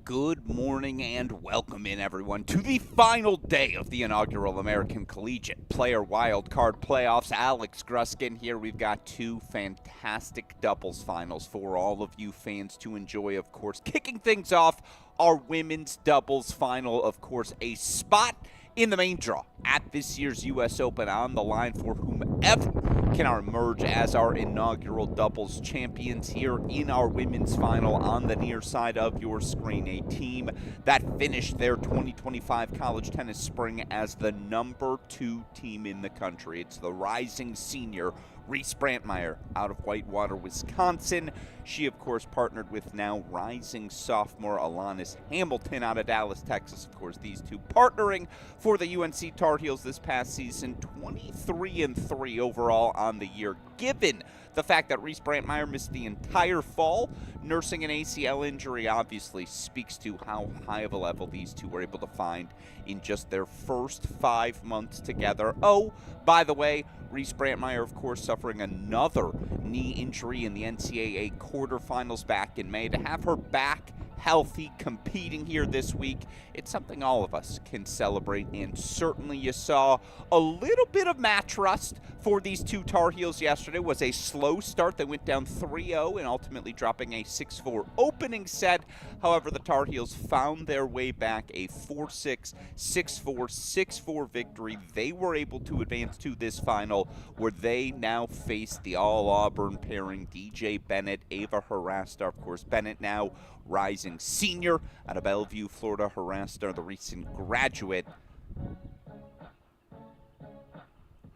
Good morning and welcome in, everyone, to the final day of the inaugural American Collegiate Player Wildcard Playoffs. Alex Gruskin here. We've got two fantastic doubles finals for all of you fans to enjoy, of course. Kicking things off, our women's doubles final, of course, a spot in the main draw at this year's U.S. Open on the line for whomever can emerge as our inaugural doubles champions here in our women's final on the near side of your screen. A team that finished their 2025 college tennis spring as the number 2 team in the country. It's the rising senior Reese Brantmeyer out of Whitewater, Wisconsin. She, of course, partnered with now rising sophomore Alanis Hamilton out of Dallas, Texas. Of course, these two partnering for the UNC Tar Heels this past season, 23-3 overall on the year, given the fact that Reese Brantmeyer missed the entire fall. Nursing an ACL injury obviously speaks to how high of a level these two were able to find in just their first 5 months together. Oh, by the way, Reese Brantmeyer, of course, suffering another knee injury in the NCAA quarterfinals back in May. To have her back healthy, competing here this week, it's something all of us can celebrate. And certainly you saw a little bit of match rust for these two Tar Heels yesterday. It was a slow start. They went down 3-0 and ultimately dropping a 6-4 opening set. However, the Tar Heels found their way back, a 4-6, 6-4, 6-4 victory. They were able to advance to this final where they now face the all-Auburn pairing, DJ Bennett, Ava Harastar. Of course, Bennett now rising senior out of Bellevue, Florida. Harastar, the recent graduate.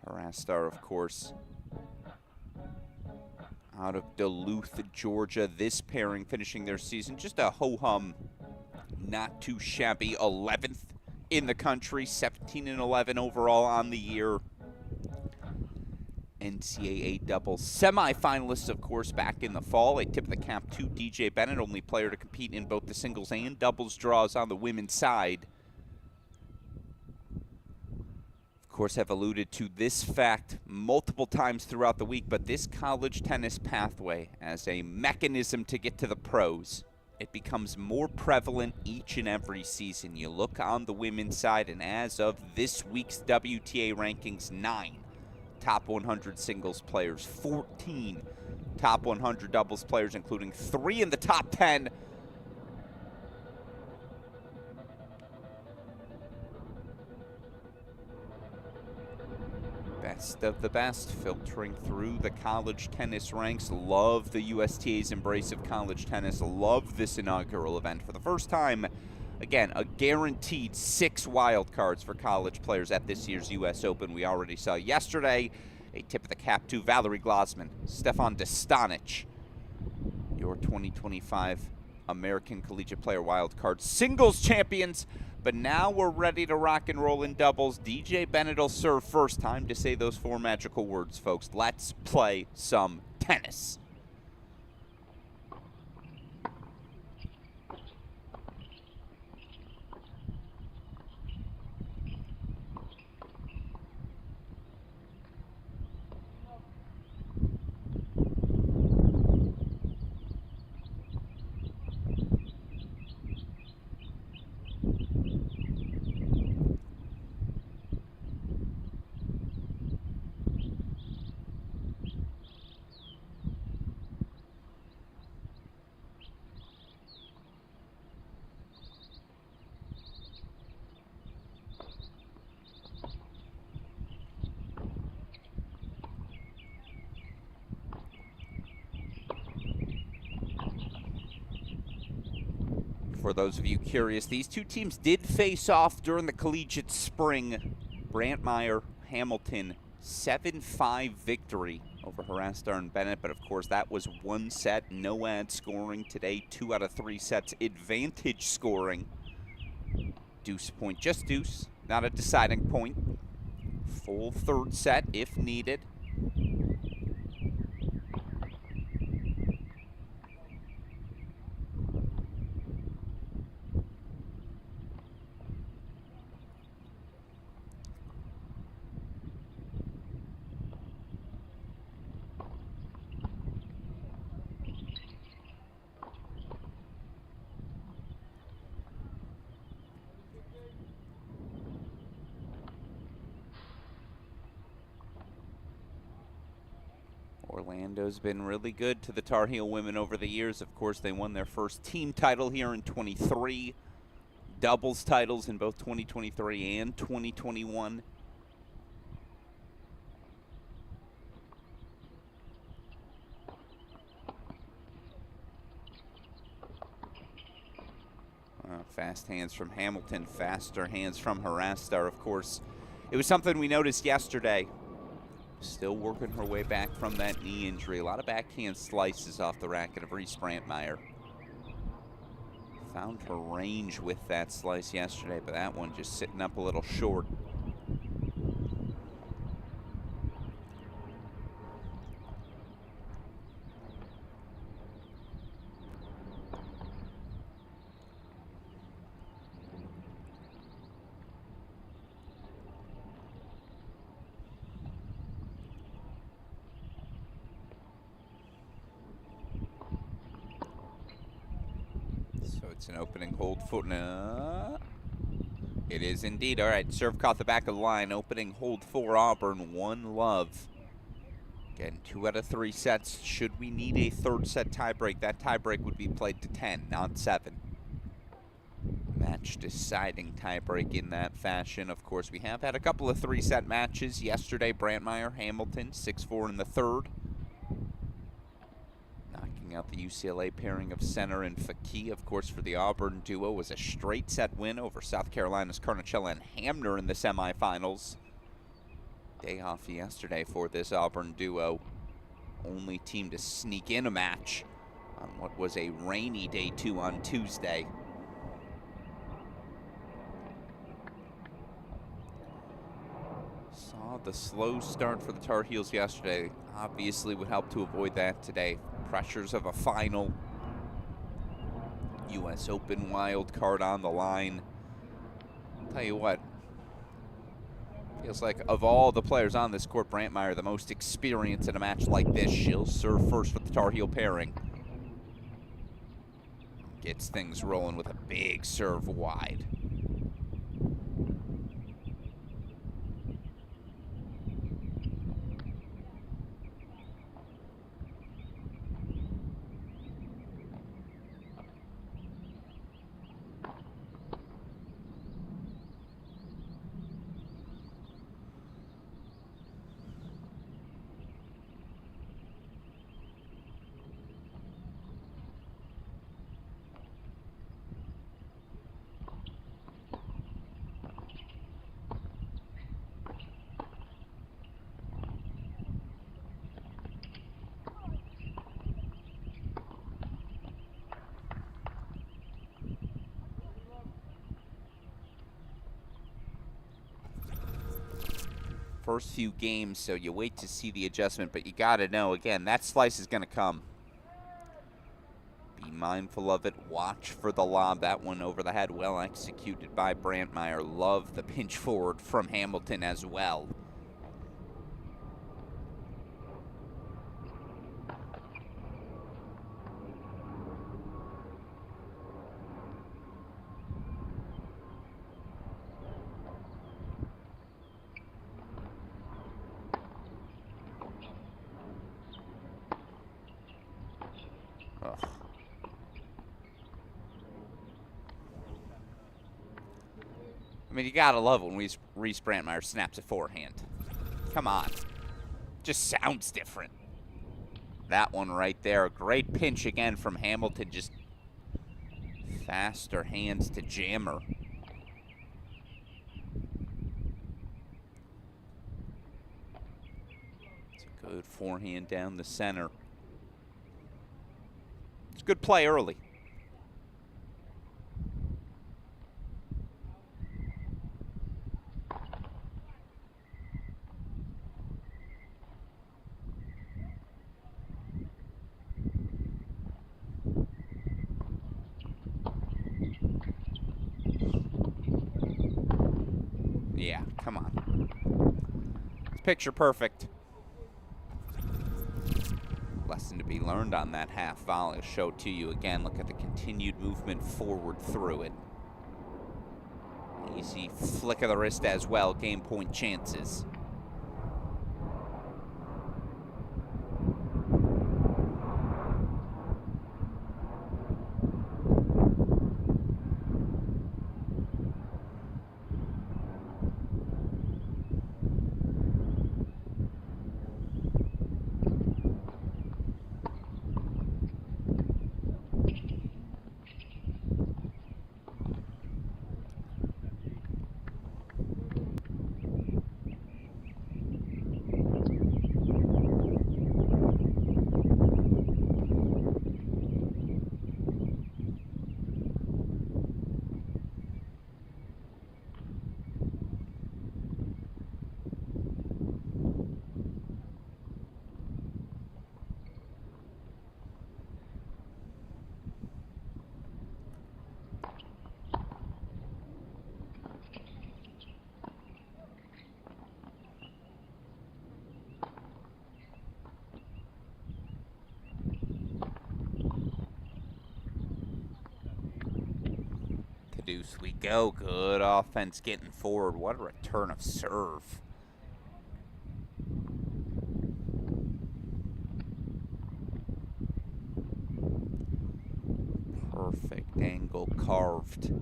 Harastar, of course, out of Duluth, Georgia. This pairing finishing their season just a ho-hum, not too shabby 11th in the country, 17-11 overall on the year. NCAA doubles semifinalists, of course, back in the fall. A tip of the cap to DJ Bennett, only player to compete in both the singles and doubles draws on the women's side. Of course, have alluded to this fact multiple times throughout the week, but this college tennis pathway as a mechanism to get to the pros, it becomes more prevalent each and every season. You look on the women's side, and as of this week's WTA rankings, 9 top 100 singles players, 14 top 100 doubles players, including 3 in the top 10. Best of the best filtering through the college tennis ranks. Love the USTA's embrace of college tennis. Love this inaugural event. For the first time, again, a guaranteed 6 wild cards for college players at this year's U.S. Open. We already saw yesterday a tip of the cap to Valerie Glosman, Stefan Dostanic, your 2025 American Collegiate Player wild card singles champions. But now we're ready to rock and roll in doubles. DJ Bennett will serve first. Time to say those 4 magical words, folks. Let's play some tennis. For those of you curious, these two teams did face off during the collegiate spring. Brantmeyer, Hamilton, 7-5 victory over Harastar and Bennett, but of course that was 1 set, no ad scoring. Today, 2 out of 3 sets, advantage scoring. Deuce point, just deuce, not a deciding point. Full 3rd set if needed. Orlando's been really good to the Tar Heel women over the years. Of course, they won their first team title here in 23, doubles titles in both 2023 and 2021. Fast hands from Hamilton, faster hands from Harastar. Of course, it was something we noticed yesterday. Still working her way back from that knee injury. A lot of backhand slices off the racket of Reese Brantmeyer. Found her range with that slice yesterday, but that one just sitting up a little short. It's an opening hold foot. It is indeed. All right, serve caught the back of the line. Opening hold for Auburn, 1-love. Again, 2 out of 3 sets. Should we need a third set tiebreak, that tiebreak would be played to 10, not 7. Match deciding tiebreak in that fashion. Of course, we have had a couple of 3-set matches. Yesterday, Brantmeyer, Hamilton, 6-4 in the third. Out the UCLA pairing of Center and Faki. Of course, for the Auburn duo, was a straight set win over South Carolina's Carnicella and Hamner in the semifinals. Day off yesterday for this Auburn duo. Only team to sneak in a match on what was a rainy day 2 on Tuesday. Saw the slow start for the Tar Heels yesterday. Obviously would help to avoid that today. Pressures of a final. U.S. Open wild card on the line. I'll tell you what. Feels like of all the players on this court, Brantmeyer the most experienced in a match like this. She'll serve first with the Tar Heel pairing. Gets things rolling with a big serve wide. First few games, so you wait to see the adjustment, but you gotta know, again, that slice is gonna come. Be mindful of it, watch for the lob. That one over the head, well executed by Brantmeyer. Love the pinch forward from Hamilton as well. I mean, you gotta love when Reese Brantmeyer snaps a forehand. Come on. Just sounds different. That one right there. Great pinch again from Hamilton. Just faster hands to jammer. It's a good forehand down the center. It's a good play early. Yeah, come on. It's picture perfect. Lesson to be learned on that half volley. I'll show it to you again. Look at the continued movement forward through it. Easy flick of the wrist as well. Game point chances. deuce we go. Good offense getting forward. What a return of serve. Perfect angle carved.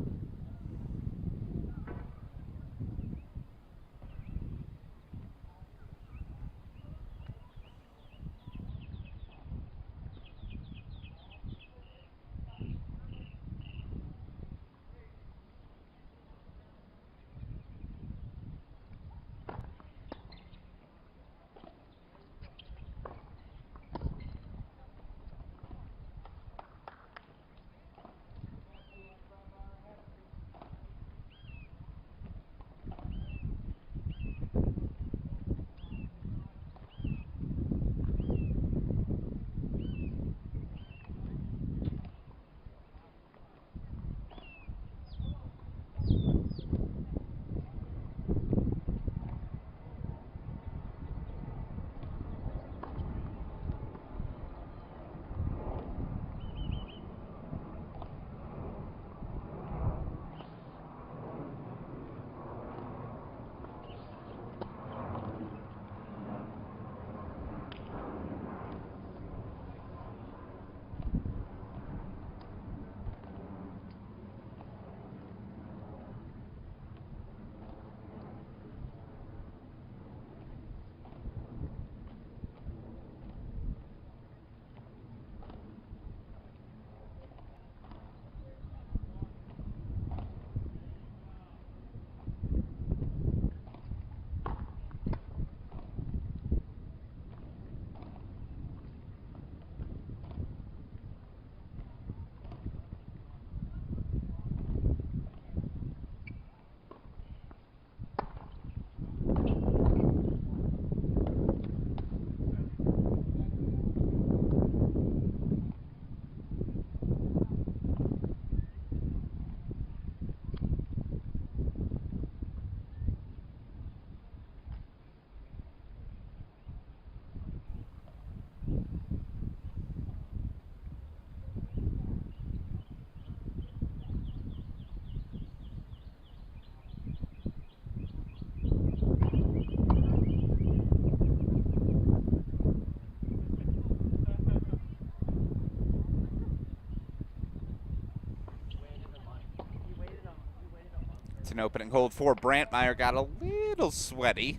It's an opening hold for Brantmeyer. Got a little sweaty.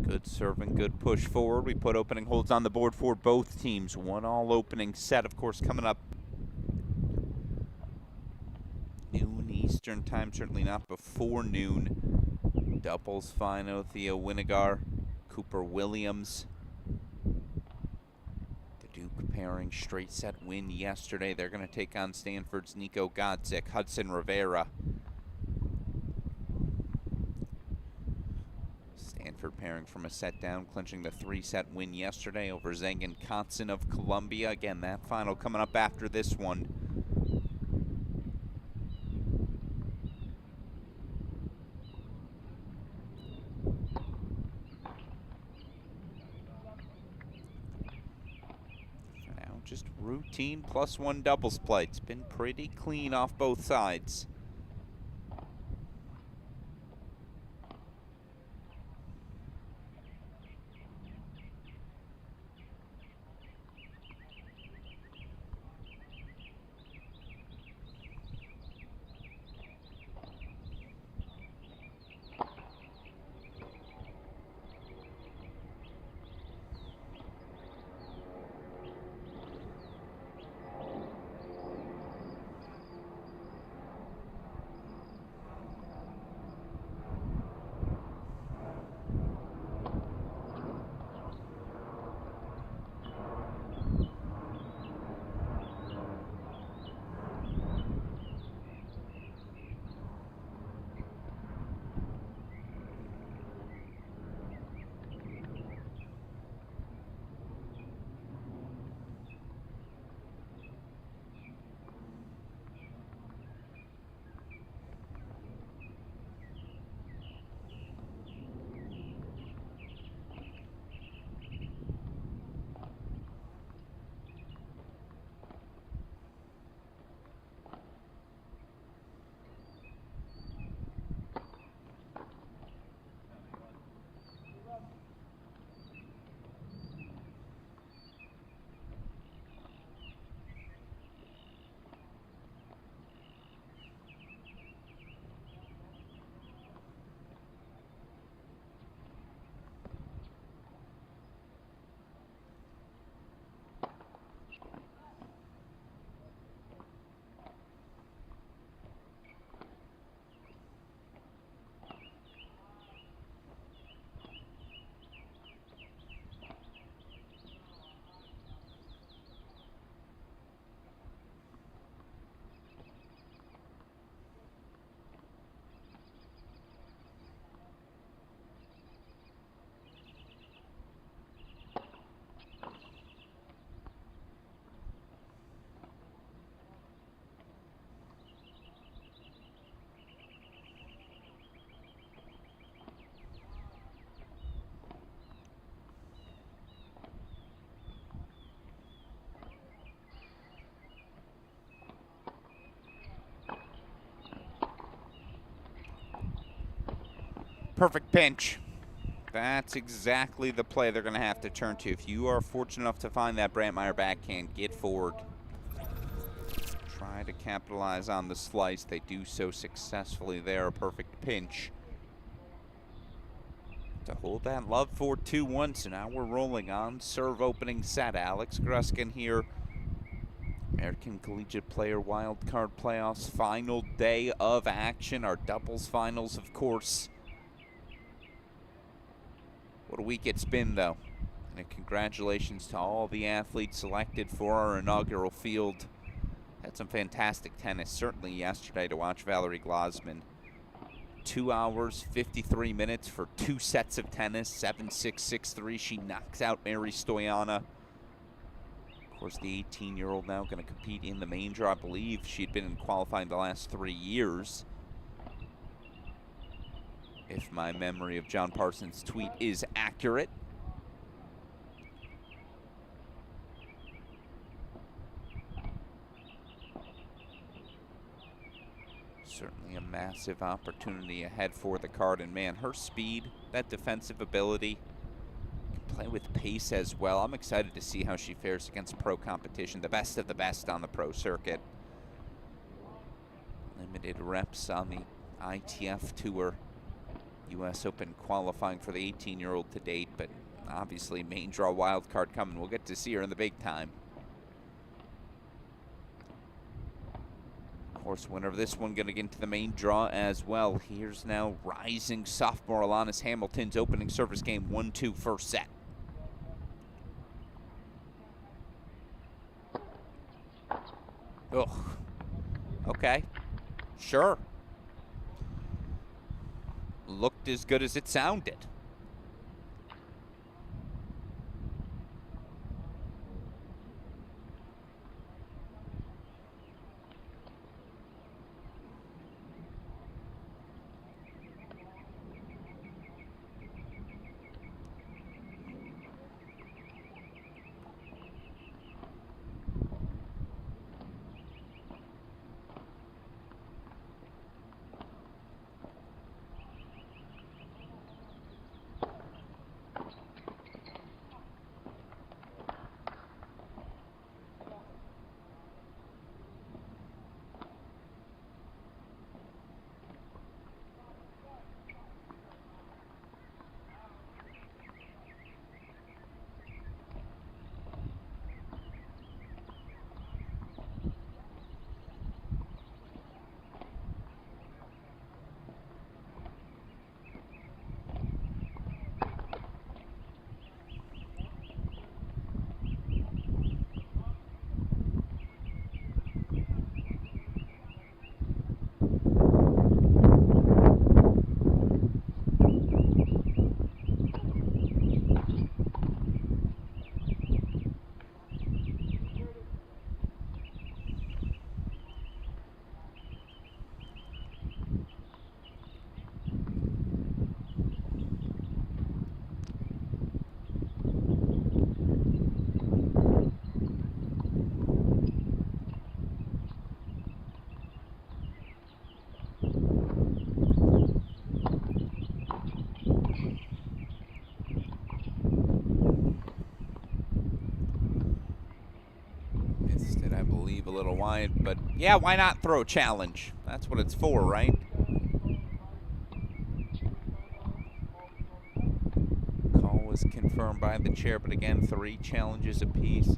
Good serving, good push forward. We put opening holds on the board for both teams. 1-all opening set, of course, coming up noon Eastern time, certainly not before noon. Doubles final, Theo Winigar, Cooper Williams. Duke pairing straight set win yesterday. They're going to take on Stanford's Nico Godzik, Hudson Rivera. Stanford pairing from a set down, clinching the 3-set win yesterday over Zengen Kotzen of Columbia. Again, that final coming up after this one. Just routine +1 doubles play. It's been pretty clean off both sides. Perfect pinch. That's exactly the play they're going to have to turn to. If you are fortunate enough to find that Brantmeyer backhand, get forward. Try to capitalize on the slice. They do so successfully there. A perfect pinch to hold that love for 2-1. So now we're rolling on serve opening set. Alex Gruskin here. American Collegiate Player Wildcard Playoffs, final day of action. Our doubles finals, of course. What a week it's been, though. And congratulations to all the athletes selected for our inaugural field. Had some fantastic tennis, certainly yesterday, to watch Valerie Glosman. 2 hours, 53 minutes for 2 sets of tennis, 7-6, 6-3. She knocks out Mary Stoyana. Of course, the 18-year-old now going to compete in the main draw. I believe she'd been in qualifying the last 3 years, if my memory of John Parsons' tweet is accurate. Certainly a massive opportunity ahead for the card. And man, her speed, that defensive ability, can play with pace as well. I'm excited to see how she fares against pro competition, the best of the best on the pro circuit. Limited reps on the ITF Tour. U.S. Open qualifying for the 18-year-old to date, but obviously main draw wild card coming. We'll get to see her in the big time. Of course, winner of this one going to get into the main draw as well. Here's now rising sophomore Alanis Hamilton's opening service game, 1-2 first set. Ugh. Okay. Sure. Looked as good as it sounded. A little wide, but yeah, why not throw a challenge? That's what it's for, right? Call was confirmed by the chair, but again, 3 challenges apiece.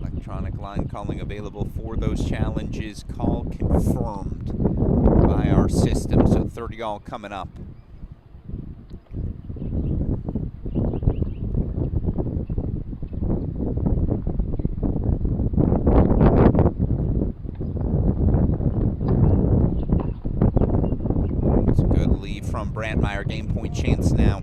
Electronic line calling available for those challenges. Call confirmed by our system, so 30 all coming up. From Brantmeyer, game point chance now.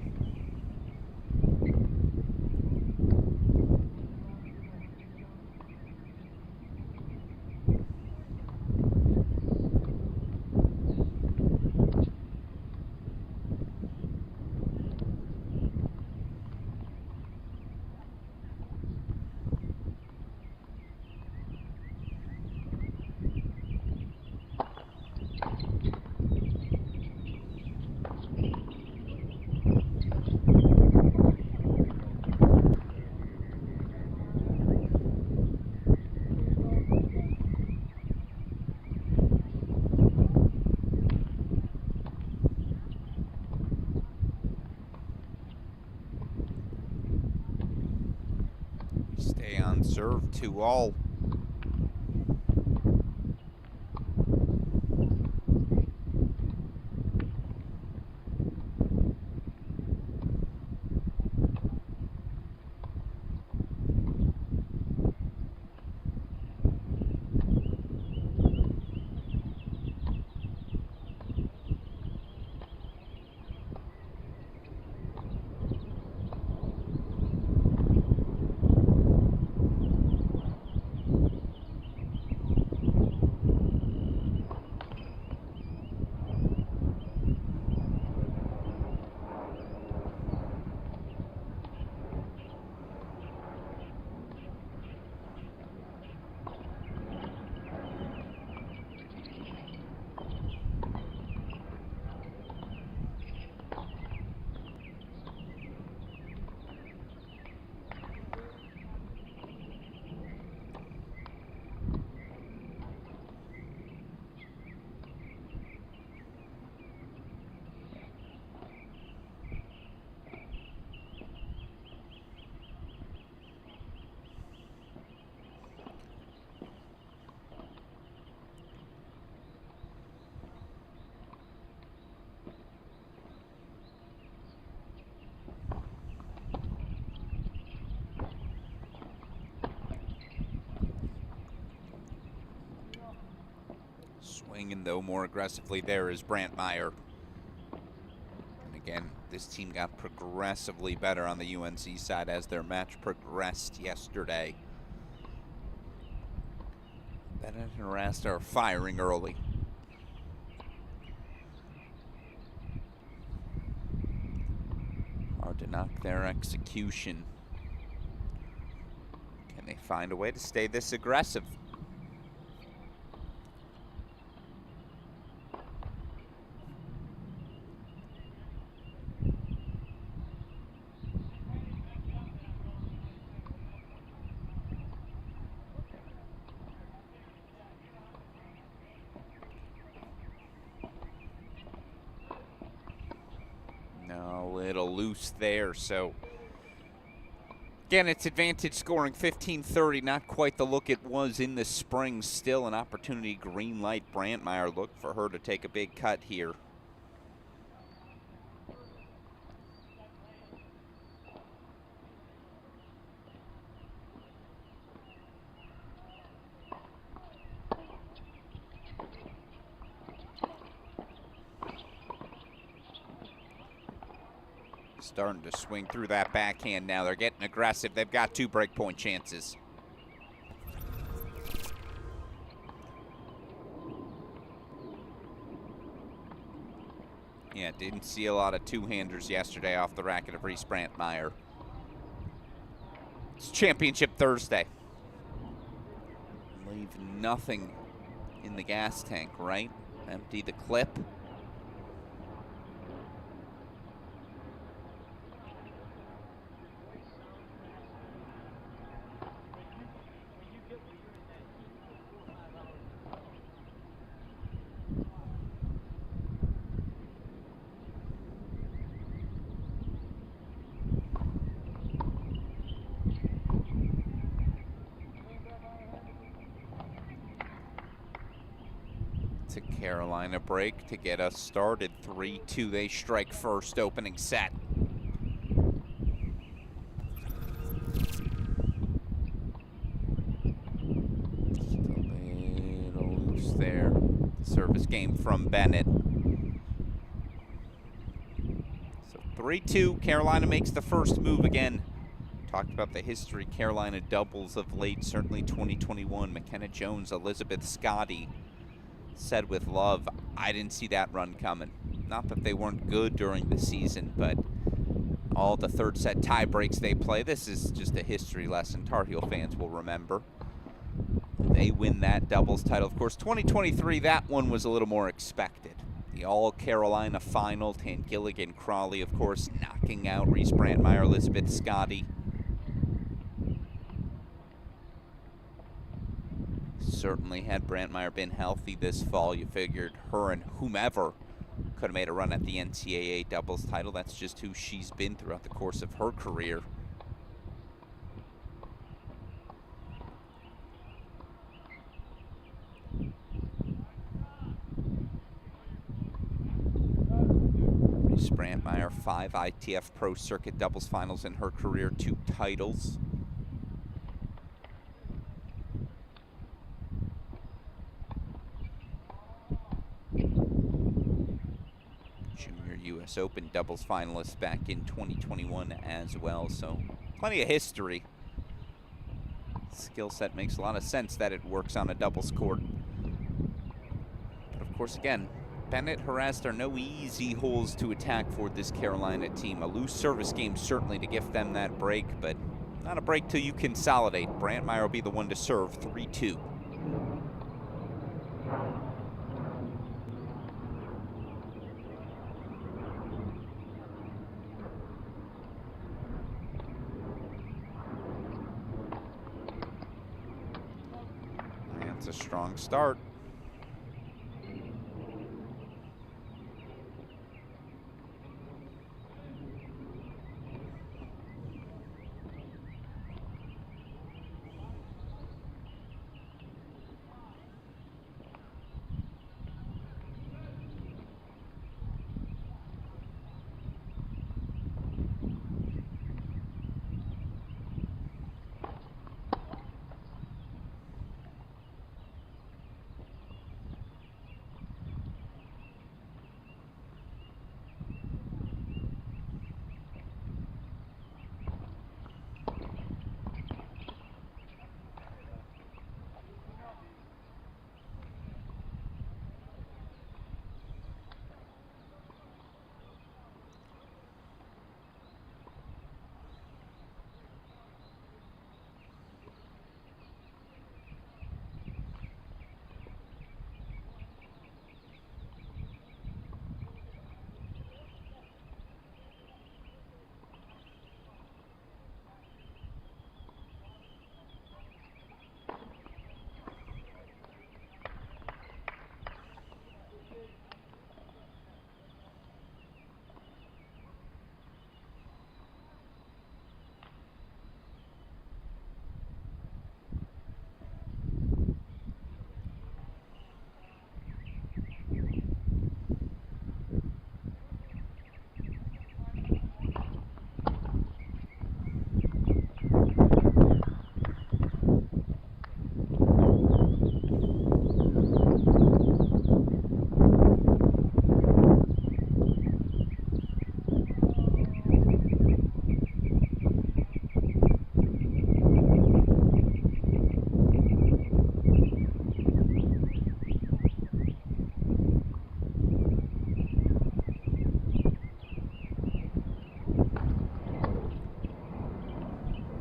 Stay on serve, 2-all. Swinging, though, more aggressively there is Brantmeyer. And again, this team got progressively better on the UNC side as their match progressed yesterday. Bennett and Rasta are firing early. Hard to knock their execution. Can they find a way to stay this aggressive? There, so again, it's advantage scoring 15-30, not quite the look it was in the spring. Still an opportunity, green light. Brantmeyer, look for her to take a big cut here. Starting to swing through that backhand now. They're getting aggressive. They've got 2 breakpoint chances. Yeah, didn't see a lot of two-handers yesterday off the racket of Reese Brantmeyer. It's Championship Thursday. Leave nothing in the gas tank, right? Empty the clip. Carolina break to get us started. 3-2, they strike first, opening set. Just a little loose there. Service game from Bennett. So 3-2, Carolina makes the first move again. Talked about the history, Carolina doubles of late, certainly 2021. McKenna Jones, Elizabeth Scotty. Said with love, I didn't see that run coming. Not that they weren't good during the season, but all the third set tie breaks they play, this is just a history lesson Tar Heel fans will remember. They win that doubles title. Of course, 2023, that one was a little more expected. The All-Carolina final, Tan Gilligan Crawley, of course, knocking out Reese Brantmeyer, Elizabeth Scotty. Certainly, had Brantmeyer been healthy this fall, you figured her and whomever could have made a run at the NCAA doubles title. That's just who she's been throughout the course of her career. 5 ITF Pro Circuit doubles finals in her career, 2 titles. Junior US Open doubles finalist back in 2021 as well, so plenty of history. Skill set makes a lot of sense that it works on a doubles court. But of course, again, Bennett harassed are no easy holes to attack for this Carolina team. A loose service game certainly to give them that break, but not a break till you consolidate. Brantmeyer will be the one to serve, 3-2. That's a strong start.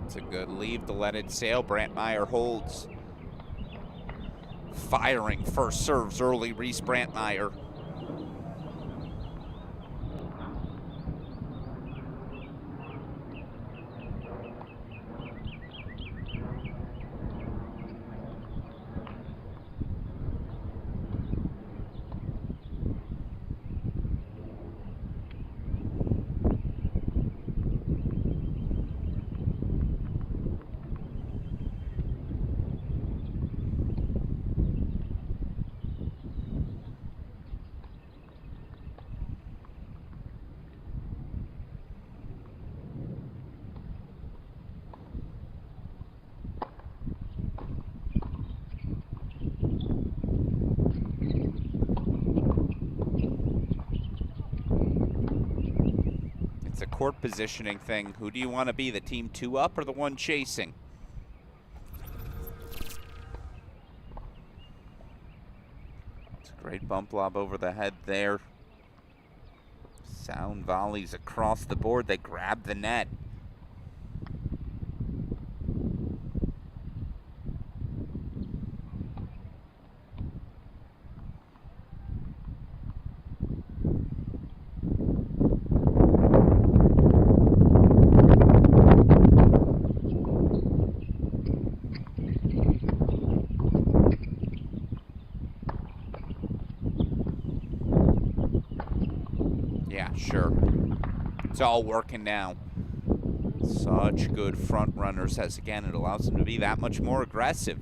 It's a good leave to let it sail. Brantmeyer holds. Firing first serves early, Reese Brantmeyer. It's a court positioning thing. Who do you want to be, the team 2 up or the one chasing? It's a great bump lob over the head there. Sound volleys across the board. They grab the net. Yeah, sure. It's all working now. Such good front runners, as again, it allows them to be that much more aggressive.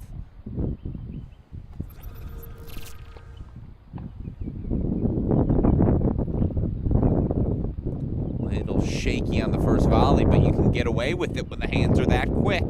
shaky on the first volley, but you can get away with it when the hands are that quick.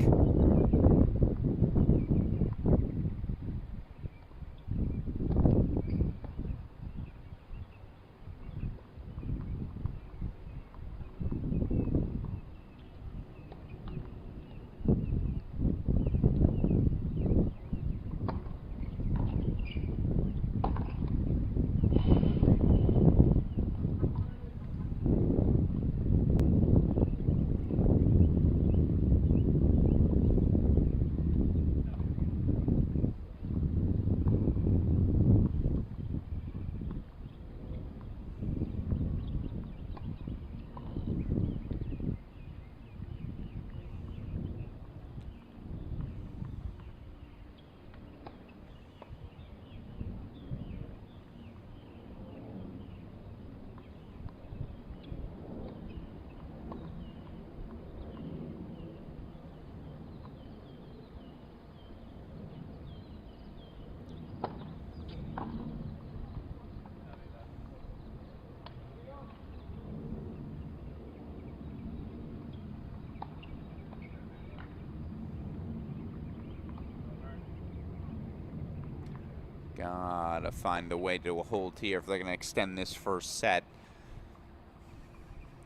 Gotta find a way to hold here if they're gonna extend this first set.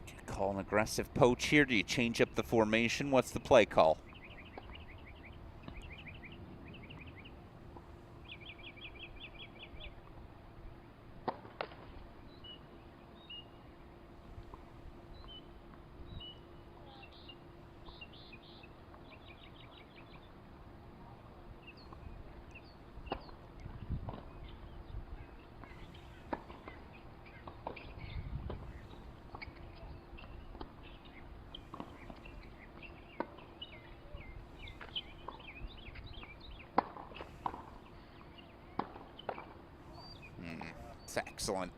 Do you call an aggressive poach here? Do you change up the formation? What's the play call? Excellent.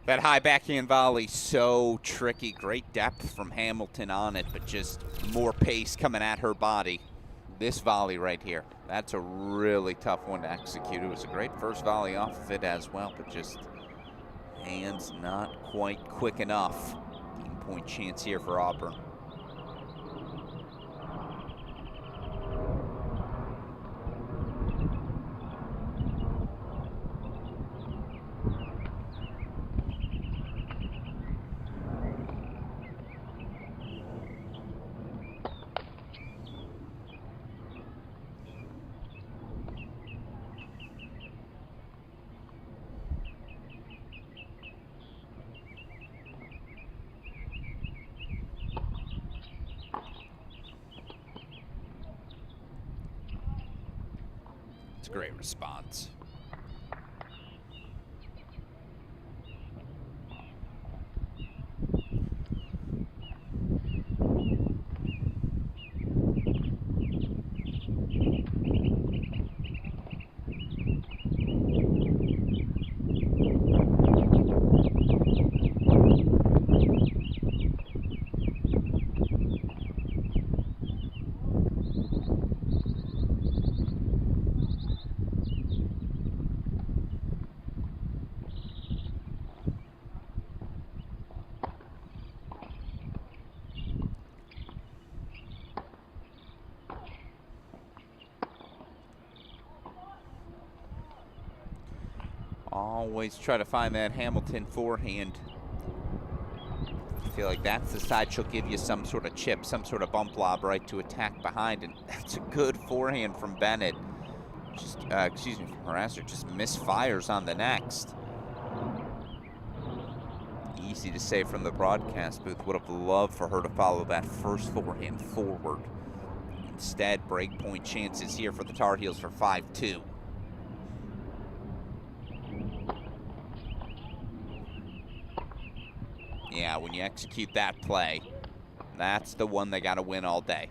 That high backhand volley, so tricky. Great depth from Hamilton on it, but just more pace coming at her body. This volley right here, that's a really tough one to execute. It was a great first volley off of it as well, but just hands not quite quick enough. Game point chance here for Auburn. It's a great response. Always try to find that Hamilton forehand. I feel like that's the side she'll give you some sort of chip, some sort of bump lob right to attack behind, and that's a good forehand from Bennett. Just, excuse me, from Harasser, just misfires on the next. Easy to say from the broadcast booth. Would have loved for her to follow that first forehand forward. Instead, break point chances here for the Tar Heels for 5-2. Yeah, when you execute that play, that's the one they got to win all day.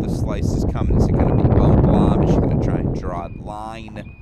The slice is coming. Is it going to be bump lob? Is she going to try and draw a line?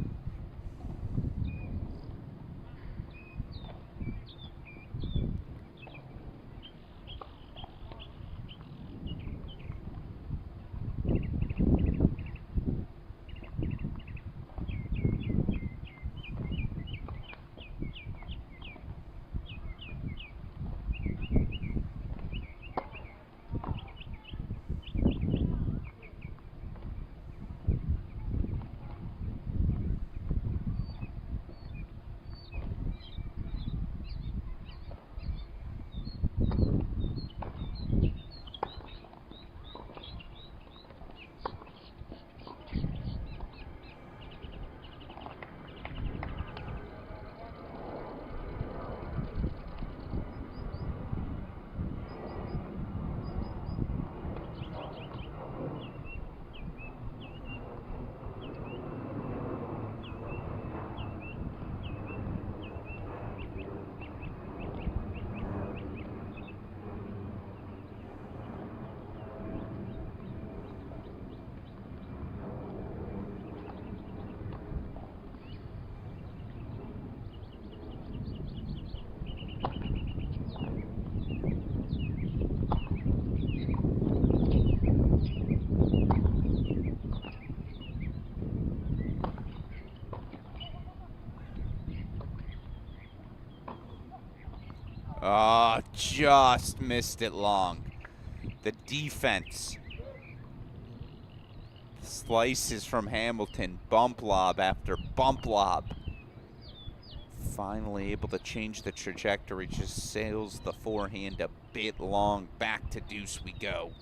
Oh, just missed it long. The defense. Slices from Hamilton. Bump lob after bump lob. Finally able to change the trajectory. Just sails the forehand a bit long. Back to deuce we go.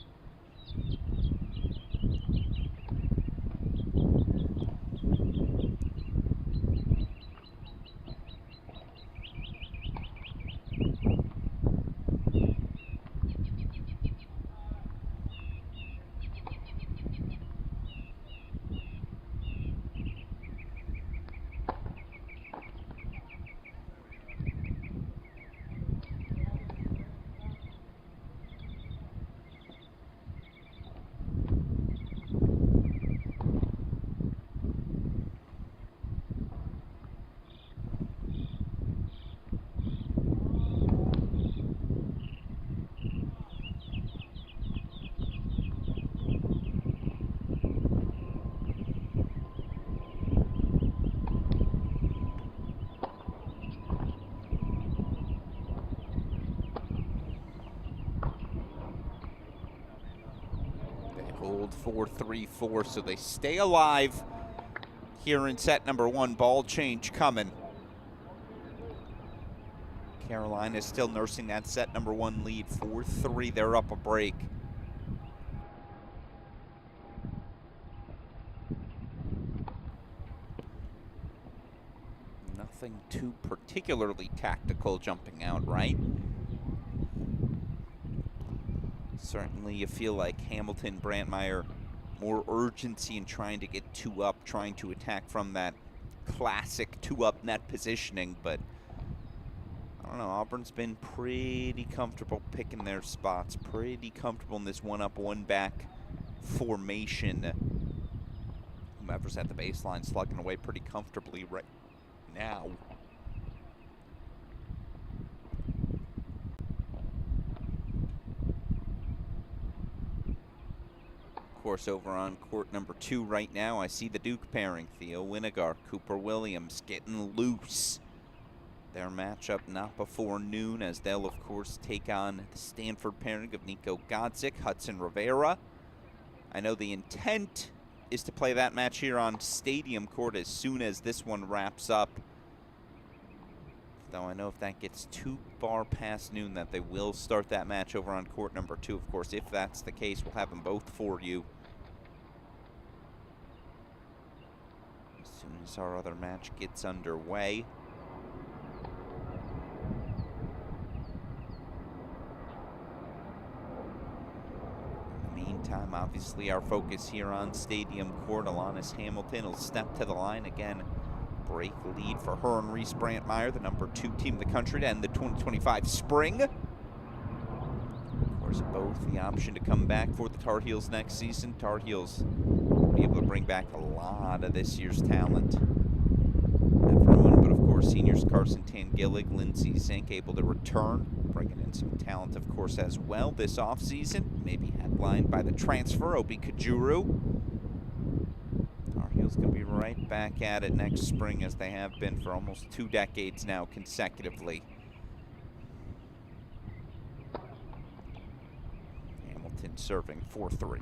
Hold 4-3-4, so they stay alive here in set number one. Ball change coming. Carolina is still nursing that set number one lead. 4-3, they're up a break. Nothing too particularly tactical jumping out, right? Certainly you feel like Hamilton, Brandmeier, more urgency in trying to get two up, trying to attack from that classic two-up net positioning, but I don't know, Auburn's been pretty comfortable picking their spots, pretty comfortable in this one-up, one-back formation. Whomever's at the baseline slugging away pretty comfortably right now. Of course, over on court number two right now, I see the Duke pairing. Theo Winigar, Cooper Williams getting loose. Their matchup not before noon, as they'll, of course, take on the Stanford pairing of Nico Godzik, Hudson Rivera. I know the intent is to play that match here on Stadium Court as soon as this one wraps up. Though I know if that gets too far past noon that they will start that match over on court number two. Of course, if that's the case, we'll have them both for you as soon as our other match gets underway. In the meantime, obviously our focus here on Stadium Court. Alanis Hamilton will step to the line again. Break lead for her and Reese Brandmeier, the number 2 team in the country, to end the 2025 spring. Of course, both the option to come back for the Tar Heels next season. Tar Heels will be able to bring back a lot of this year's talent. Everyone, but of course, seniors Carson Tangillig, Lindsey Zink able to return, bringing in some talent, of course, as well this offseason. Maybe headlined by the transfer, Obi Kajuru. Heels going to be right back at it next spring, as they have been for almost 2 decades now consecutively. Hamilton serving 4-3.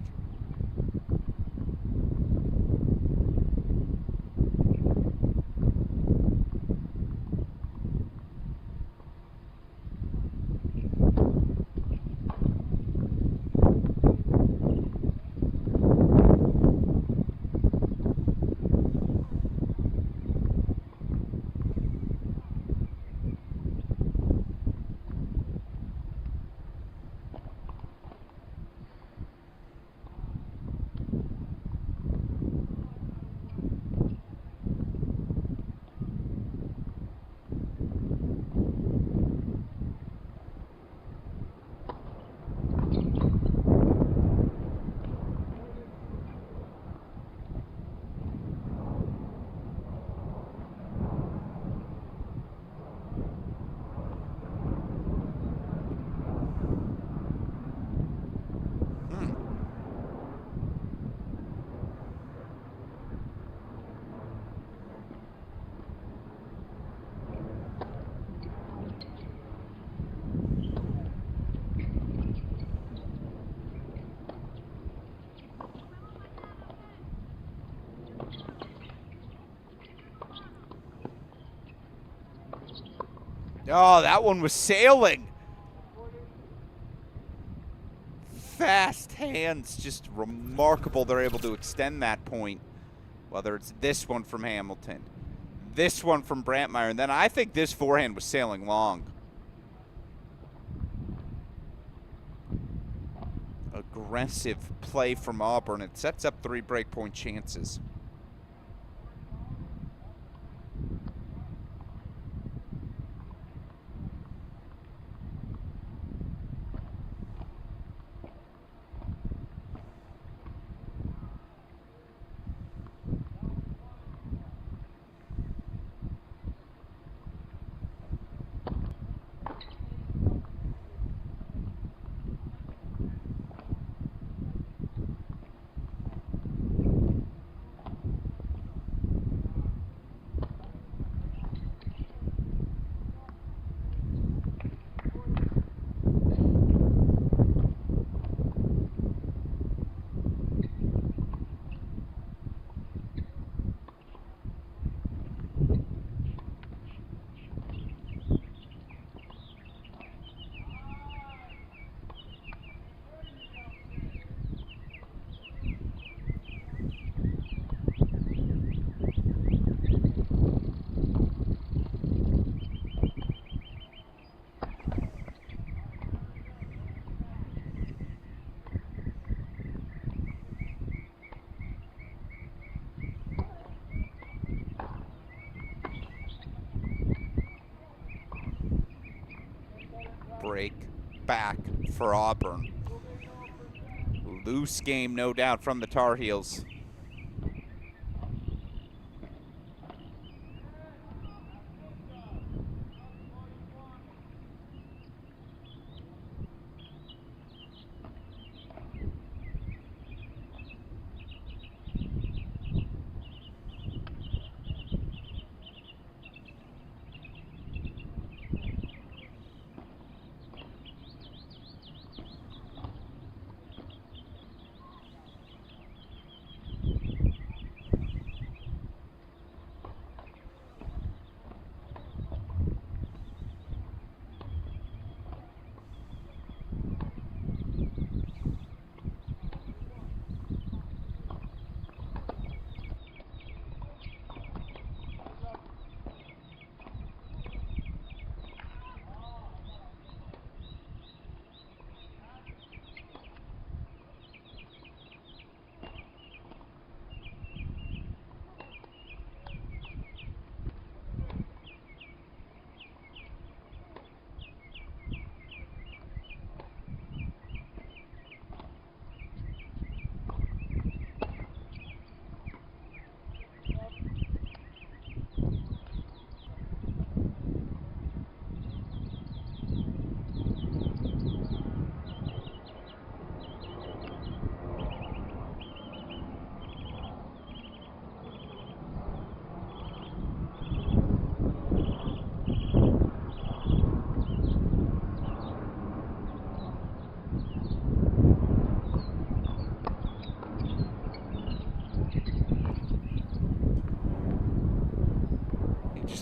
Oh, that one was sailing. Fast hands, just remarkable they're able to extend that point. Whether it's this one from Hamilton, this one from Brantmeyer, and then I think this forehand was sailing long. Aggressive play from Auburn. It sets up 3 breakpoint chances. Break back for Auburn. Loose game, no doubt, from the Tar Heels.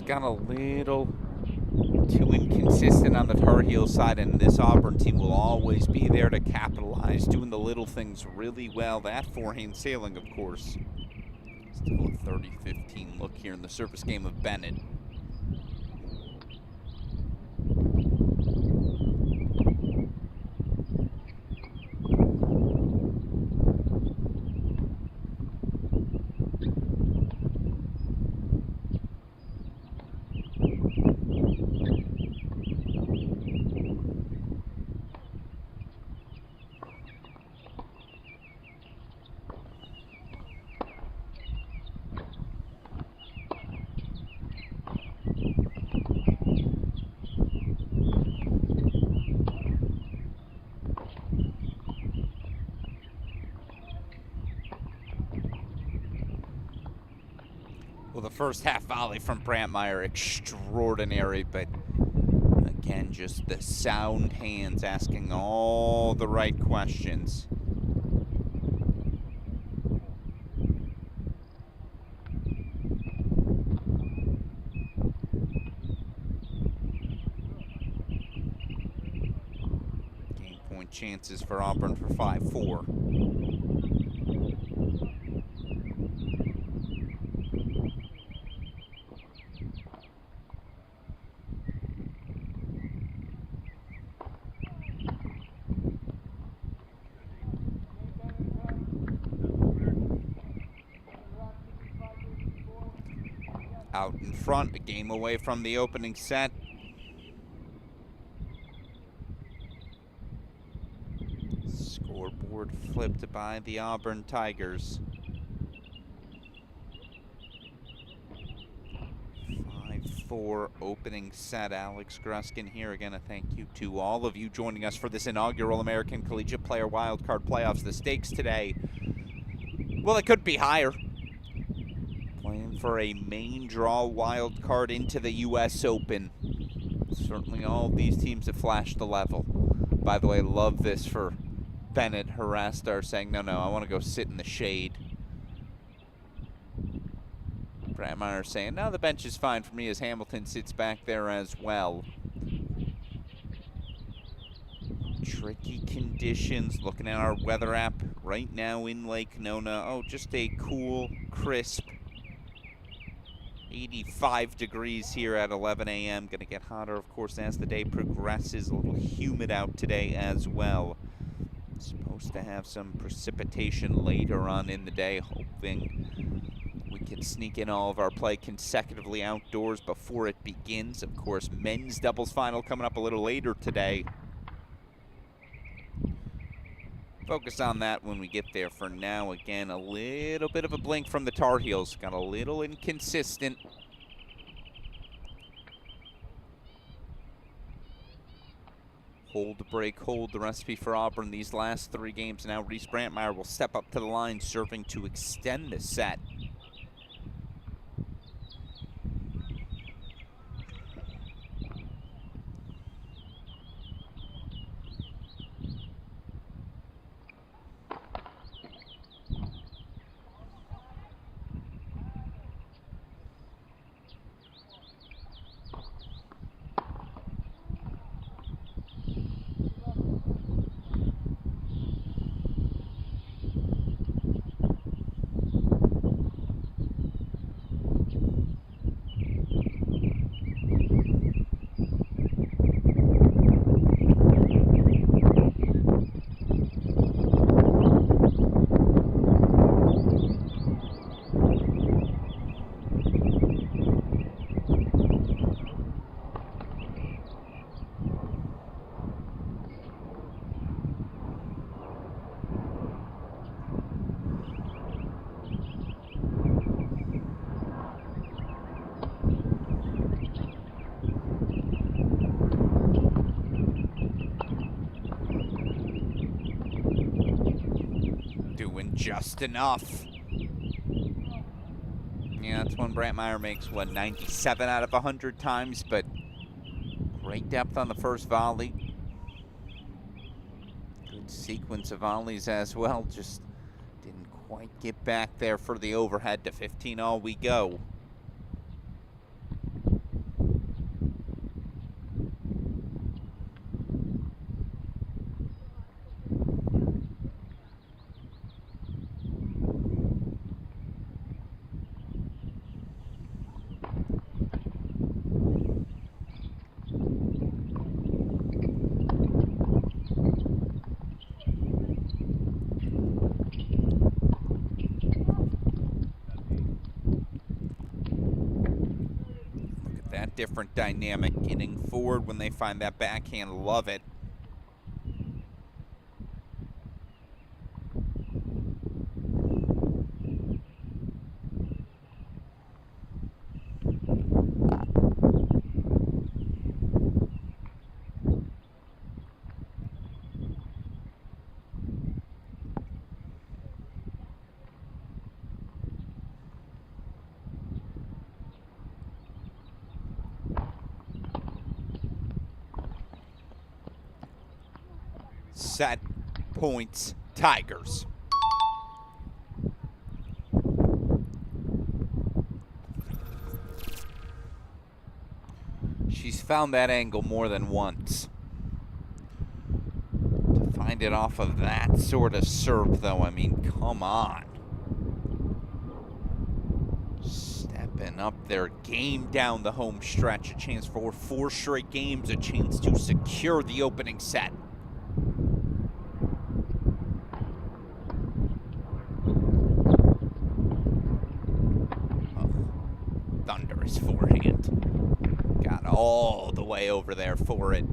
Got a little too inconsistent on the Tar Heels side, and this Auburn team will always be there to capitalize, doing the little things really well. That forehand sailing, of course. Still a 30-15 look here in the service game of Bennett. Well, the first half volley from Brantmeyer, extraordinary, but again, just the sound hands asking all the right questions. chances for Auburn for 5-4. Out in front, a game away from the opening set. Scoreboard flipped by the Auburn Tigers. 5-4 opening set. Alex Gruskin here. Again, a thank you to all of you joining us for this inaugural American Collegiate Player Wildcard Playoffs. The stakes today, well, it could be higher. Playing for a main draw wild card into the U.S. Open. Certainly all of these teams have flashed the level. By the way, love this for Bennett Harastar saying, no, I want to go sit in the shade. Brantmeyer saying, no, the bench is fine for me as Hamilton sits back there as well. Tricky conditions. Looking at our weather app right now in Lake Nona. Oh, just a cool, crisp 85 degrees here at 11 a.m. Going to get hotter, of course, as the day progresses. A little humid out today as well. Supposed to have some precipitation later on in the day, hoping we can sneak in all of our play consecutively outdoors before it begins. Of course, men's doubles final coming up a little later today. Focus on that when we get there. For now, again, a little bit of a blink from the Tar Heels. Got a little inconsistent. Hold, break, hold, the recipe for Auburn these last 3 games. Now Reese Brantmeyer will step up to the line, serving to extend the set. Just enough. Yeah, that's when Brantmeyer makes, what, 97 out of 100 times, but great depth on the first volley. Good sequence of volleys as well. Just didn't quite get back there for the overhead. To 15 all we go. Different dynamic, getting forward when they find that backhand. Love it. Set, points, Tigers. She's found that angle more than once. To Find it off of that sort of serve, though. I mean, come on. Stepping up their game down the home stretch. A chance for 4 straight games. A chance to secure the opening set. Oh, thunderous forehand. Got all the way over there for it.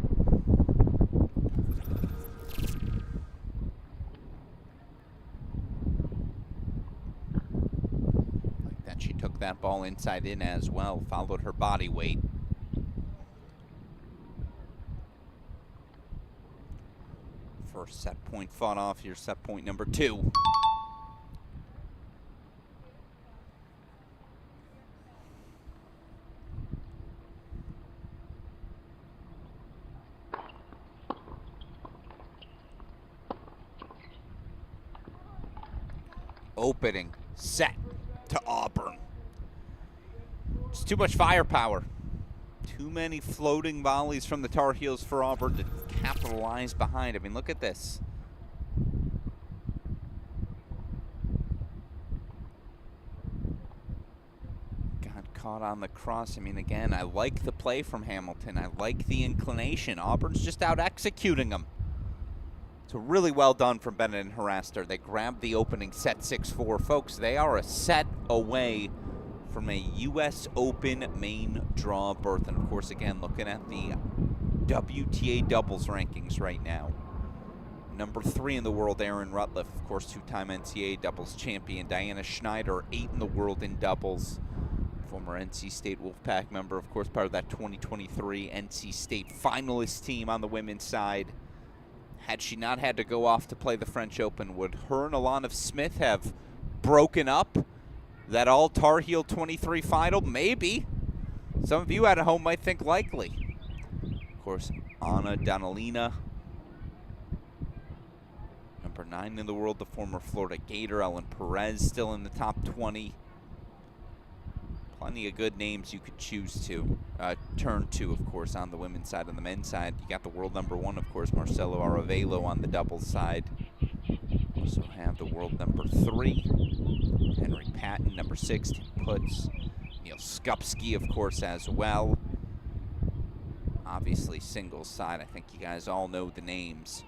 She took that ball inside in as well, followed her body weight. First set point fought off. Here's set point number 2. Opening set to Auburn. It's too much firepower. Too many floating volleys from the Tar Heels for Auburn to capitalize behind. I mean, look at this. Got caught on the cross. I mean, again, I like the play from Hamilton. I like the inclination. Auburn's just out executing them. So really well done from Bennett and Haraster. They grabbed the opening set 6-4. Folks, they are a set away from a U.S. Open main draw berth. And, of course, again, looking at the WTA doubles rankings right now. Number 3 in the world, Aaron Rutliff. Of course, 2-time NCAA doubles champion. Diana Schneider, 8 in the world in doubles. Former NC State Wolfpack member, of course, part of that 2023 NC State finalist team on the women's side. Had she not had to go off to play the French Open, would her and Alana Smith have broken up that all Tar Heel 23 final? Maybe. Some of you at home might think likely. Of course, Anna Danilina, number 9 in the world, the former Florida Gator. Ellen Perez still in the top 20. Plenty of good names you could choose to turn to, of course, on the women's side. On the men's side, you got the world number 1, of course, Marcelo Aravelo on the doubles side. Also have the world number 3, Henry Patton, number 6, Tim Putz, Neil Skupski, of course, as well. Obviously, singles side, I think you guys all know the names.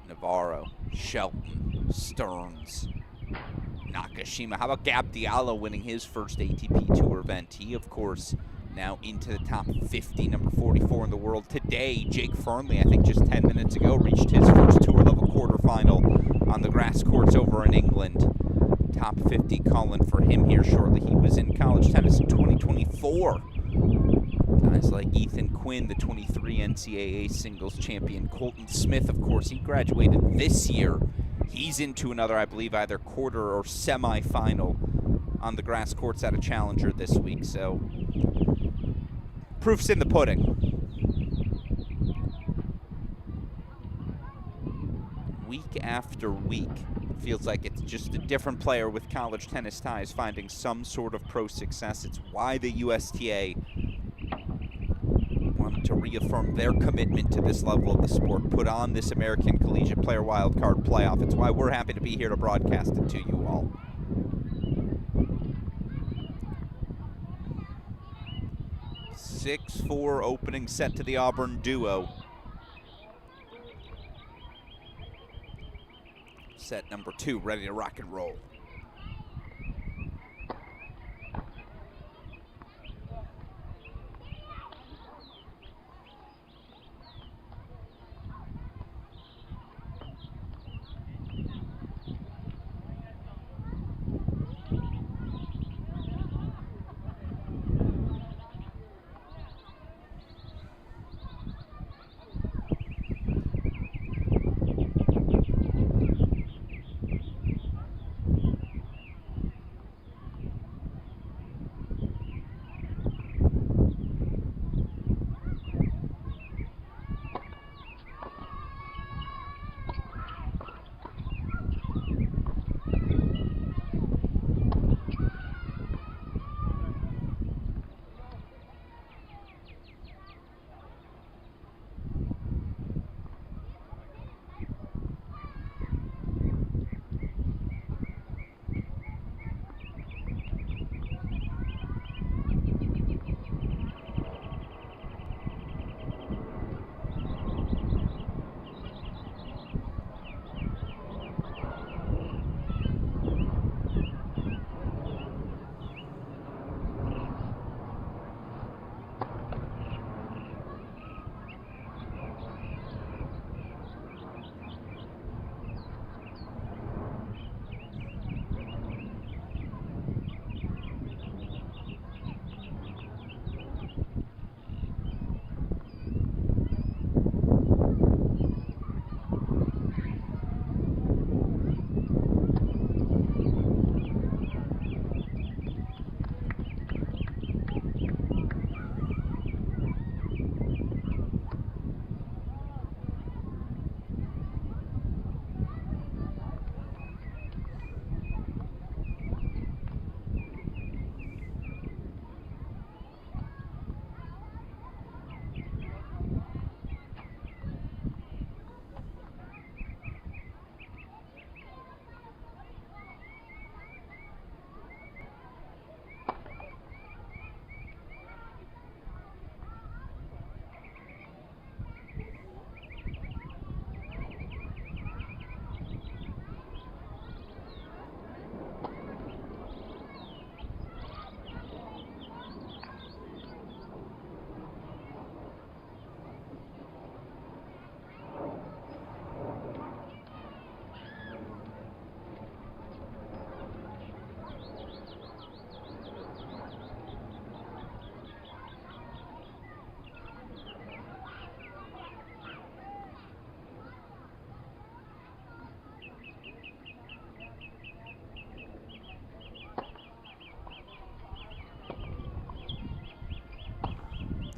Navarro, Shelton, Stearns, Nakashima. How about Gab Diallo winning his first ATP Tour event? He, of course, now into the top 50, number 44 in the world. Today, Jake Fernley, I think just 10 minutes ago, reached his first tour-level quarterfinal on the grass courts over in England. Top 50 calling for him here shortly. He was in college tennis in 2024. Guys like Ethan Quinn, the 23 NCAA singles champion. Colton Smith, of course, he graduated this year. He's into another, I believe, either quarter or semi-final on the grass courts at a challenger this week. So, proof's in the pudding. Week after week, feels like it's just a different player with college tennis ties finding some sort of pro success. It's why the USTA wanted to reaffirm their commitment to this level of the sport, put on this American Collegiate Player Wildcard playoff. It's why we're happy to be here to broadcast it to you all. (6-4) opening set to the Auburn duo. Set number 2, ready to rock and roll.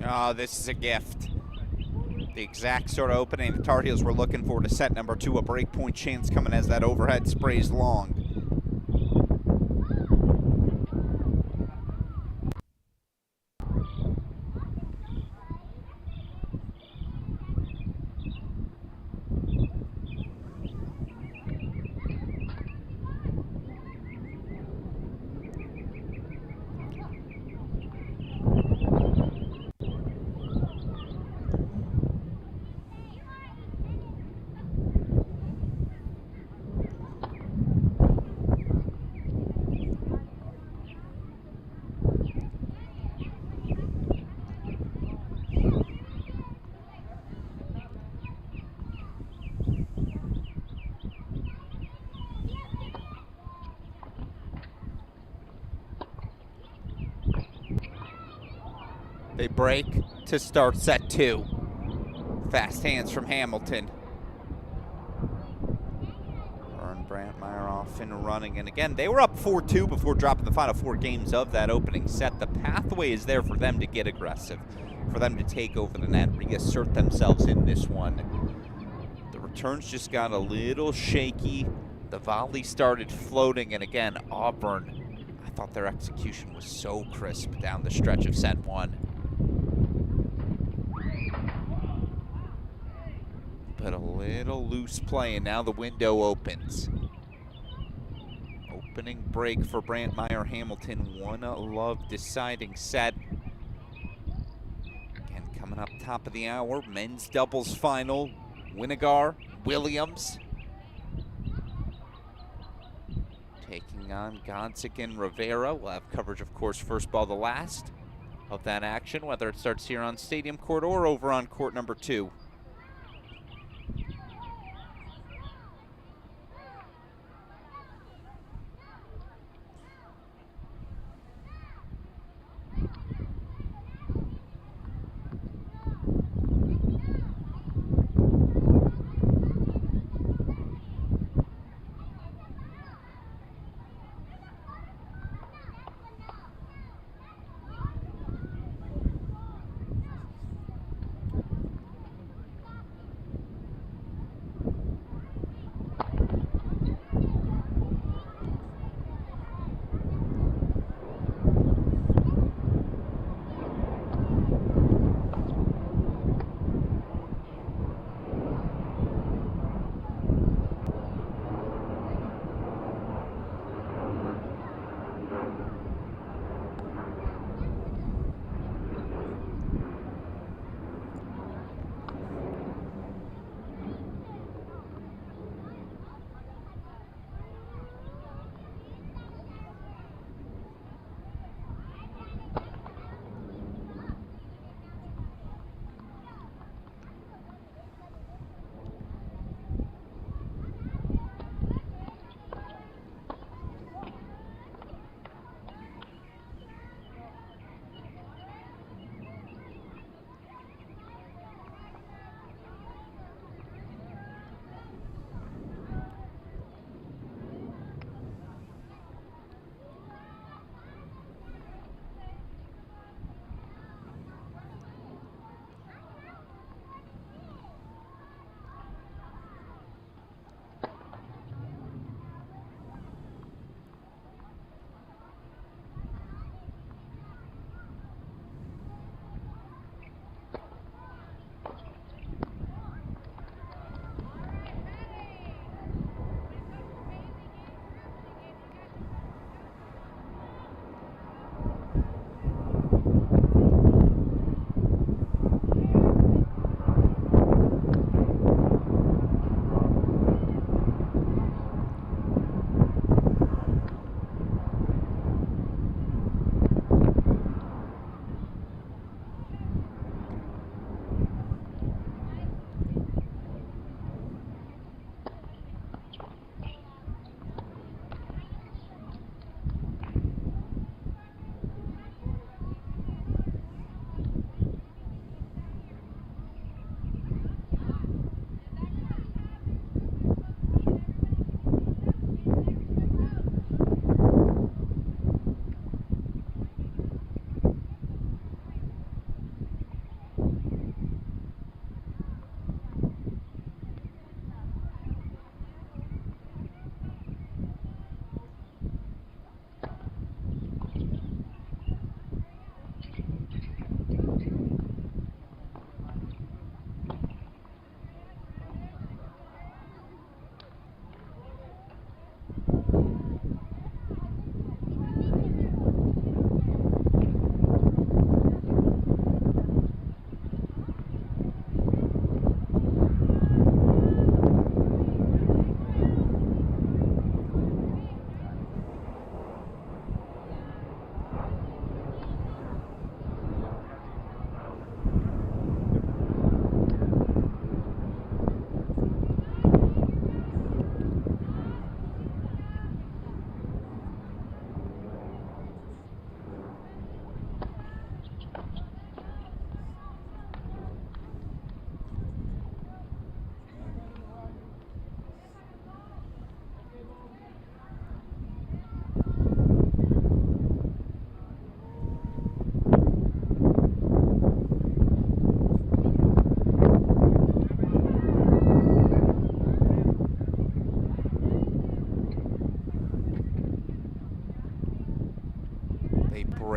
Oh, this is a gift. The exact sort of opening the Tar Heels were looking for to set number 2. A breakpoint chance coming as that overhead sprays long. They break to start set 2. Fast hands from Hamilton. Brantmeyer off and running. And again, they were up 4-2 before dropping the final 4 games of that opening set. The pathway is there for them to get aggressive, for them to take over the net, reassert themselves in this one. The returns just got a little shaky. The volley started floating. And again, Auburn, I thought their execution was so crisp down the stretch of set 1. But a little loose play, and now the window opens. Opening break for Brantmeyer Hamilton. 1-love deciding set. Again, coming up top of the hour, men's doubles final. Winigar, Williams. Taking on Gonsick and Rivera. We'll have coverage, of course, first ball the last of that action, whether it starts here on Stadium Court or over on court number 2.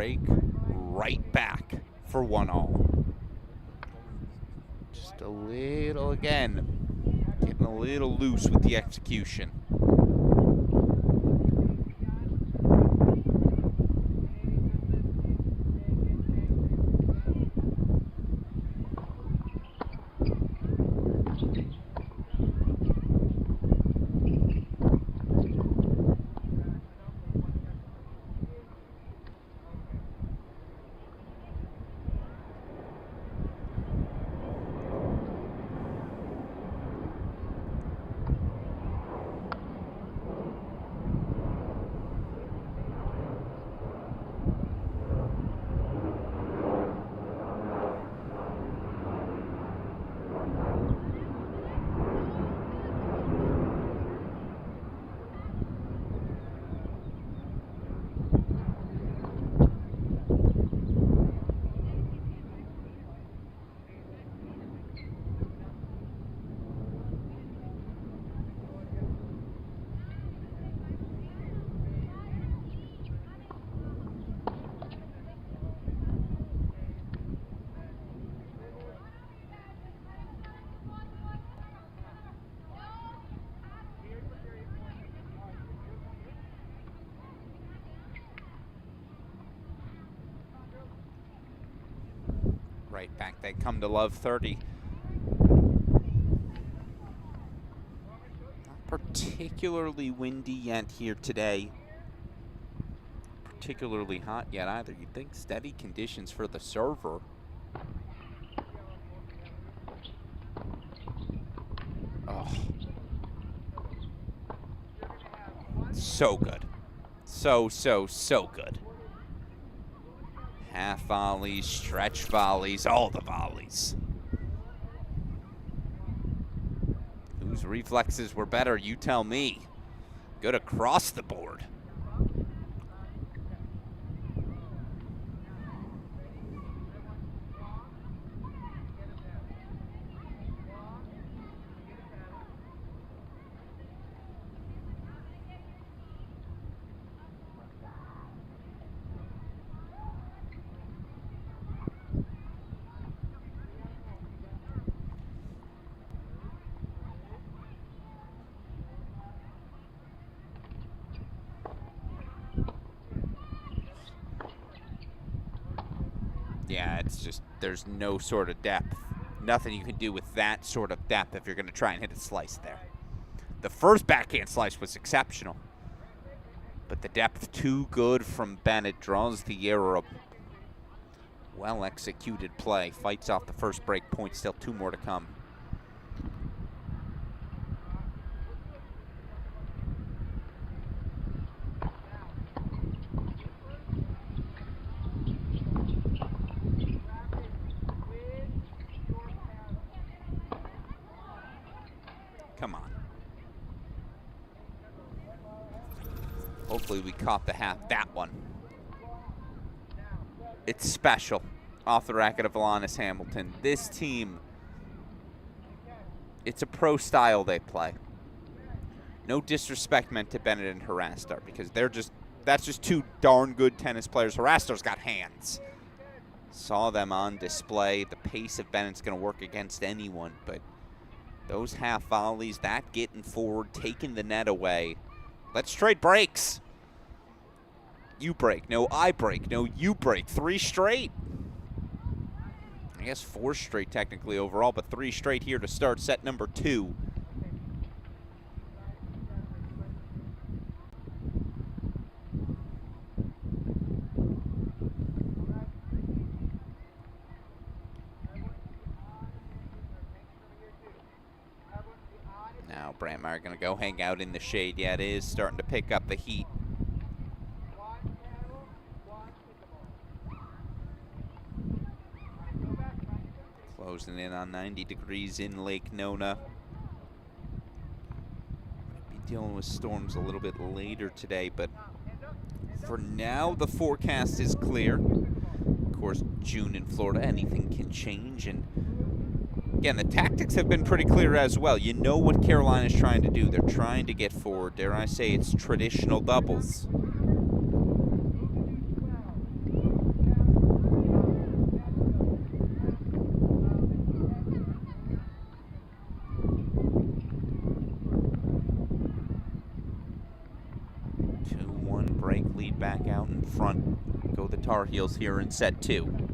break, right back for 1-all. Just a little, again, getting a little loose with the execution. Right back they come to love 30. Not particularly windy yet here today. Particularly hot yet either. You'd think steady conditions for the server. Oh. So good. So good. Half volleys, stretch volleys, all the volleys. Whose reflexes were better? You tell me. Good across the board. Yeah, it's just, there's no sort of depth. Nothing you can do with that sort of depth if you're going to try and hit a slice there. The first backhand slice was exceptional. But the depth too good from Bennett draws the arrow. Well executed play. Fights off the first break point. Still 2 more to come. Come on. Hopefully we caught that one. It's special. Off the racket of Alanis Hamilton. This team, it's a pro style they play. No disrespect meant to Bennett and Harastar, because that's just 2 darn good tennis players. Harastar's got hands. Saw them on display. The pace of Bennett's going to work against anyone, but those half volleys, that getting forward, taking the net away. Let's trade breaks. You break. No, I break. No, you break. 3 straight. I guess 4 straight technically overall, but 3 straight here to start set number 2. Now Brandmeier going to go hang out in the shade. Yeah, it is starting to pick up the heat. Closing in on 90 degrees in Lake Nona. Might be dealing with storms a little bit later today, but for now the forecast is clear. Of course, June in Florida, anything can change, and again, the tactics have been pretty clear as well. You know what Carolina's trying to do. They're trying to get forward. Dare I say it's traditional doubles. break, lead back out in front. Go the Tar Heels here in set 2.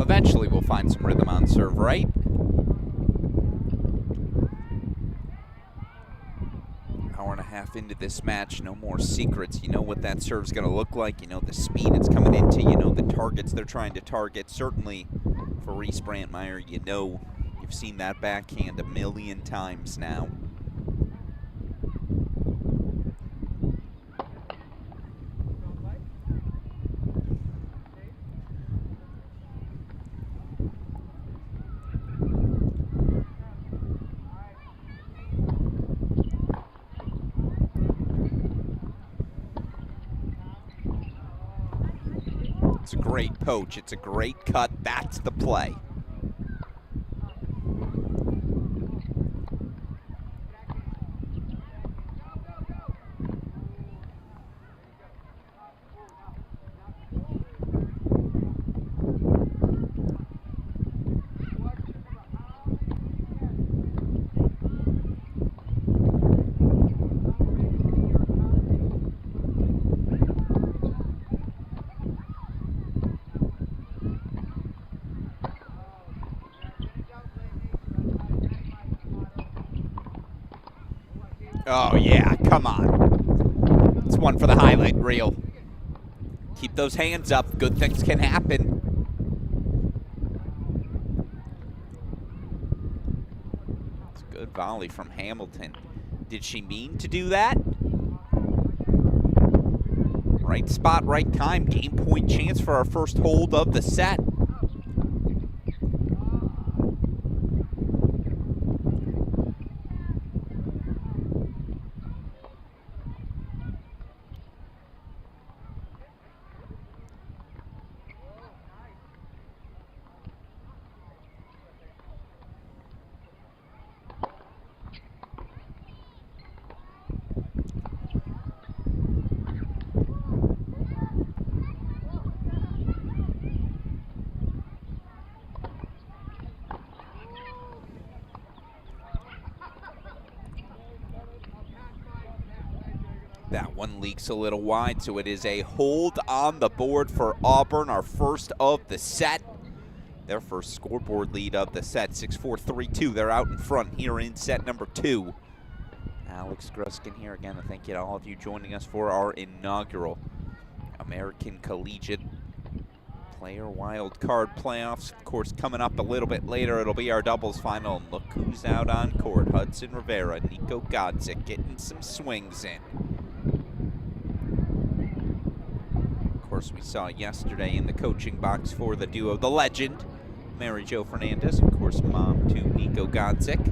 Eventually we'll find some rhythm on serve, right? Hour and a half into this match, no more secrets. You know what that serve's going to look like. You know the speed it's coming into. You know the targets they're trying to target. Certainly for Reese Brantmeyer, you know you've seen that backhand a million times now. It's a great poach. It's a great cut. That's the play. Oh, yeah, come on. It's one for the highlight reel. Keep those hands up. Good things can happen. It's a good volley from Hamilton. Did she mean to do that? Right spot, right time. Game point chance for our first hold of the set. That one leaks a little wide, so it is a hold on the board for Auburn, our first of the set. Their first scoreboard lead of the set, 6-4, 3-2. They're out in front here in set number 2. Alex Gruskin here again, and thank you to all of you joining us for our inaugural American Collegiate Player Wildcard playoffs. Of course, coming up a little bit later, it'll be our doubles final. And look who's out on court. Hudson Rivera, Nico Godzik getting some swings in. Of course, we saw yesterday in the coaching box for the duo, the legend, Mary Jo Fernandez, of course, mom to Nico Godzik.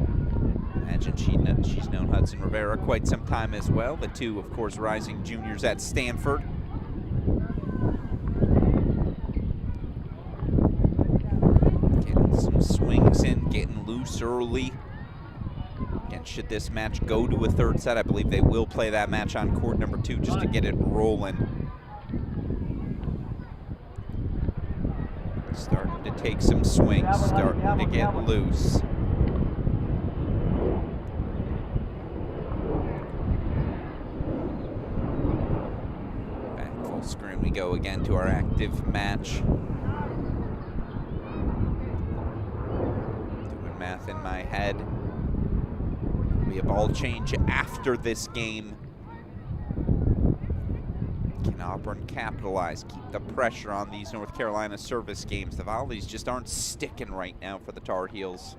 Imagine she's known Hudson Rivera quite some time as well. The two, of course, rising juniors at Stanford. Getting some swings in, getting loose early. Again, should this match go to a third set, I believe they will play that match on court number 2 just to get it rolling. Starting to take some swings, starting to get loose. Back full screen we go again to our active match. Doing math in my head. There'll be a ball change after this game. Can Auburn capitalize, keep the pressure on these North Carolina service games? The volleys just aren't sticking right now for the Tar Heels.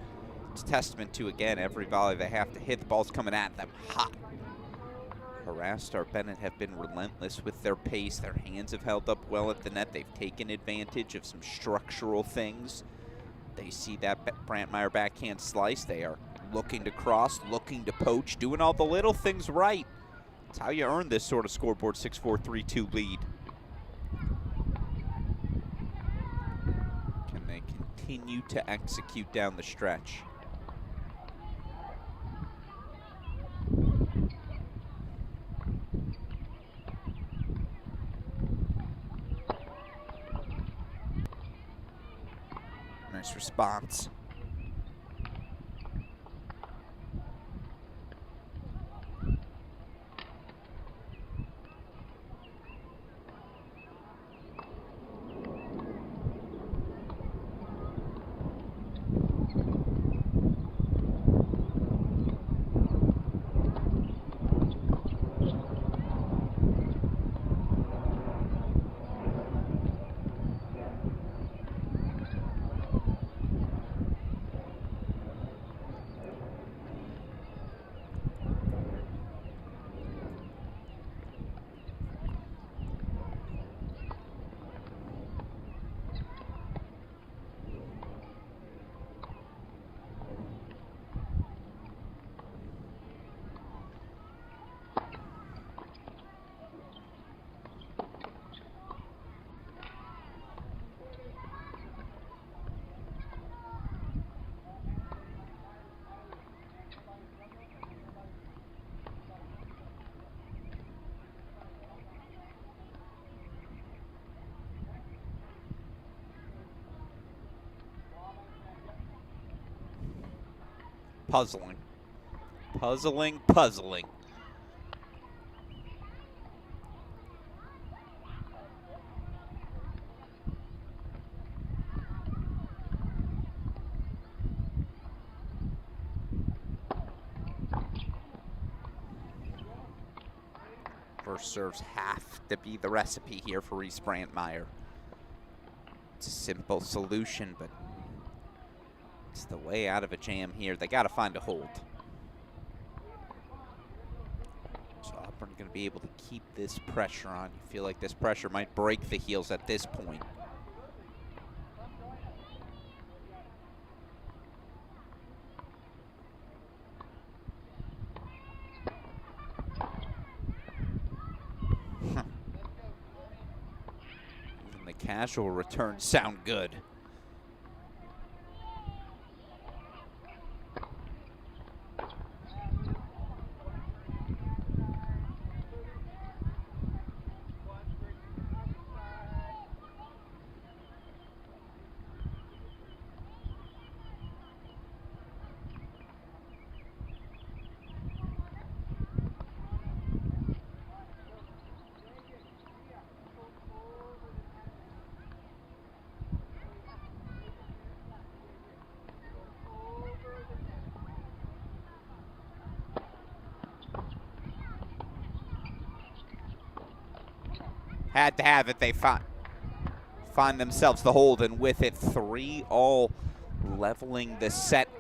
It's a testament to, again, every volley they have to hit. The ball's coming at them hot. Harassed, our Bennett have been relentless with their pace. Their hands have held up well at the net. They've taken advantage of some structural things. They see that Brantmeyer backhand slice. They are looking to cross, looking to poach, doing all the little things right. That's how you earn this sort of scoreboard 6-4, 3-2 lead. Can they continue to execute down the stretch? Nice response. Puzzling. Puzzling. First serves have to be the recipe here for Reese Brandmeier. It's a simple solution, but it's the way out of a jam here. They got to find a hold. So Auburn going to be able to keep this pressure on. You feel like this pressure might break the heels at this point. Even the casual returns sound good. Had to have it. They find themselves the hold, and with it, 3-all, leveling the set.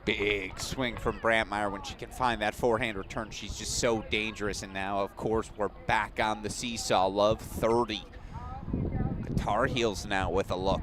Big swing from Brandmeier. When she can find that forehand return, she's just so dangerous. And now, of course, we're back on the seesaw. Love 30. The Tar Heels now with a look.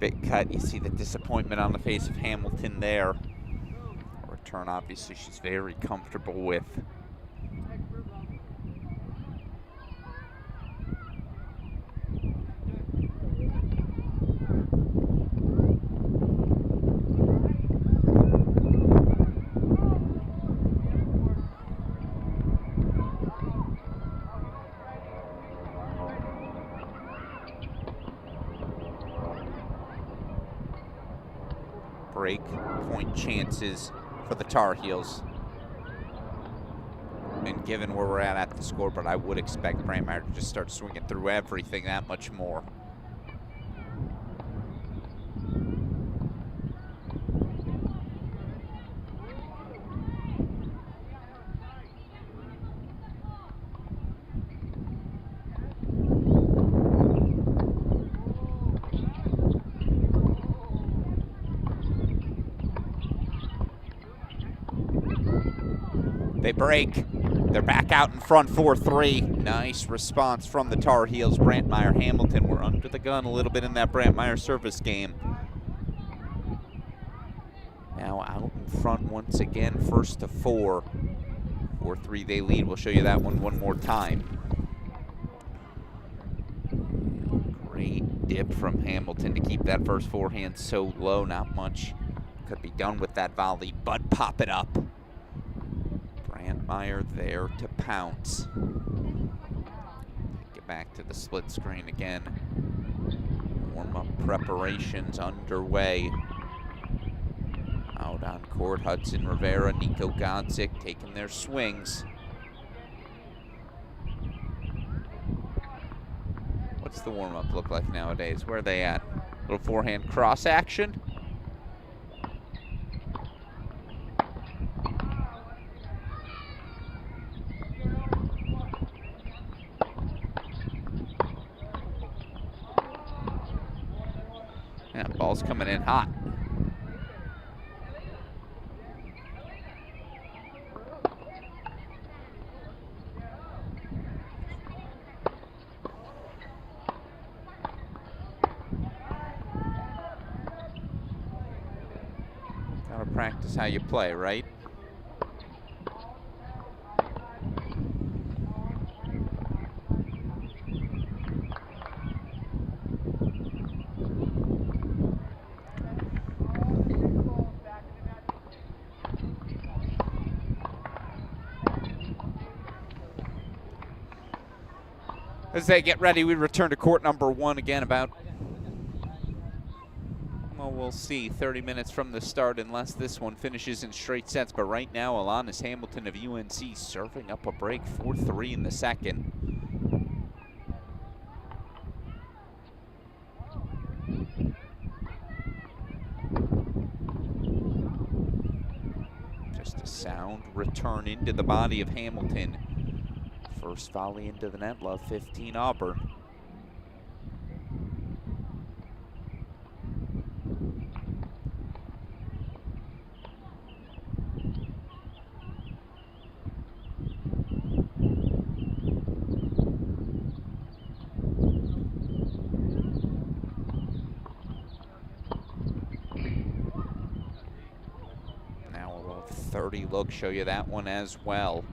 Big cut. You see the disappointment on the face of Hamilton there. Return, obviously, she's very comfortable with. Break point chances for the Tar Heels. And given where we're at the scoreboard, I would expect Brandmeier to just start swinging through everything that much more. They break. They're back out in front 4-3. Nice response from the Tar Heels. Brandmeier, Hamilton were under the gun a little bit in that Brandmeier service game. Now out in front once again, 1-4. 4-3 they lead. We'll show you that one more time. Great dip from Hamilton to keep that first forehand so low. Not much could be done with that volley, but pop it up. Brandmeier there to pounce. Get back to the split screen again. Warm-up preparations underway. Out on court, Hudson Rivera, Nico Godzik taking their swings. What's the warm-up look like nowadays? Where are they at? Little forehand cross action. Yeah, ball's coming in hot. Gotta practice how you play, right? As they get ready, we return to court number 1 again about, well, we'll see, 30 minutes from the start unless this one finishes in straight sets. But right now, Alanis Hamilton of UNC serving up a break, 4-3 in the second. Just a sound return into the body of Hamilton. First volley into the net, love 15 Auburn. Now a love 30 look, show you that one as well.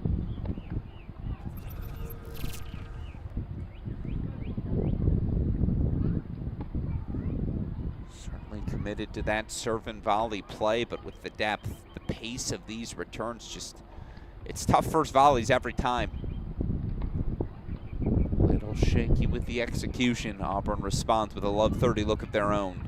Committed to that serve and volley play, but with the depth, the pace of these returns, just, it's tough first volleys every time. Little shaky with the execution. Auburn responds with a love 30 look of their own.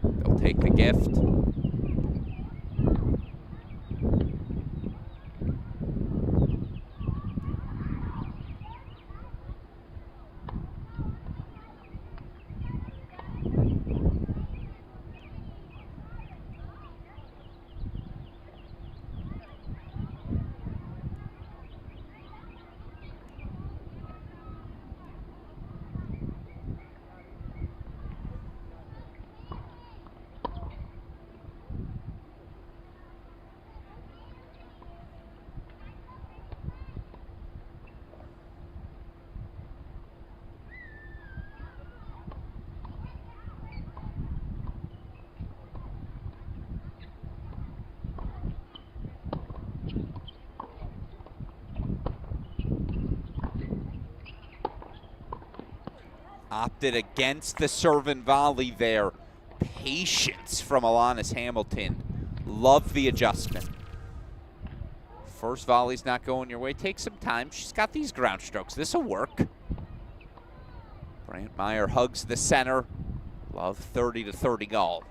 They'll take the gift. Opted against the serve and volley there. Patience from Alanis Hamilton. Love the adjustment. First volley's not going your way. Take some time. She's got these ground strokes. This'll work. Brandmeier hugs the center. Love 30-30 goal.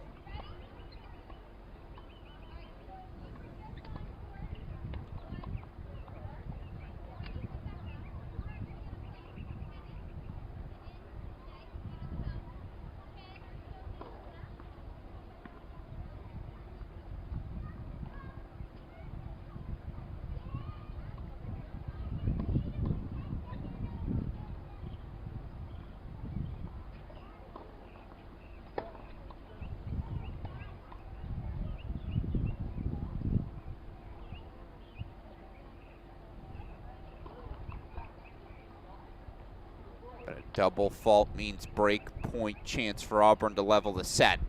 But a double fault means break point chance for Auburn to level the set.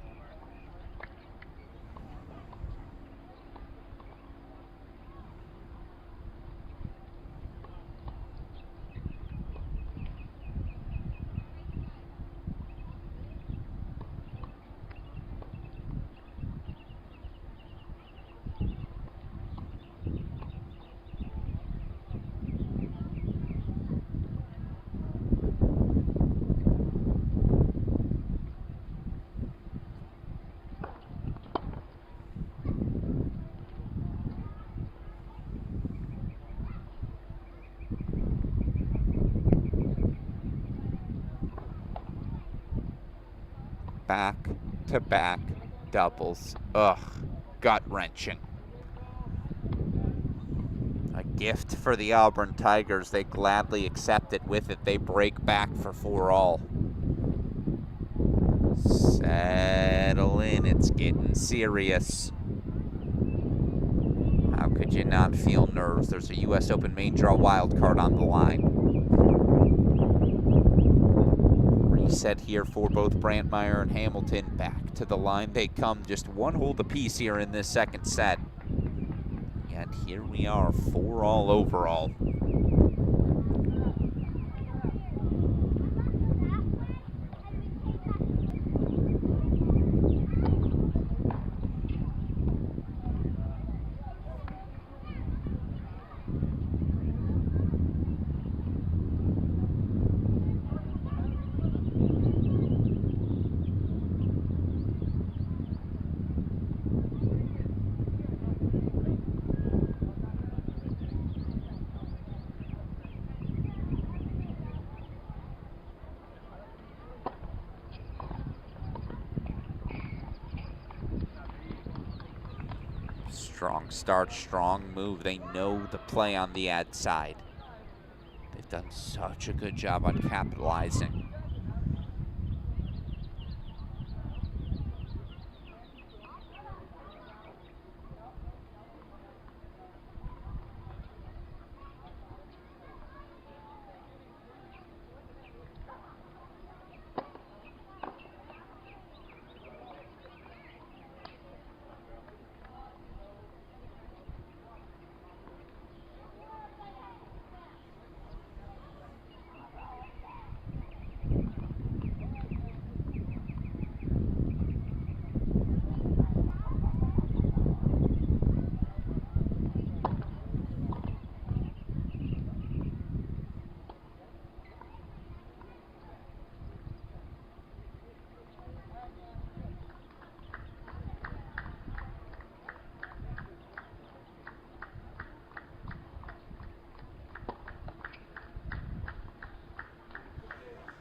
Back-to-back doubles. Ugh, gut-wrenching. A gift for the Auburn Tigers. They gladly accept it. With it, they break back for 4-all. Settle in, it's getting serious. How could you not feel nerves? There's a U.S. Open main draw wild card on the line. Set here for both Brandmeier and Hamilton. Back to the line they come, just one hold apiece here in this second set. And here we are, 4-all overall. Strong start, strong move. They know the play on the ad side. They've done such a good job on capitalizing.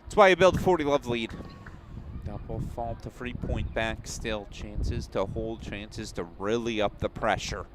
That's why you build a 40-love lead. Double fault to free point back still. Chances to hold, chances to really up the pressure.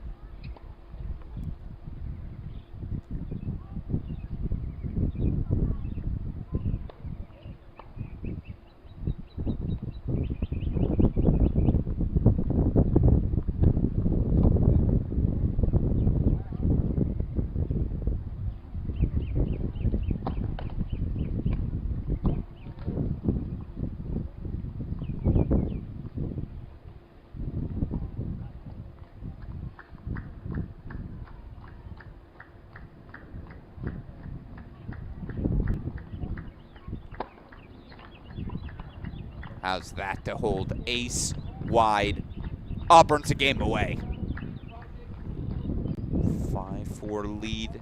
How's that to hold? Ace wide. Auburn's a game away. 5-4 lead.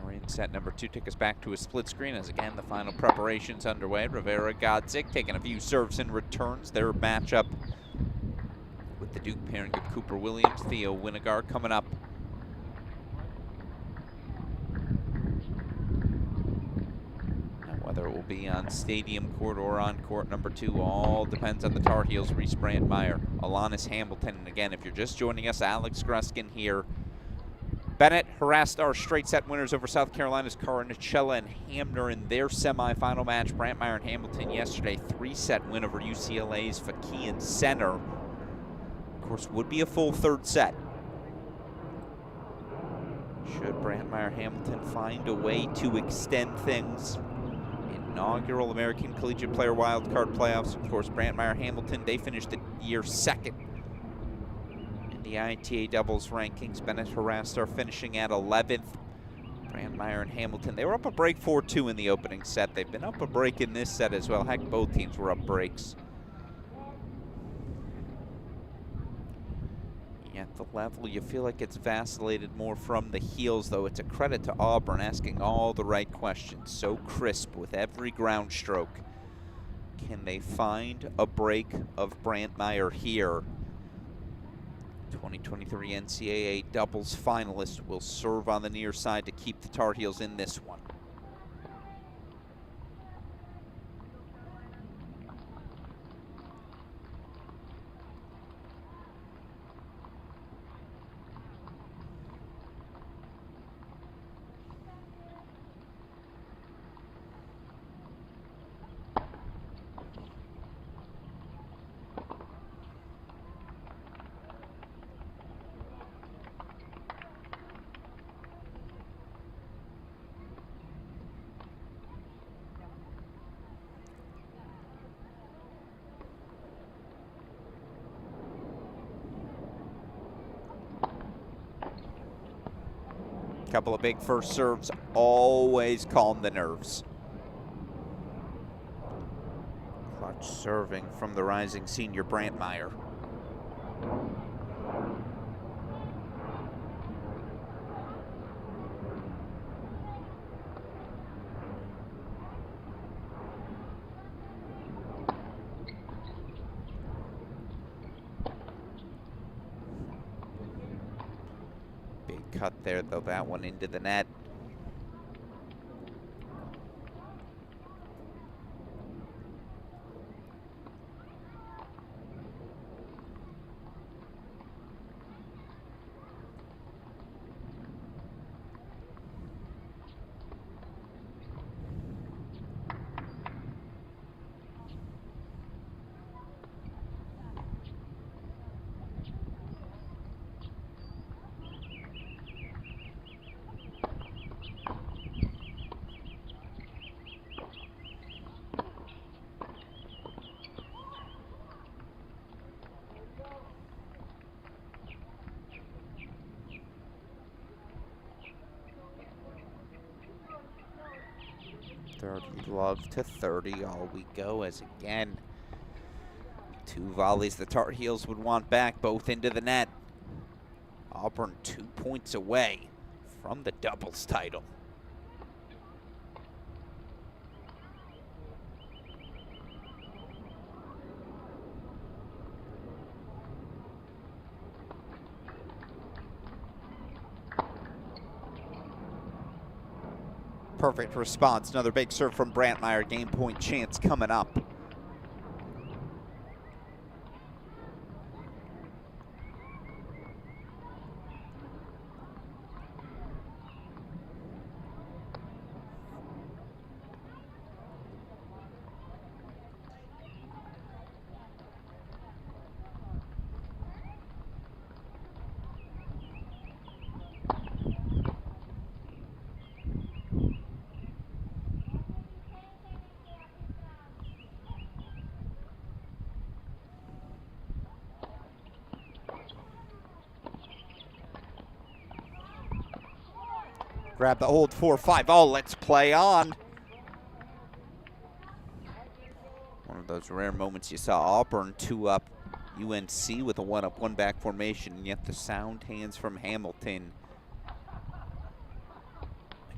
We're in set number 2. Take us back to a split screen as again the final preparations underway. Rivera Godzik taking a few serves and returns. Their matchup with the Duke pairing of Cooper Williams, Theo Winnegar coming up. And whether it will be on Stadium Court or on court number 2 all depends on the Tar Heels. Reese Brandmeier, Alanis Hamilton, and again, if you're just joining us, Alex Gruskin here. Bennett harassed our straight set winners over South Carolina's Carnicella and Hamner in their semifinal match. Brandmeier and Hamilton yesterday, 3-set win over UCLA's Fakian Center. Of course, would be a full third set. Should Brandmeier Hamilton find a way to extend things? Inaugural American Collegiate Player Wildcard playoffs. Of course, Brandmeier Hamilton, they finished the year 2nd. The ITA doubles rankings. Bennett harassed are finishing at 11th. Brandmeier and Hamilton, they were up a break 4-2 in the opening set. They've been up a break in this set as well. Heck, both teams were up breaks. At the level, you feel like it's vacillated more from the heels, though. It's a credit to Auburn asking all the right questions. So crisp with every ground stroke. Can they find a break of Brandmeier here? 2023 NCAA doubles finalist will serve on the near side to keep the Tar Heels in this one. Couple of big first serves always calm the nerves. Clutch serving from the rising senior Brandmeier. Cut there, though, that one into the net. Love to 30, all we go as again 2 volleys the Tar Heels would want back, both into the net. Auburn 2 points away from the doubles title. Perfect response. Another big serve from Brandmeier. Game point chance coming up. Grab the hold, 4-5. Oh, let's play on. One of those rare moments you saw Auburn 2 up UNC with a one-up, one-back formation, and yet the sound hands from Hamilton.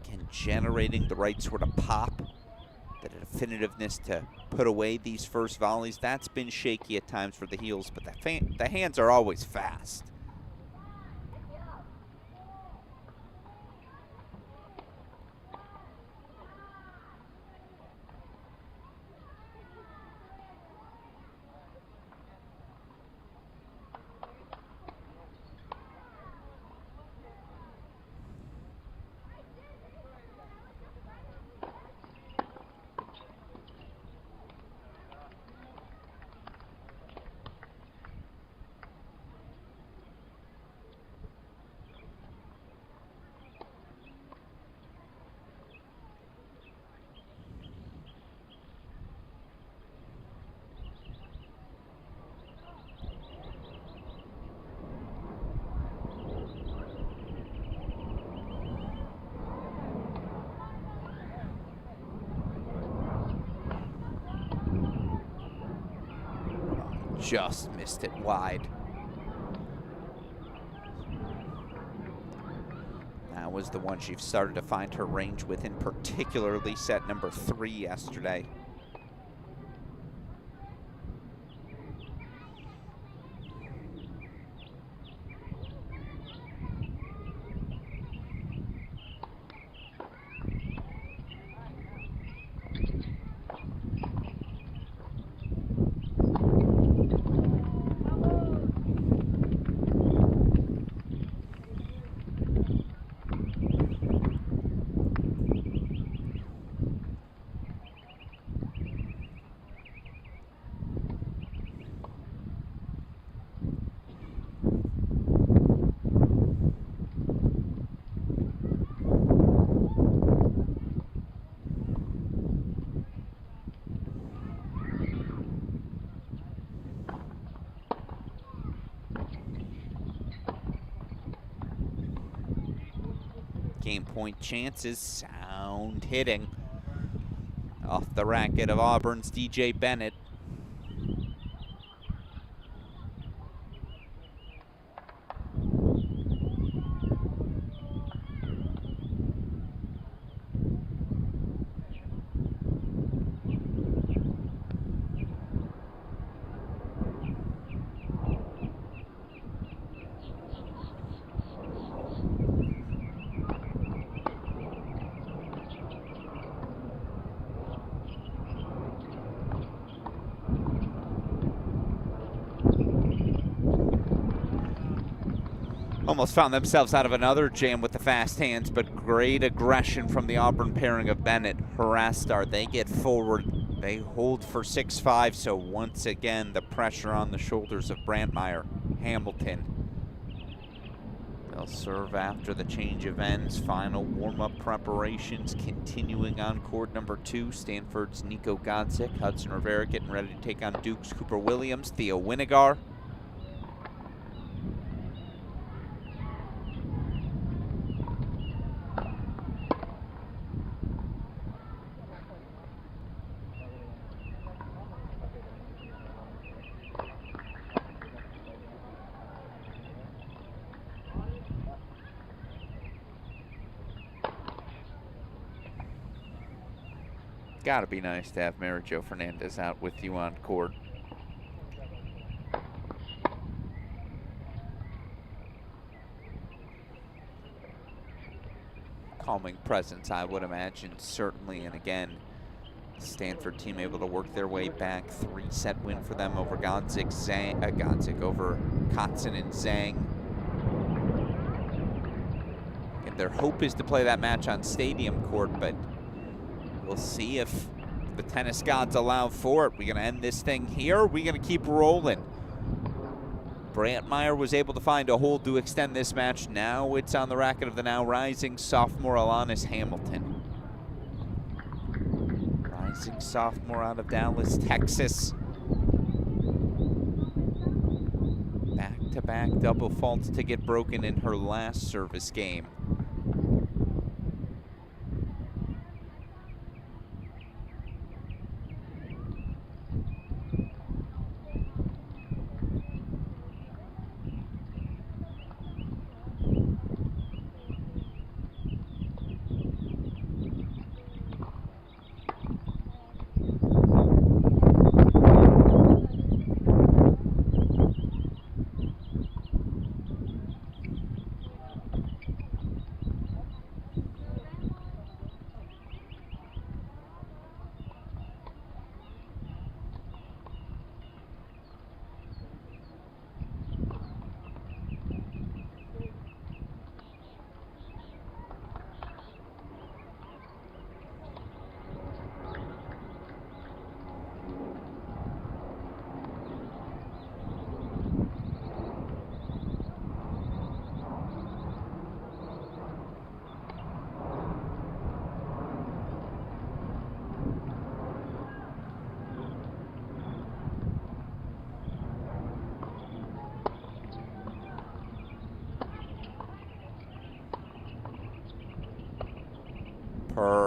Again, generating the right sort of pop, the definitiveness to put away these first volleys. That's been shaky at times for the Heels, but the hands are always fast. Just missed it wide. That was the one she started to find her range with, in particularly set number 3 yesterday. Game point chances, sound hitting off the racket of Auburn's DJ Bennett. Almost found themselves out of another jam with the fast hands, but great aggression from the Auburn pairing of Bennett, Harastar. They get forward, they hold for 6-5, so once again the pressure on the shoulders of Brantmeyer. Hamilton. They'll serve after the change of ends. Final warm-up preparations continuing on court number 2. Stanford's Nico Godzik, Hudson Rivera getting ready to take on Duke's Cooper Williams, Theo Winigar. Gotta be nice to have Mary Jo Fernandez out with you on court. Calming presence, I would imagine, certainly. And again, Stanford team able to work their way back. 3-set win for them over Godzik, over Kotzen and Zhang. And their hope is to play that match on stadium court, but we'll see if the tennis gods allow for it. We're going to end this thing here. We're going to keep rolling. Brantmeyer was able to find a hold to extend this match. Now it's on the racket of the now rising sophomore Alanis Hamilton. Rising sophomore out of Dallas, Texas. Back-to-back double faults to get broken in her last service game.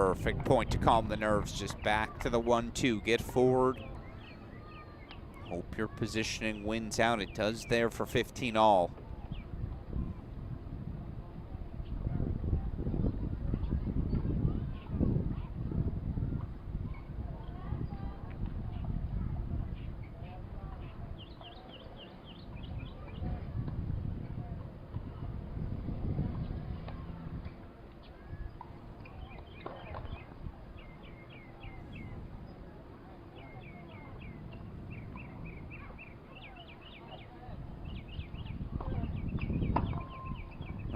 Perfect point to calm the nerves. Just back to the 1-2. Get forward. Hope your positioning wins out. It does there for 15 all.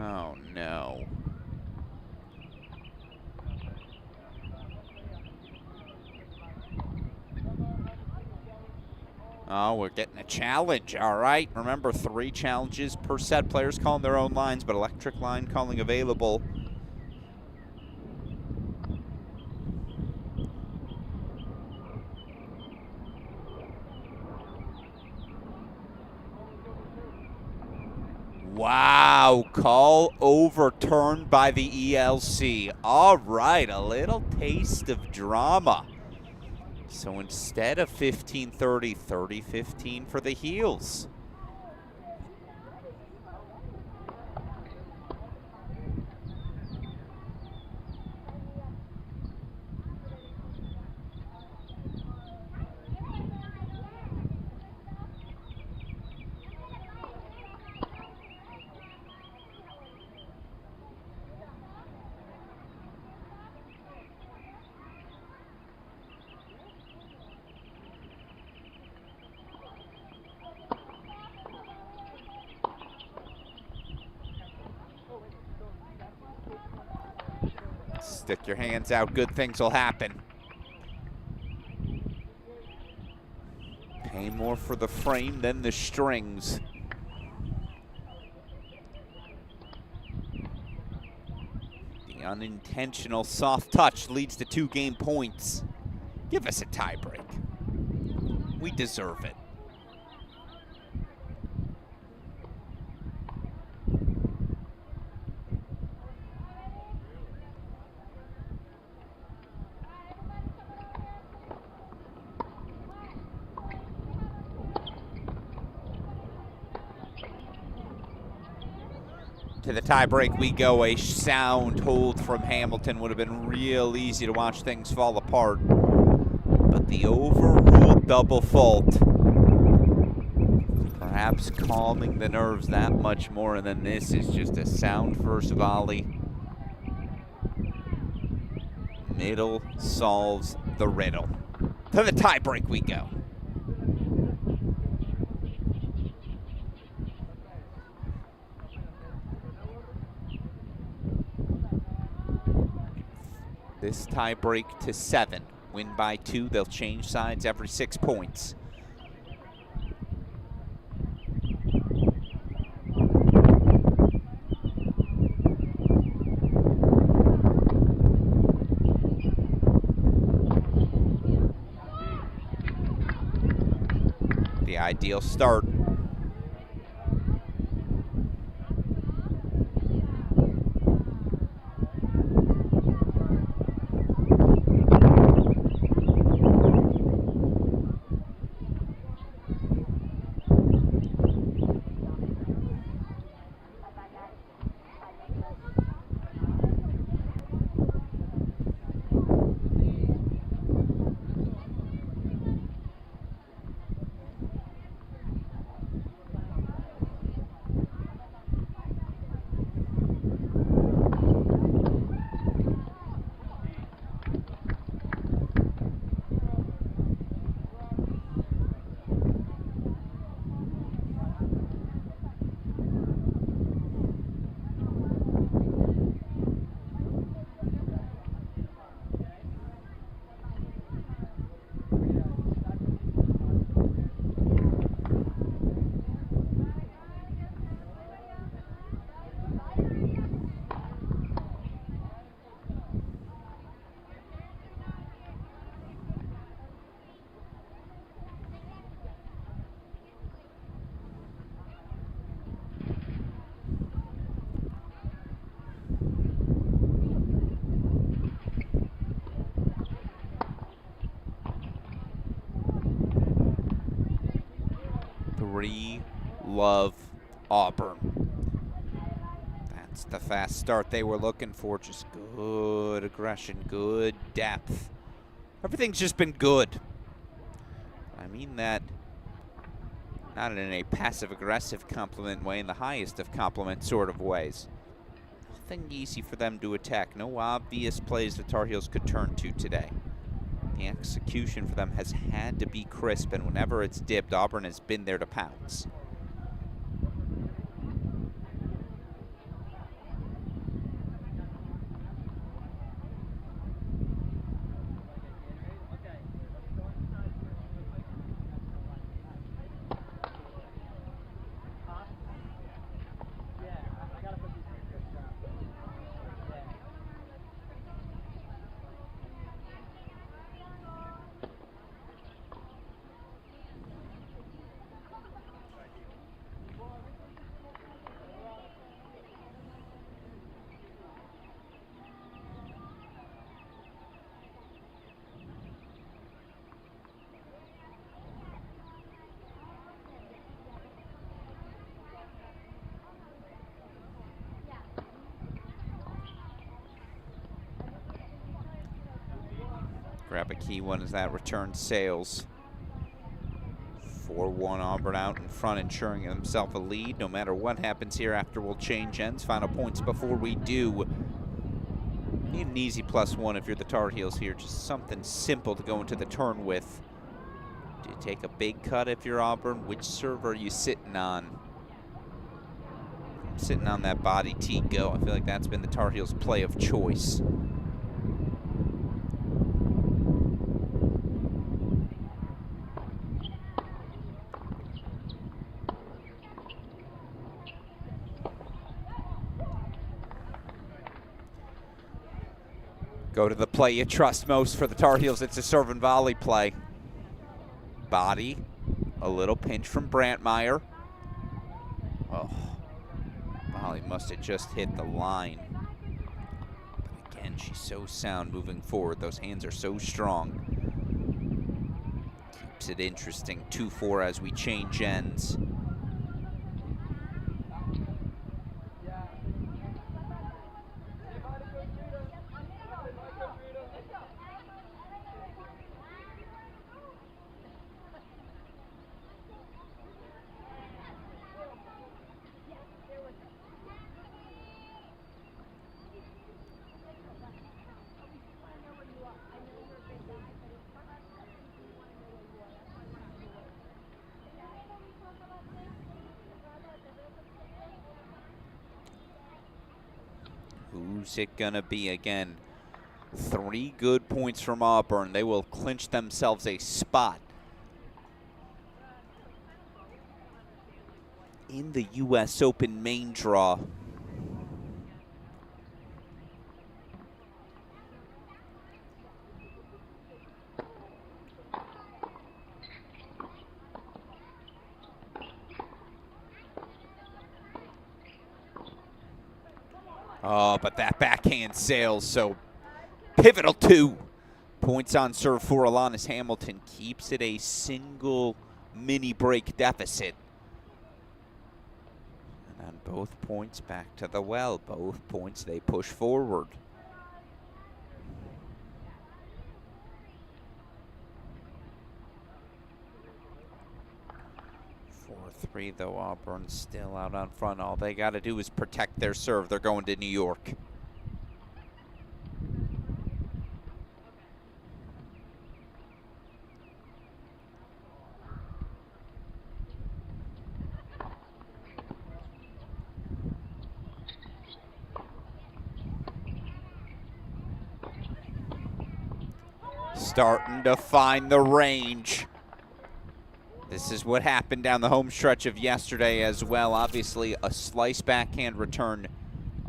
Oh, no. Oh, we're getting a challenge. All right. Remember, 3 challenges per set. Players calling their own lines, but electric line calling available. Wow, call overturned by the ELC. All right, a little taste of drama. So instead of 15-30, 30-15 for the Heels. Stick your hands out, good things will happen. Pay more for the frame than the strings. The unintentional soft touch leads to 2 game points. Give us a tiebreak. We deserve it. To the tiebreak we go. A sound hold from Hamilton would have been real easy to watch things fall apart. But the overruled double fault, perhaps calming the nerves that much more, and then this is just a sound first volley. Middle solves the riddle. To the tiebreak we go. This tie break to 7. Win by 2. They'll change sides every 6 points. The ideal start. love Auburn. That's the fast start they were looking for. Just good aggression, good depth. Everything's just been good. I mean that not in a passive-aggressive compliment way, in the highest of compliment sort of ways. Nothing easy for them to attack. No obvious plays the Tar Heels could turn to today. The execution for them has had to be crisp, and whenever it's dipped, Auburn has been there to pounce. Grab a key one as that return sails. 4-1 Auburn out in front, ensuring himself a lead. No matter what happens here after, we'll change ends. Final points before we do. Need an easy +1 if you're the Tar Heels here. Just something simple to go into the turn with. Do you take a big cut if you're Auburn? Which serve are you sitting on? I'm sitting on that body T go. I feel like that's been the Tar Heels' play of choice. Go to the play you trust most for the Tar Heels. It's a serve and volley play. Body. A little pinch from Brantmeyer. Oh. Volley must have just hit the line. But again, she's so sound moving forward. Those hands are so strong. Keeps it interesting. 2-4 as we change ends. Who's it gonna be again? 3 good points from Auburn. They will clinch themselves a spot in the U.S. Open main draw. Oh, but that backhand sails, so pivotal 2 points on serve for Alanis Hamilton. Keeps it a single mini break deficit. And on both points, back to the well. Both points, they push forward. Three, though Auburn's still out on front. All they got to do is protect their serve. They're going to New York. Starting to find the range. This is what happened down the home stretch of yesterday as well. Obviously, a slice backhand return,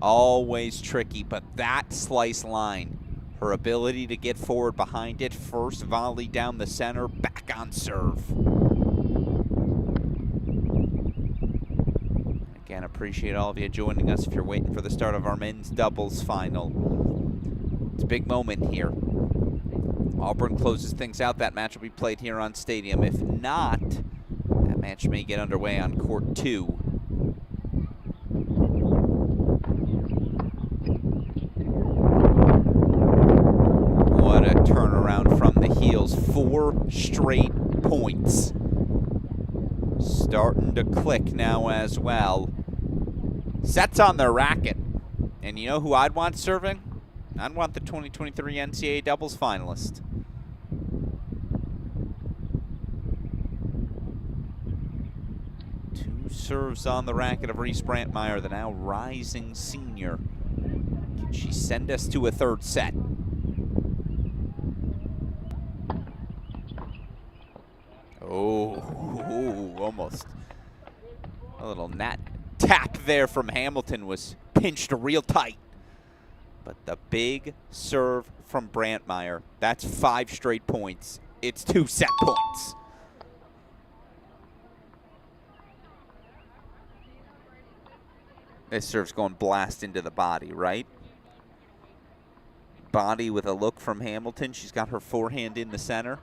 always tricky, but that slice line, her ability to get forward behind it, first volley down the center, back on serve. Again, appreciate all of you joining us if you're waiting for the start of our men's doubles final. It's a big moment here. Auburn closes things out. That match will be played here on Stadium. If not, that Match may get underway on court 2. What a turnaround from the heels. 4 straight points. Starting to click now as well. Sets on their racket. And you know who I'd want serving? I'd want the 2023 NCAA doubles finalist. Serves on the racket of Reese Brantmeyer, the now rising senior. Can she send us to a 3rd set? Oh, almost. A little nat tap there from Hamilton was pinched real tight. But the big serve from Brantmeyer, that's 5 straight points. It's 2 set points. This serve's going blast into the body, right? Body with a look from Hamilton. She's got her forehand in the center.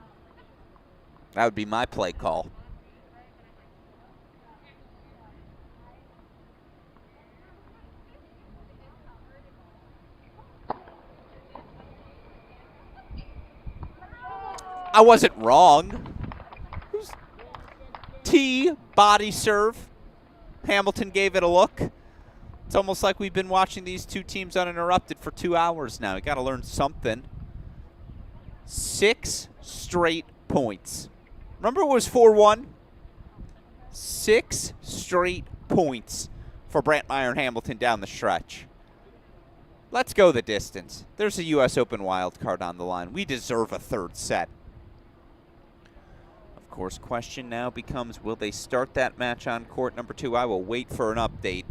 That would be my play call. I wasn't wrong. T body serve. Hamilton gave it a look. It's almost like we've been watching these two teams uninterrupted for 2 hours now. You got to learn something. 6 straight points. Remember it was 4-1? 6 straight points for Brantmeyer and Hamilton down the stretch. Let's go the distance. There's a U.S. Open wildcard on the line. We deserve a 3rd set. Of course, question now becomes, will they start that match on court number 2? I will wait for an update.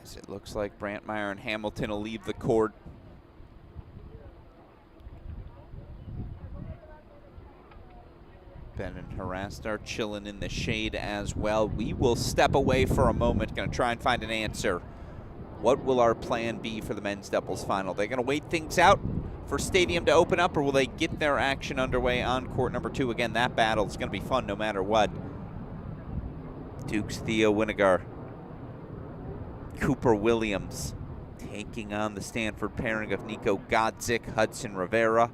As it looks like Brantmeyer and Hamilton will leave the court. Ben and Harastar chilling in the shade as well. We will step away for a moment. Going to try and find an answer. What will our plan be for the men's doubles final? They're going to wait things out for Stadium to open up, or will they get their action underway on court number 2? Again, that battle is going to be fun no matter what. Duke's Theo Winigar. Cooper Williams taking on the Stanford pairing of Nico Godzik, Hudson Rivera.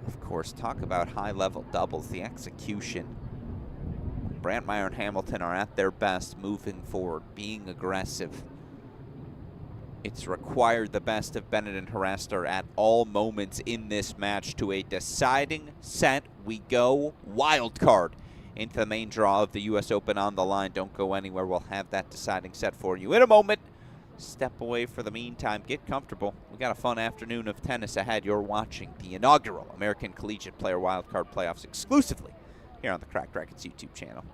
Of course, talk about high-level doubles, the execution. Brantmeyer and Hamilton are at their best, moving forward, being aggressive. It's required the best of Bennett and Harastar at all moments in this match. To a deciding set we go. Wild card into the main draw of the U.S. Open on the line. Don't go anywhere. We'll have that deciding set for you in a moment. Step away for the meantime. Get comfortable. We got a fun afternoon of tennis ahead. You're watching the inaugural American Collegiate Player Wildcard Playoffs exclusively here on the Cracked Racquets YouTube channel.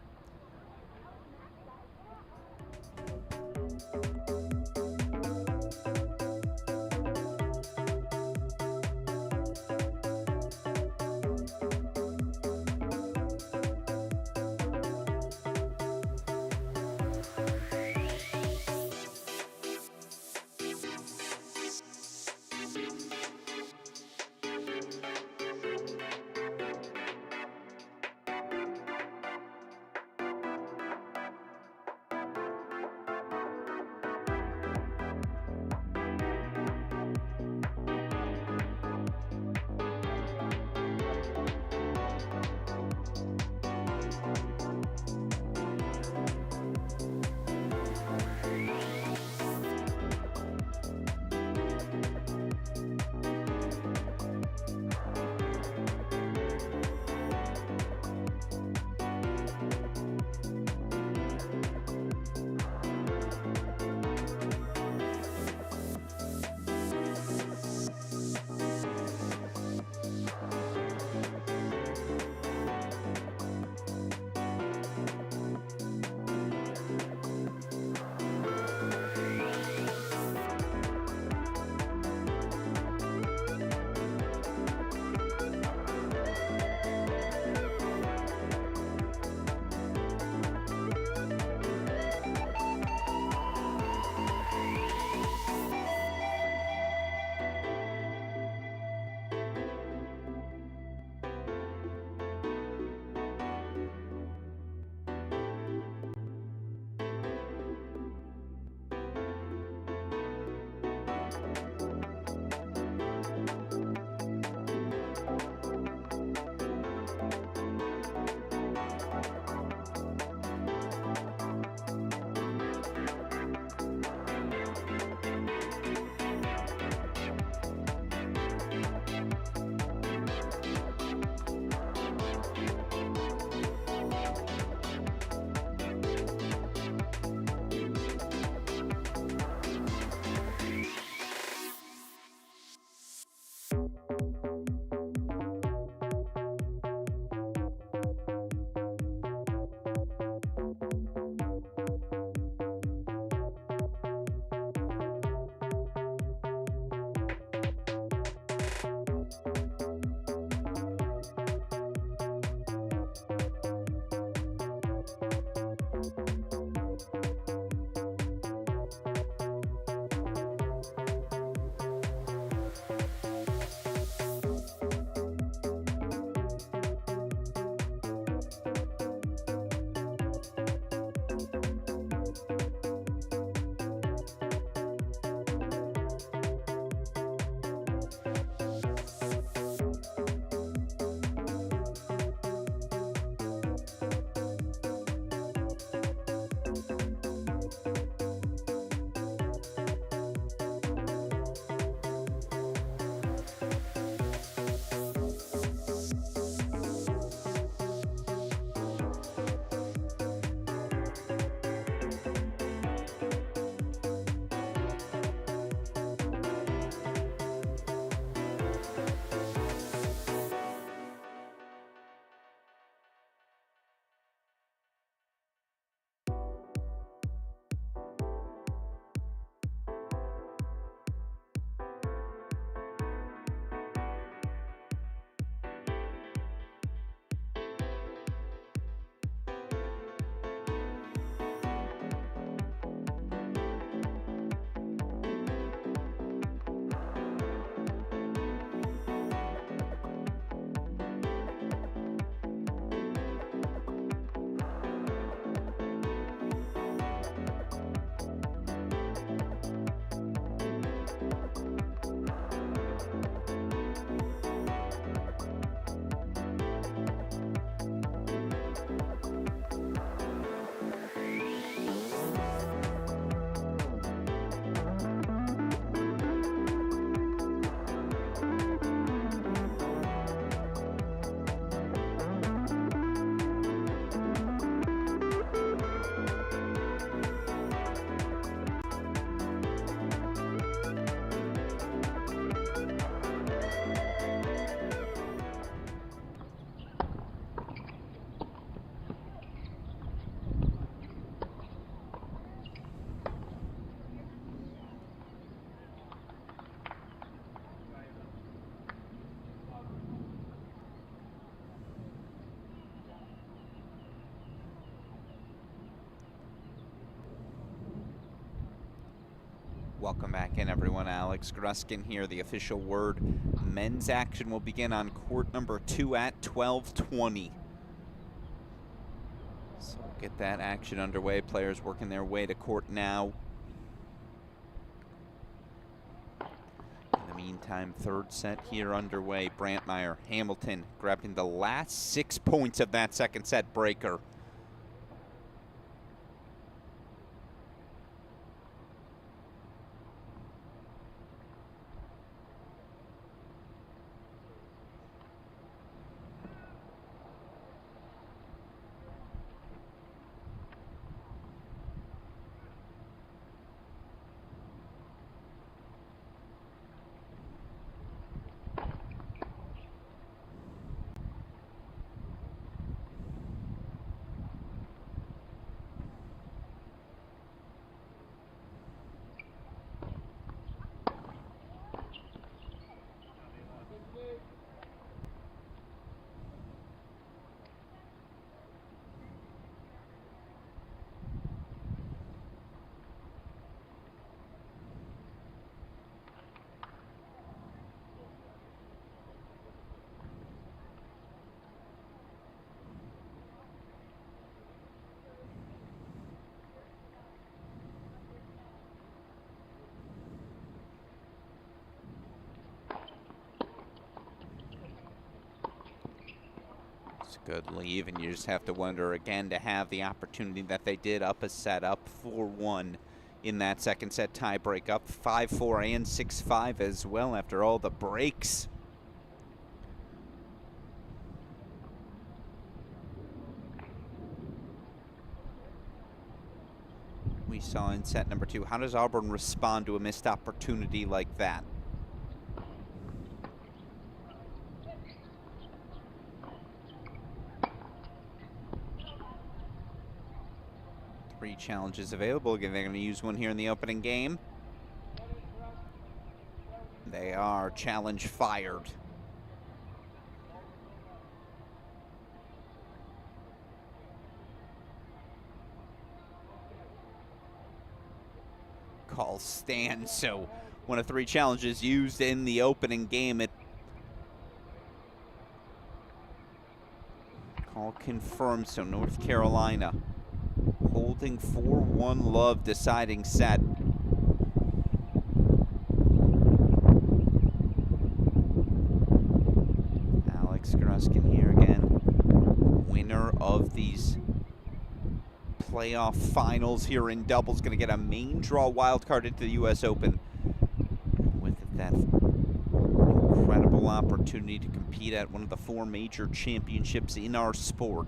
Welcome back in, everyone. Alex Gruskin here. The official word: men's action will begin on court number 2 at 12:20. So we'll get that action underway. Players working their way to court now. In the meantime, third set here underway. Brantmeyer, Hamilton grabbing the last 6 points of that second set breaker. Good leave, and you just have to wonder again to have the opportunity that they did up a set, up 4-1 in that second set tiebreak, up 5-4 and 6-5 as well after all the breaks. We saw in set number 2. How does Auburn respond to a missed opportunity like that? Three challenges available. Again, they're going to use one here in the opening game. They are. Challenge fired. Call stands. So one of 3 challenges used in the opening game. Call confirmed. So North Carolina holding 4-1 love, deciding set. Alex Gruskin here again. Winner of these playoff finals here in doubles. Going to get a main draw wild card into the U.S. Open. And with it, that incredible opportunity to compete at one of the 4 major championships in our sport.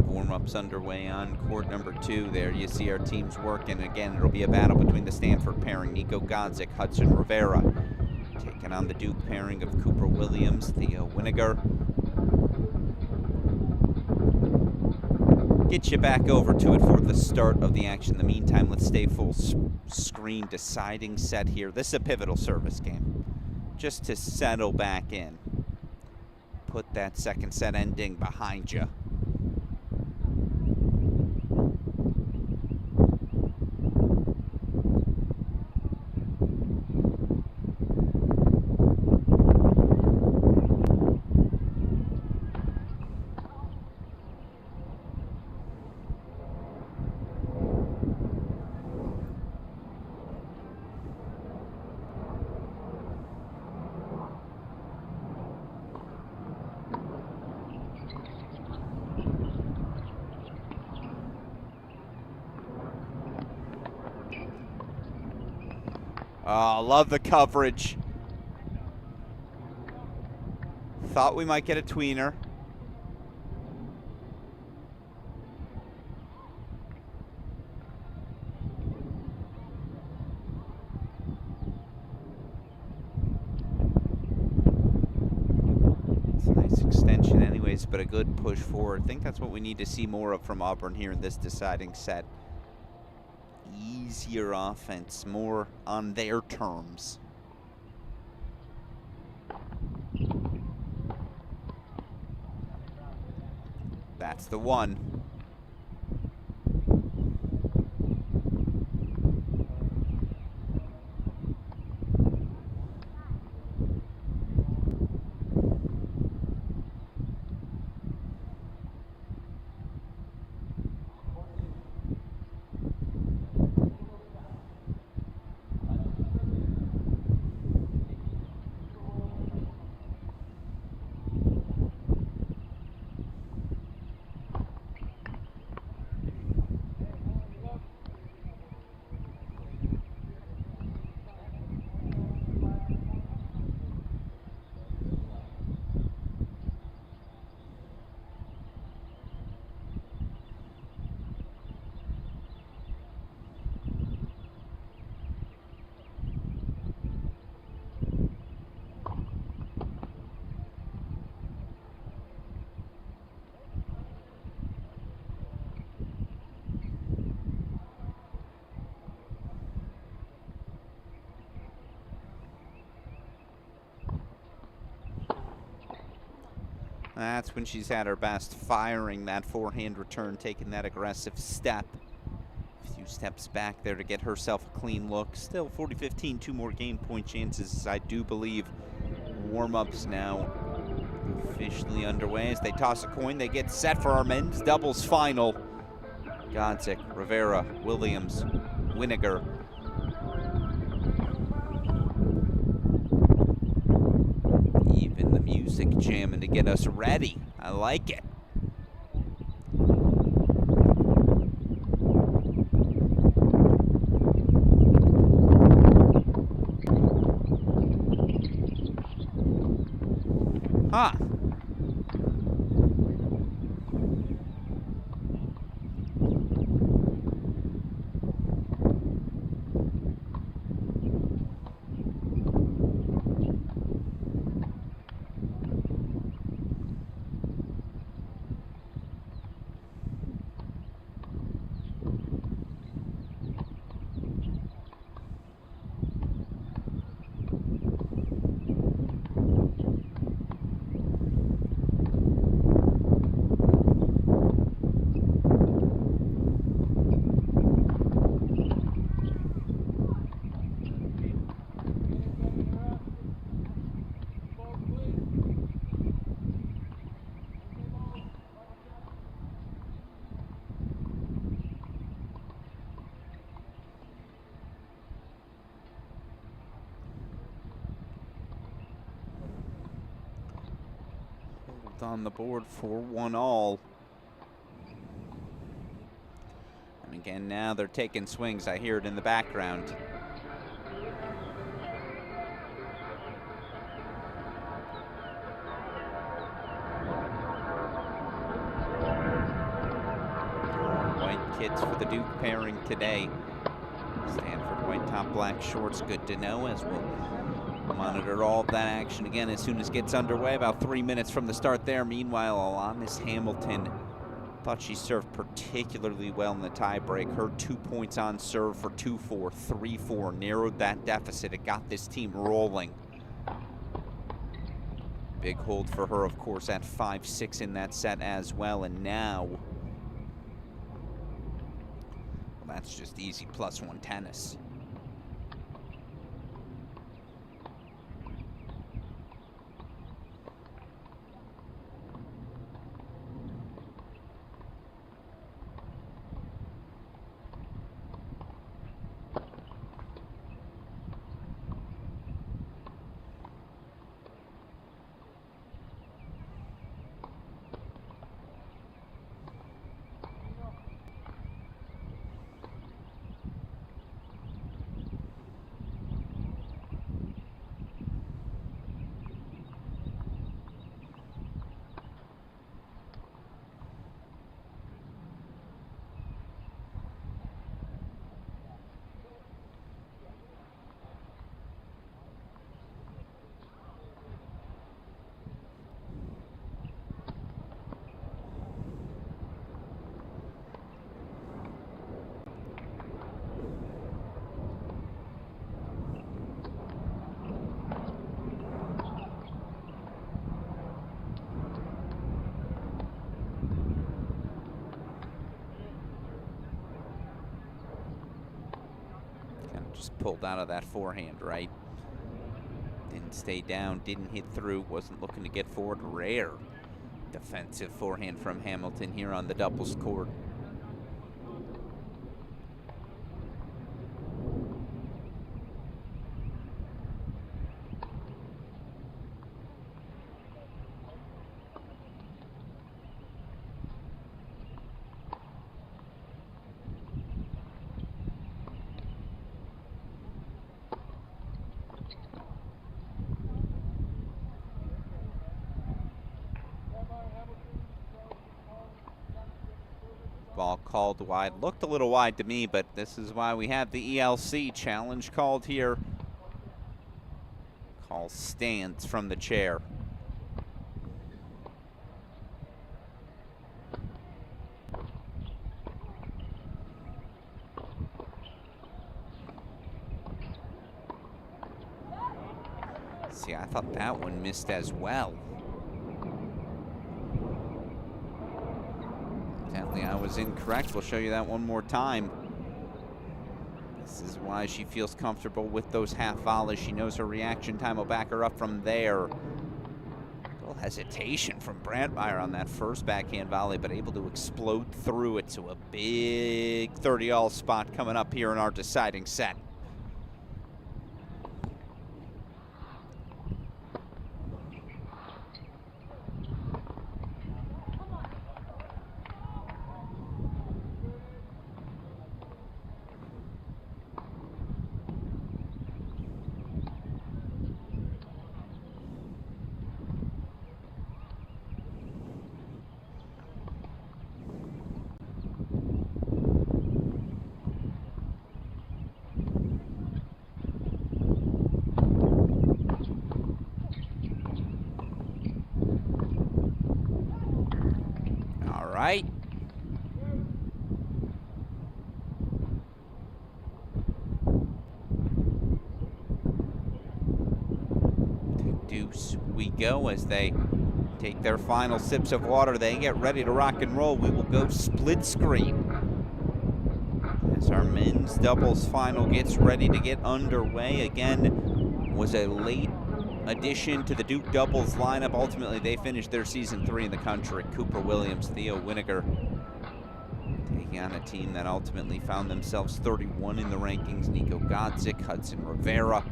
Warm-ups underway on court number 2. There you see our teams working. Again, it'll be a battle between the Stanford pairing, Nico Godzik, Hudson Rivera, taking on the Duke pairing of Cooper Williams, Theo Winiger. Get you back over to it for the start of the action. In the meantime, let's stay full screen. Deciding set here. This is a pivotal service game. Just to settle back in. Put that second set ending behind you. Oh, love the coverage. Thought we might get a tweener. It's a nice extension anyways, but a good push forward. I think that's what we need to see more of from Auburn here in this deciding set. Easier offense, more on their terms. That's the one. That's when she's at her best, firing that forehand return, taking that aggressive step. A few steps back there to get herself a clean look. Still 40-15, 2 more game point chances, I do believe. Warm-ups now officially underway as they toss a coin. They get set for our men's doubles final. Godzik, Rivera, Williams, Winiger. Even the music jamming to get us ready. I like it. Huh. On the board for 1-all. And again, now they're taking swings. I hear it in the background. White kits for the Duke pairing today. Stanford white top, black shorts. Good to know, as we'll monitor all of that action again as soon as it gets underway. About 3 minutes from the start there. Meanwhile, Alanis Hamilton thought she served particularly well in the tiebreak. Her 2 points on serve for 2-4, 3-4. Narrowed that deficit. It got this team rolling. Big hold for her, of course, at 5-6 in that set as well. And now, well, that's just easy +1 tennis. Just pulled out of that forehand, right? Didn't stay down, didn't hit through, wasn't looking to get forward. Rare defensive forehand from Hamilton here on the doubles court. Ball called wide. Looked a little wide to me, but this is why we have the ELC challenge called here. Call stands from the chair. See, I thought that one missed as well. Evidently, I was incorrect. We'll show you that one more time. This is why she feels comfortable with those half volleys. She knows her reaction time will back her up from there. A little hesitation from Brandmeier on that first backhand volley, but able to explode through it to a big 30-all spot coming up here in our deciding set. Right. To deuce we go as they take their final sips of water. They get ready to rock and roll. We will go split screen as our men's doubles final gets ready to get underway. Again, was a late addition to the Duke doubles lineup. Ultimately, they finished their season 3 in the country. Cooper Williams, Theo Winiger, taking on a team that ultimately found themselves 31 in the rankings. Nico Godzik, Hudson Rivera.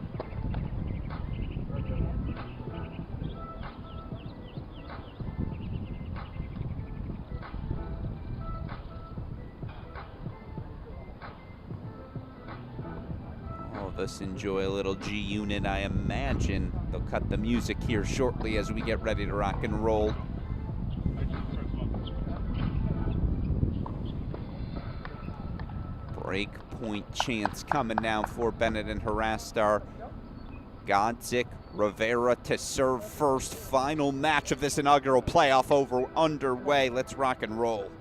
All of us enjoy a little G-Unit, I imagine. They'll cut the music here shortly as we get ready to rock and roll. Break point chance coming now for Bennett and Harastar. Godzik, Rivera to serve first. Final match of this inaugural playoff underway. Let's rock and roll.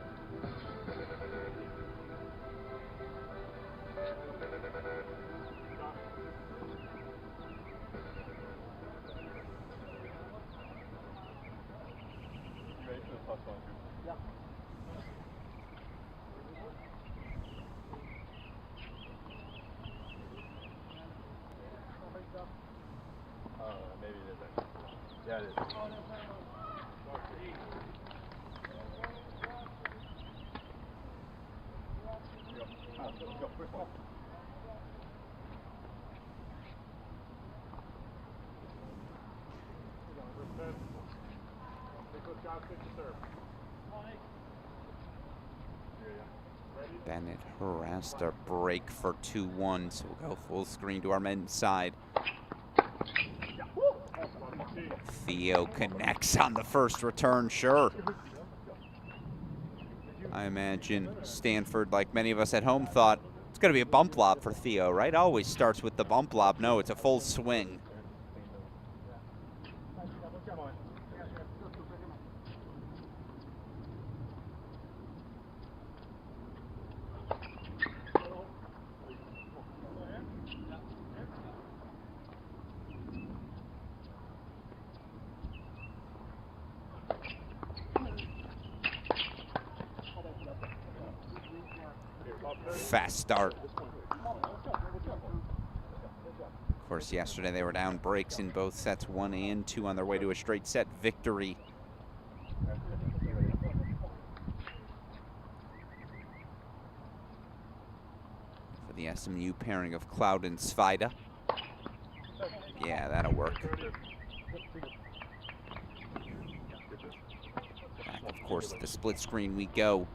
Maybe it isn't. Yeah, it is. Bennett harassed a break for 2-1, so we'll go full screen to our men's side. Theo connects on the first return, sure. I imagine Stanford, like many of us at home, thought it's going to be a bump lob for Theo, right? Always starts with the bump lob. No, it's a full swing. Fast start. Of course, yesterday they were down breaks in both sets, 1 and 2, on their way to a straight set victory. For the SMU pairing of Cloud and Svida. Yeah, that'll work. Back, of course, to the split screen we go.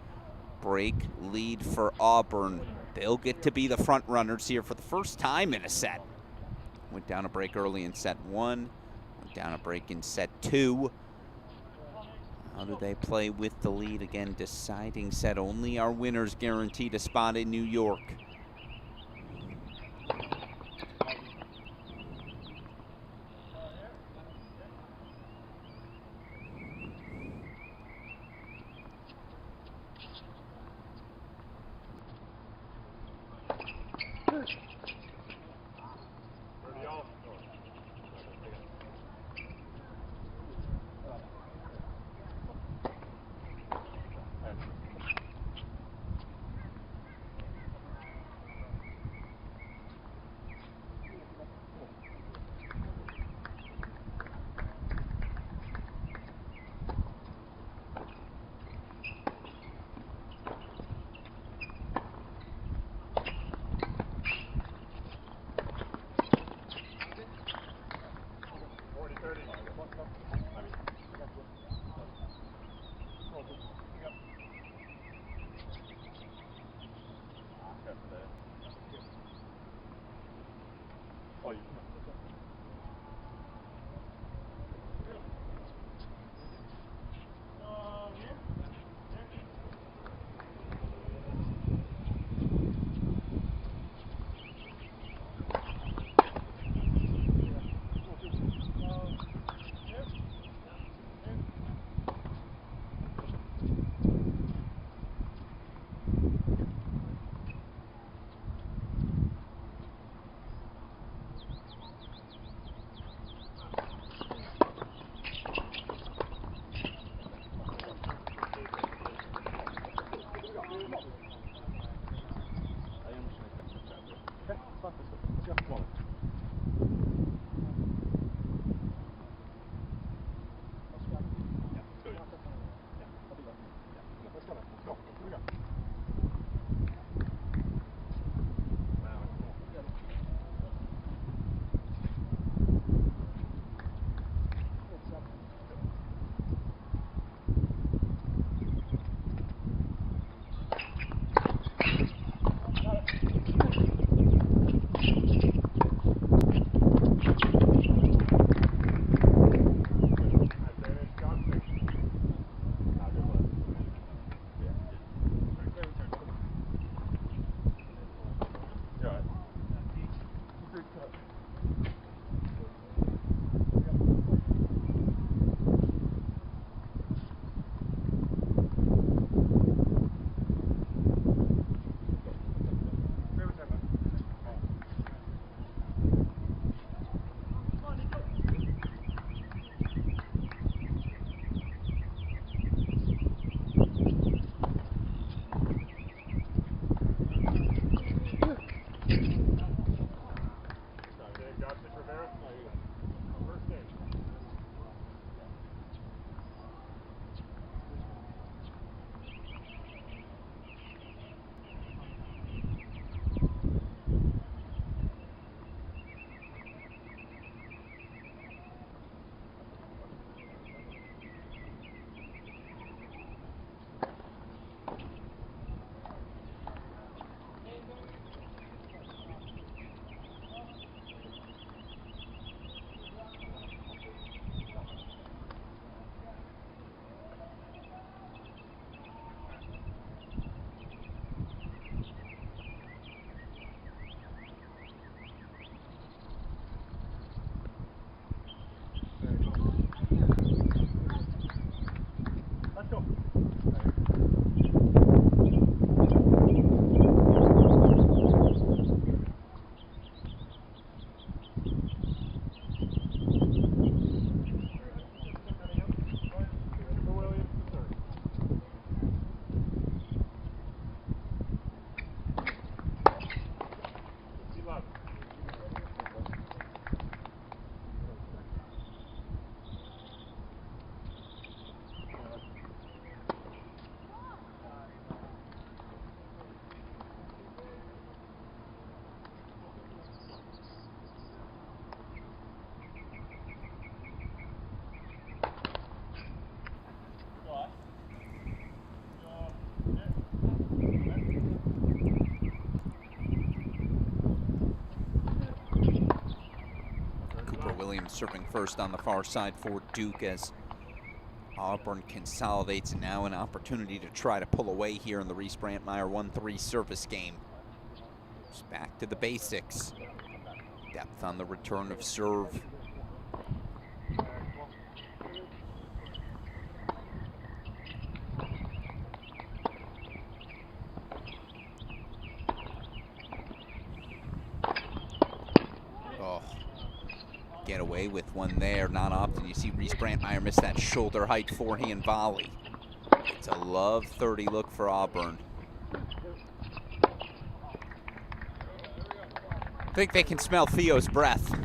Break lead for Auburn. They'll get to be the front runners here for the first time in a set. Went down a break early in set 1. Went down a break in set 2. How do they play with the lead? Again, deciding set. Only our winners guaranteed a spot in New York. serving first on the far side for Duke as Auburn consolidates, and now an opportunity to try to pull away here in the Reese Brantmeyer 1-3 service game. Just back to the basics. Depth on the return of serve. Get away with one there. Not often you see Reese Brantmeyer miss that shoulder height forehand volley. It's a love 30 look for Auburn. I think they can smell Theo's breath.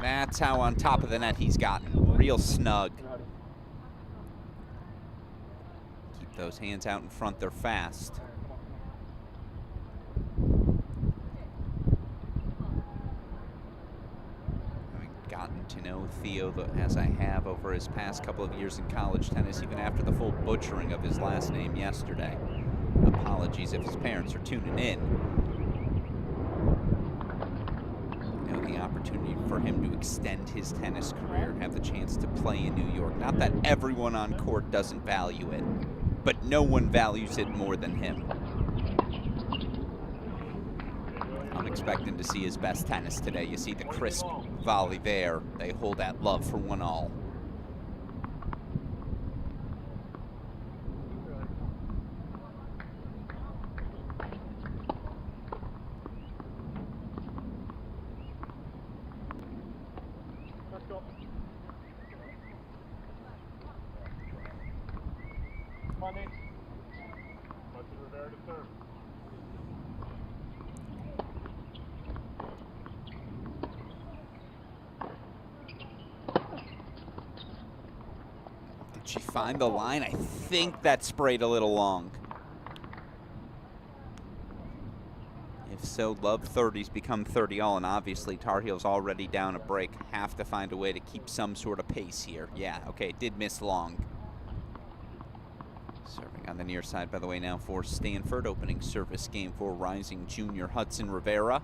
That's how on top of the net he's gotten. Real snug. Keep those hands out in front, they're fast. Gotten to know Theo as I have over his past couple of years in college tennis, even after the full butchering of his last name yesterday. Apologies if his parents are tuning in. You know, the opportunity for him to extend his tennis career and have the chance to play in New York. Not that everyone on court doesn't value it, but no one values it more than him. I'm expecting to see his best tennis today. You see the crisp volley there. They hold that love for 1-all. Let's go. Come on, Nate. Much of Rivera to serve. Did she find the line? I think that sprayed a little long. If so, love 30s become 30-all, and obviously Tar Heels already down a break. Have to find a way to keep some sort of pace here. Yeah, okay, it did miss long. Serving on the near side, by the way, now for Stanford. Opening service game for rising junior Hudson Rivera.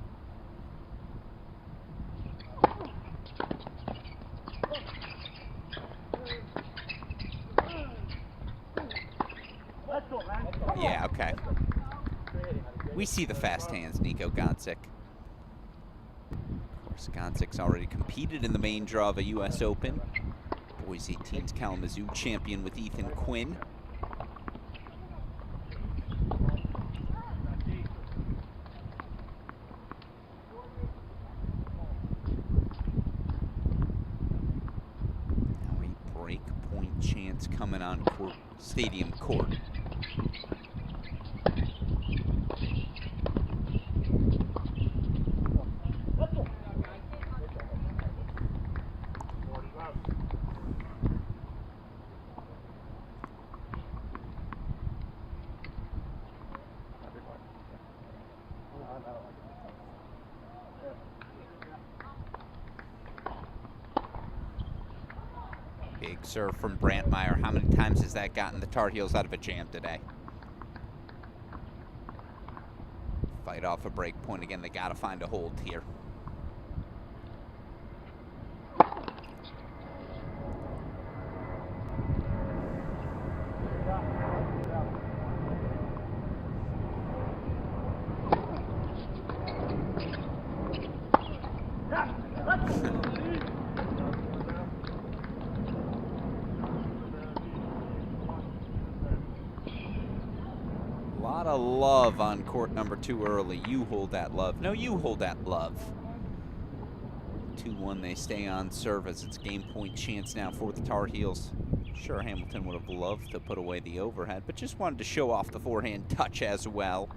Yeah, okay. We see the fast hands, Nico Gonsick. Of course, Gonsick's already competed in the main draw of a U.S. Open. Boys 18's Kalamazoo champion with Ethan Quinn. Now a break point chance coming on court, stadium court. Big serve from Brantmeyer. How many times has that gotten the Tar Heels out of a jam today? Fight off a break point again. They got to find a hold here. A lot of love on court number 2 early. You hold that love. No, you hold that love. 2-1, they stay on serve as it's game point chance now for the Tar Heels. Sure, Hamilton would have loved to put away the overhead, but just wanted to show off the forehand touch as well.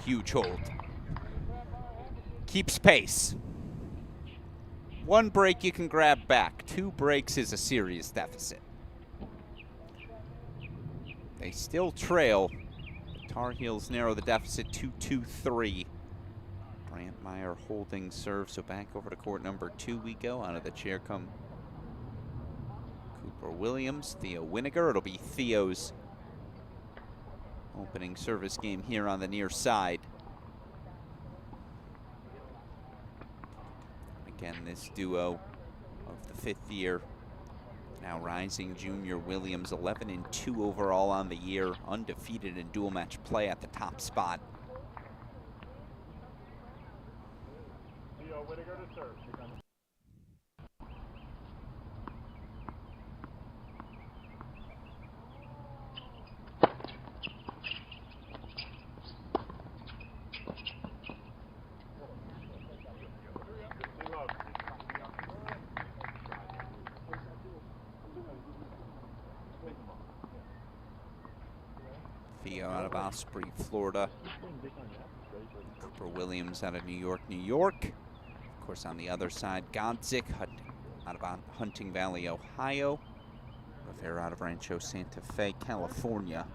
Huge hold. Keeps pace. 1 break you can grab back. 2 breaks is a serious deficit. They still trail. The Tar Heels narrow the deficit to 2-3 Meyer holding serve, so back over to court number 2 we go. Out of the chair come Cooper Williams, Theo Winiger. It'll be Theo's opening service game here on the near side. Again, this duo of the 5th year, now rising junior Williams, 11-2 overall on the year, undefeated in dual match play at the top spot. Theo Whittaker to serve. Theo out of Osprey, Florida. Cooper Williams out of New York, New York. Of course, on the other side, Godzik out of Hunting Valley, Ohio. Rivera out of Rancho Santa Fe, California.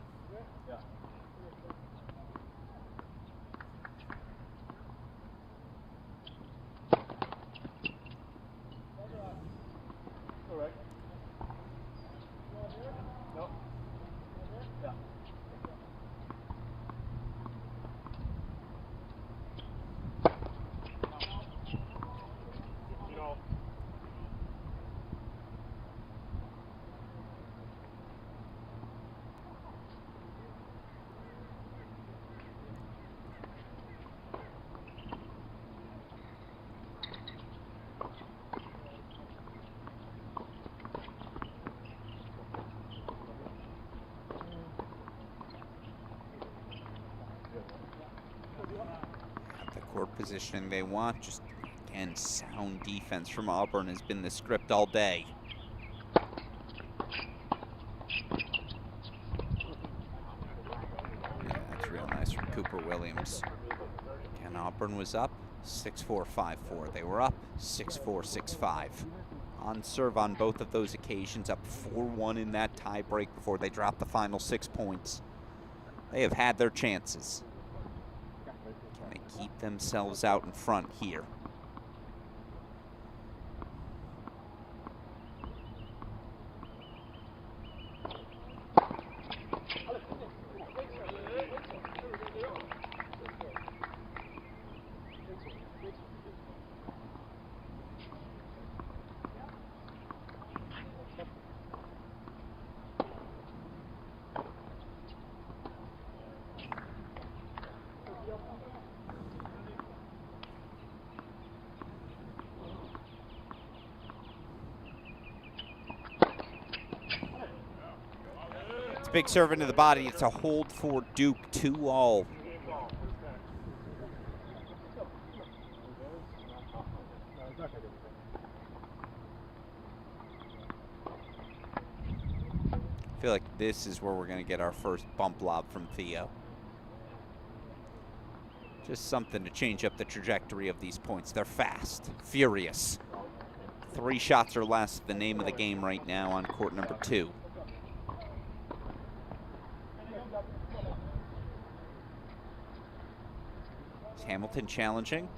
Court positioning they want. Just, again, sound defense from Auburn has been the script all day. Yeah, that's real nice from Cooper Williams. Again, Auburn was up 6-4, 5-4. They were up 6-4, 6-5. On serve on both of those occasions, up 4-1 in that tie break before they dropped the final 6 points. They have had their chances. Can they keep themselves out in front here? Big serve into the body. It's a hold for Duke, 2-all. I feel like this is where we're going to get our first bump lob from Theo. Just something to change up the trajectory of these points. They're fast, furious. 3 shots or less, the name of the game right now on court number 2. Hamilton challenging.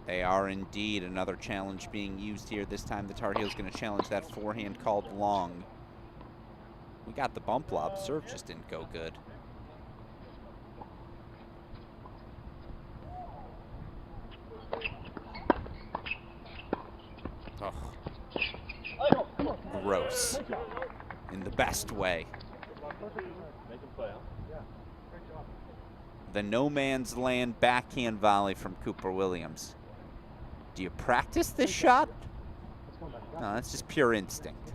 They are indeed. Another challenge being used here. This time the Tar Heels going to challenge that forehand called long. We got the bump lob. Serve just didn't go good. Oh. Gross. In the best way. The no man's land backhand volley from Cooper Williams. Do you practice this shot? No, that's just pure instinct.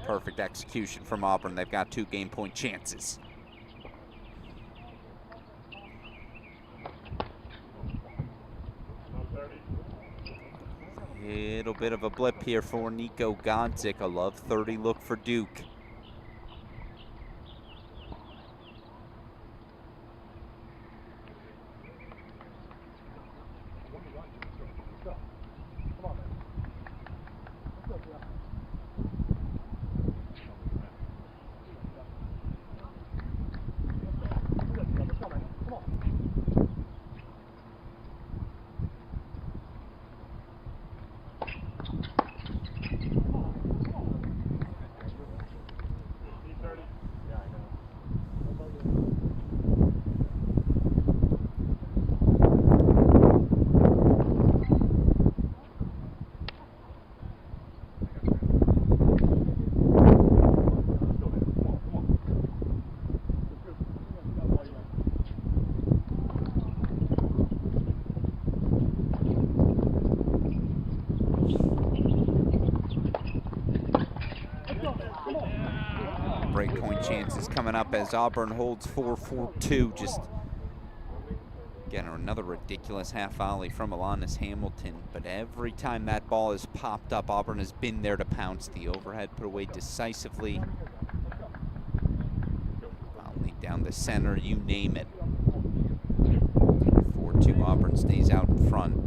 Perfect execution from Auburn. They've got 2 game point chances. Little bit of a blip here for Nico Godzik. A love 30 look for Duke. Breakpoint chances coming up as Auburn holds 4-4-2. Just again, another ridiculous half volley from Alanis Hamilton. But every time that ball has popped up, Auburn has been there to pounce. The overhead put away decisively. Volley down the center, you name it. 4-2, Auburn stays out in front.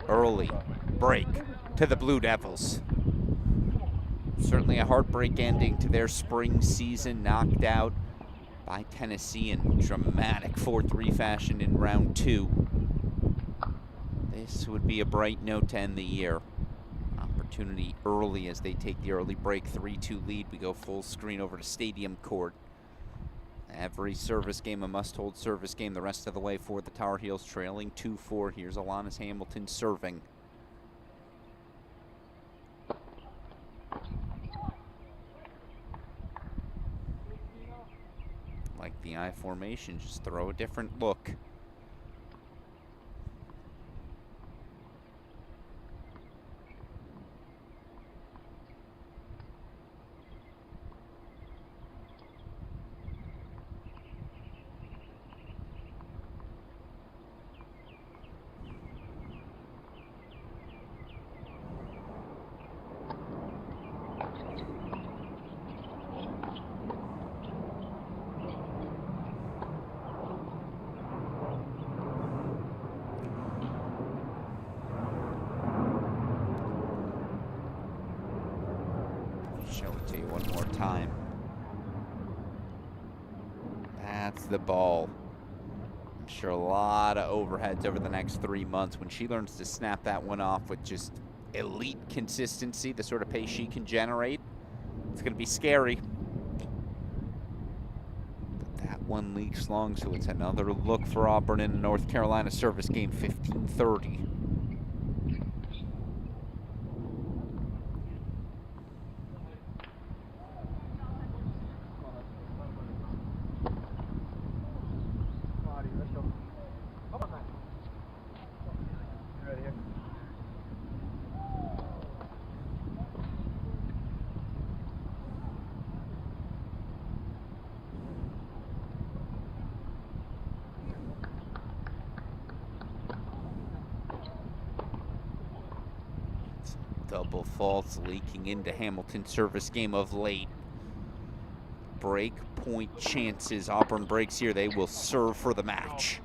Early break to the Blue Devils. Certainly a heartbreak ending to their spring season, knocked out by Tennessee in dramatic 4-3 fashion in round 2. This would be a bright note to end the year. Opportunity early as they take the early break, 3-2 lead. We go full screen over to Stadium Court. Every service game a must-hold service game the rest of the way for the Tar Heels, trailing 2-4. Here's Alanis Hamilton serving. Like the I formation, just throw a different look. Show it to you one more time. That's the ball. I'm sure a lot of overheads over the next 3 months when she learns to snap that one off with just elite consistency, the sort of pace she can generate. It's going to be scary. But that one leaks long, so it's another look for Auburn in a North Carolina service game, 15-30. Double faults leaking into Hamilton's service game of late. Break point chances. Auburn breaks here. They will serve for the match.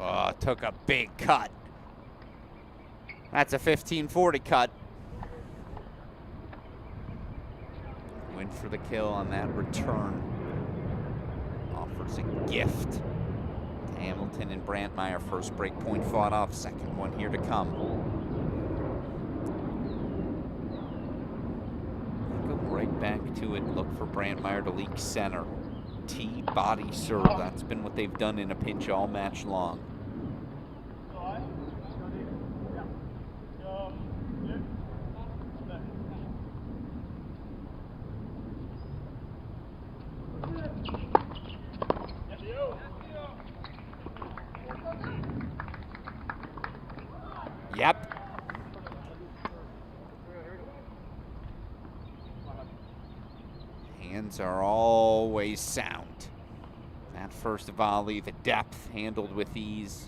Oh, took a big cut. That's a 15-40 cut. Went for the kill on that return. Offers a gift to Hamilton and Brantmeyer. First break point fought off. Second one here to come. Go right back to it. Look for Brantmeyer to leak center. T-body serve. That's been what they've done in a pinch all match long. Yep. Hands are always sound. That first volley, the depth, handled with ease.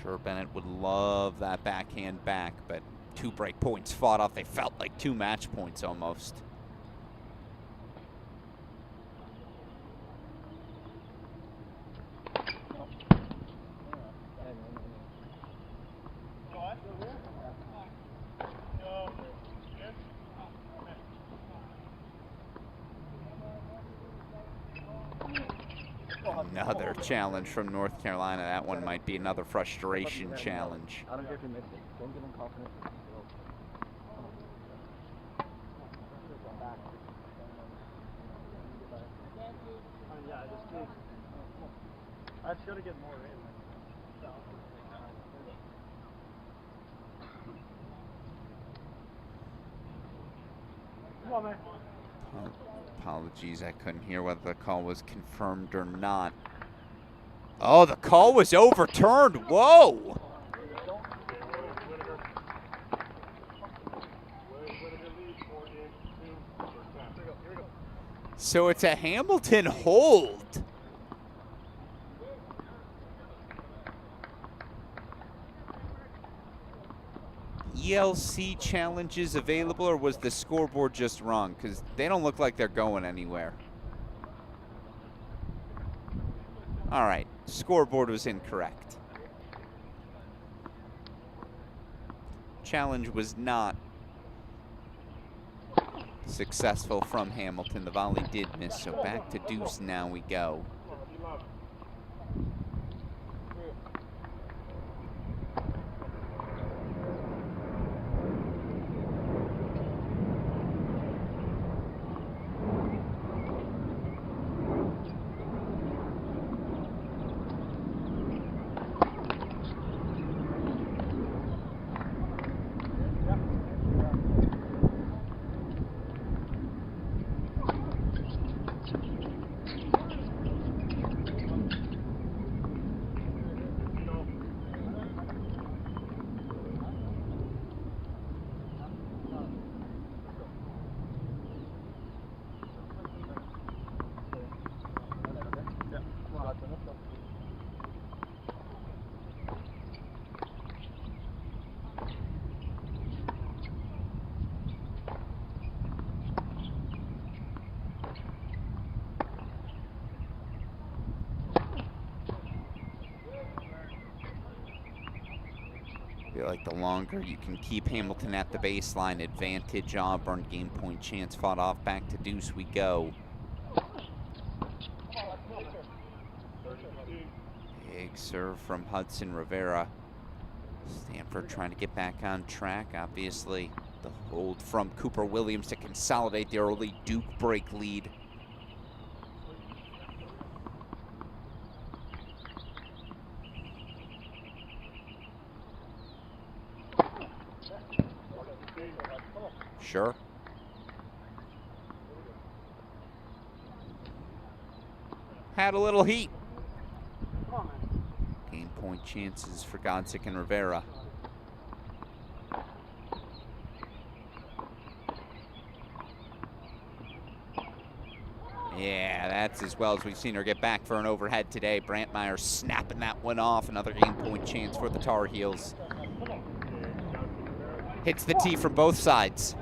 Sure, Bennett would love that backhand back, but 2 break points fought off. They felt like 2 match points almost. Another challenge from North Carolina. That one might be another frustration challenge. I don't care if you miss it. Don't give him confidence. Yeah, I should have get more in. Come on, man. Apologies, I couldn't hear whether the call was confirmed or not. Oh, the call was overturned. Whoa! So it's a Hamilton hold. ELC challenges available, or was the scoreboard just wrong? Because they don't look like they're going anywhere. All right, scoreboard was incorrect. Challenge was not successful from Hamilton. The volley did miss, so back to deuce now we go. Feel like the longer you can keep Hamilton at the baseline, advantage Auburn. Game point chance fought off. Back to deuce we go. Big serve from Hudson Rivera. Stanford trying to get back on track. Obviously, the hold from Cooper Williams to consolidate the early Duke break lead. Sure. Had a little heat. Game point chances for Godsick and Rivera. Yeah, that's as well as we've seen her get back for an overhead today. Brantmeyer snapping that one off. Another game point chance for the Tar Heels. Hits the tee from both sides.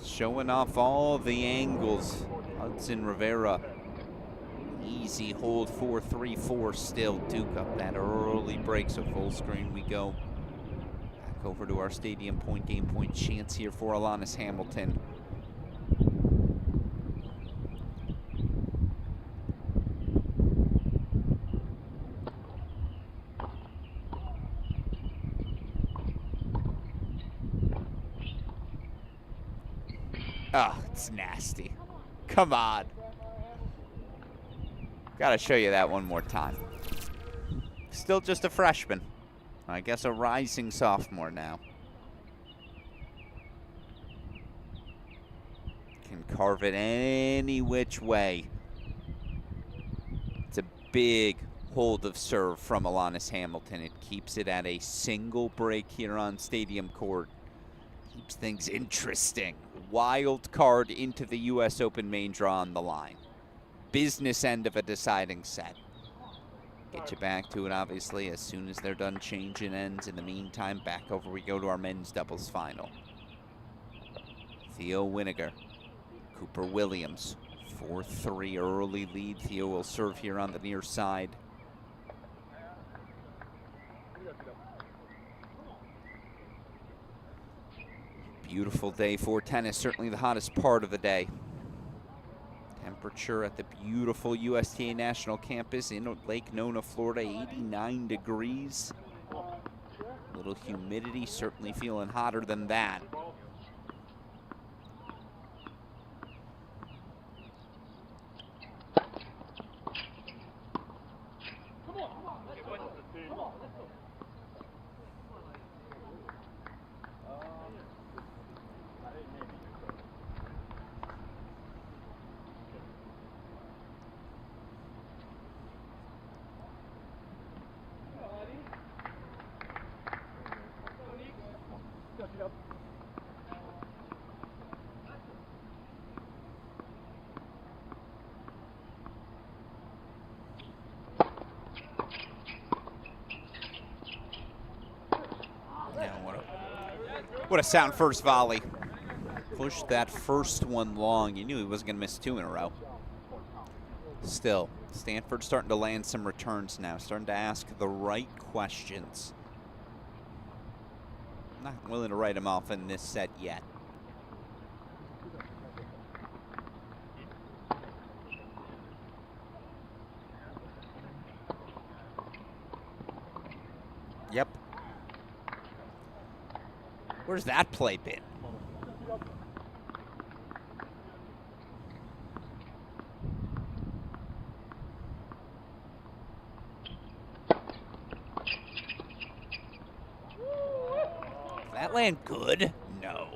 Showing off all the angles. Hudson Rivera. Easy hold 4-3-4 still. Duke up that early break, so full screen we go. Back over to our stadium point, game point chance here for Alanis Hamilton. Oh, it's nasty. Come on. Gotta show you that one more time. Still just a freshman. I guess a rising sophomore now. Can carve it any which way. It's a big hold of serve from Alanis Hamilton. It keeps it at a single break here on Stadium Court. Keeps things interesting. Wild card into the U.S. Open main draw on the line. Business end of a deciding set. Get you back to it, obviously, as soon as they're done changing ends. In the meantime, back over we go to our men's doubles final. Theo Winiger, Cooper Williams, 4-3 early lead. Theo will serve here on the near side. Beautiful day for tennis, certainly the hottest part of the day. temperature at the beautiful USTA National Campus in Lake Nona, Florida, 89 degrees. Little humidity, certainly feeling hotter than that. What a sound first volley. Pushed that first one long. You knew he wasn't going to miss 2 in a row. Still, Stanford's starting to land some returns now, starting to ask the right questions. I'm not willing to write them off in this set yet. Yep. Where's that play been? Does that land good? No.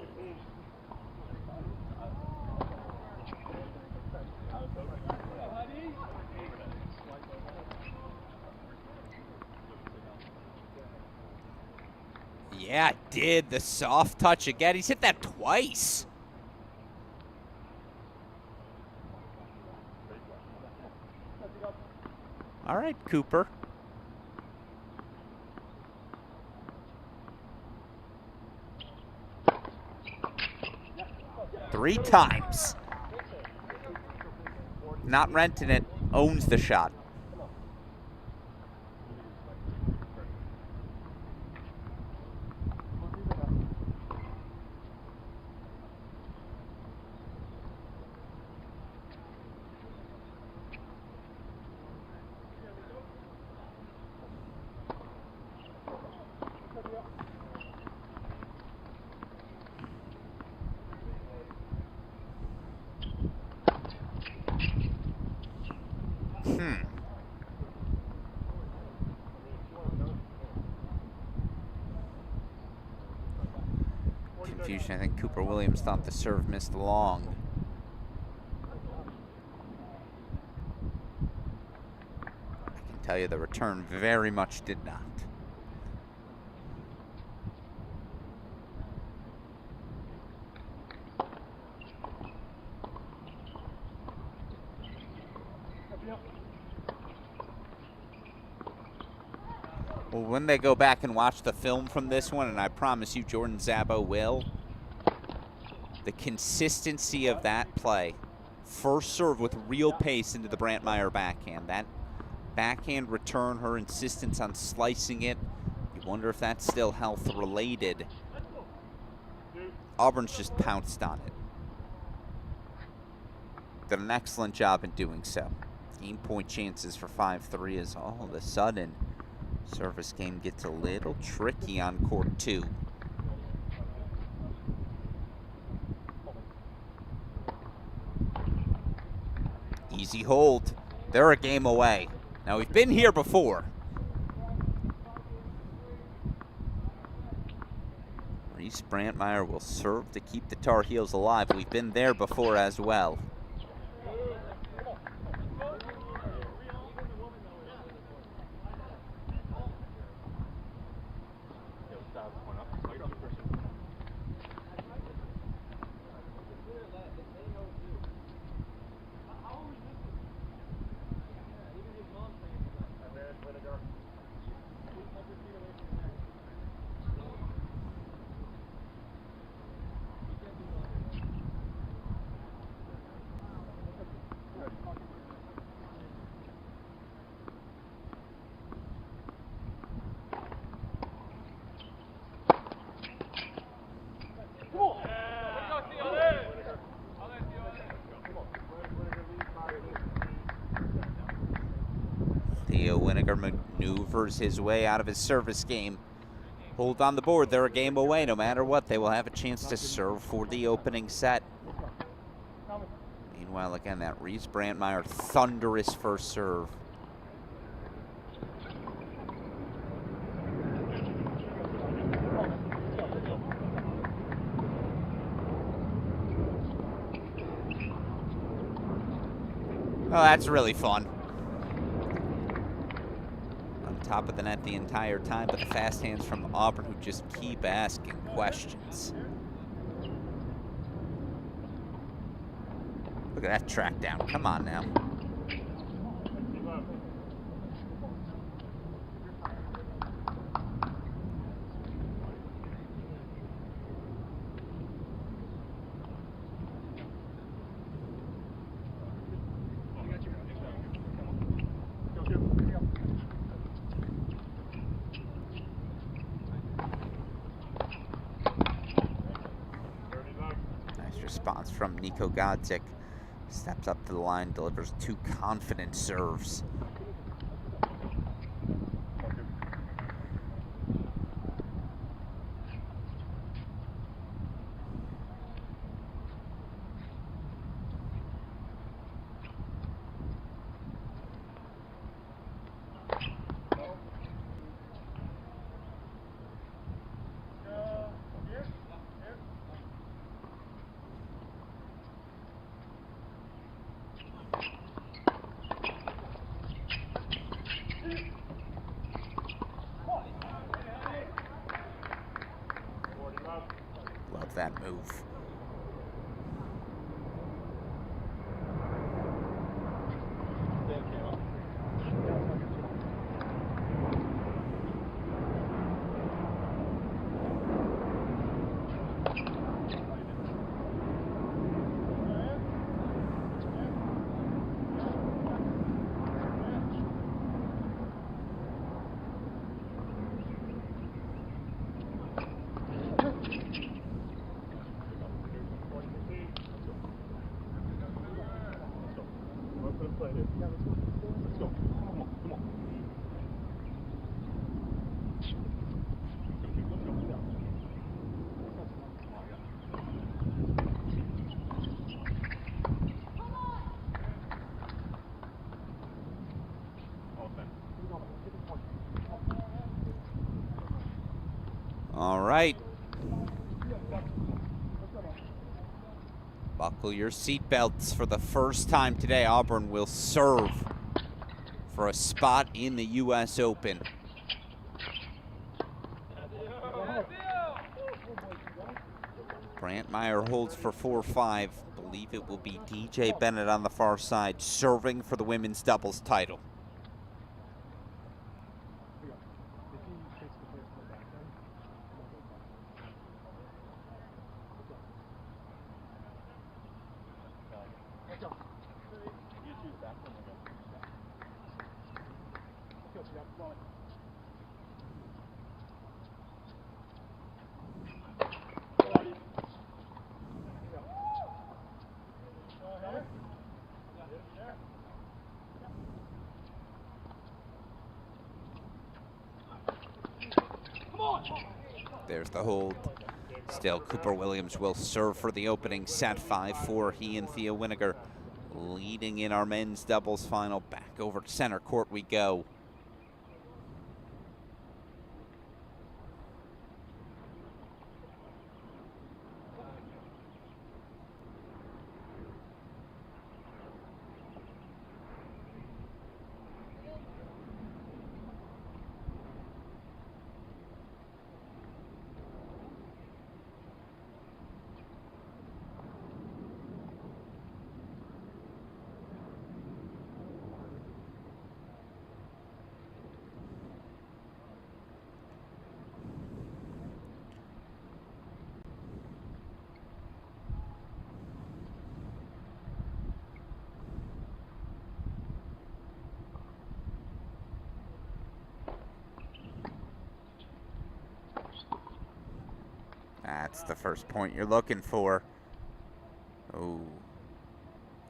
Yeah, it did. The soft touch again. He's hit that twice. All right, Cooper. Three times. Not renting it. Owns the shot. Confusion. I think Cooper Williams thought the serve missed long. I can tell you the return very much did not. Well, when they go back and watch the film from this one, and I promise you Jordan Szabo will, the consistency of that play, first serve with real pace into the Brantmeier backhand, that backhand return, her insistence on slicing it, you wonder if that's still health related. Auburn's just pounced on it. Did an excellent job in doing so. Game point chances for 5-3 as all of a sudden service game gets a little tricky on court 2. Easy hold. They're a game away. Now, we've been here before. Reese Brantmeier will serve to keep the Tar Heels alive. We've been there before as well. Theo Winiger maneuvers his way out of his service game. Hold on the board. They're a game away. No matter what, they will have a chance to serve for the opening set. Meanwhile, again, that Reese Brandmeier thunderous first serve. Oh, that's really fun. On top of the net the entire time, but the fast hands from Auburn who just keep asking questions. Look at that track down. Come on now. Response from Nico Godzik. Steps up to the line, delivers two confident serves. Love that move. All right. Buckle your seatbelts. For the first time today, Auburn will serve for a spot in the U.S. Open. Brandmeier holds for 4-5. Believe it will be DJ Bennett on the far side, serving for the women's doubles title. There's the hold. Still, Cooper Williams will serve for the opening set. 5-4. He and Theo Winiger leading in our men's doubles final. Back over to center court we go. That's the first point you're looking for. Oh,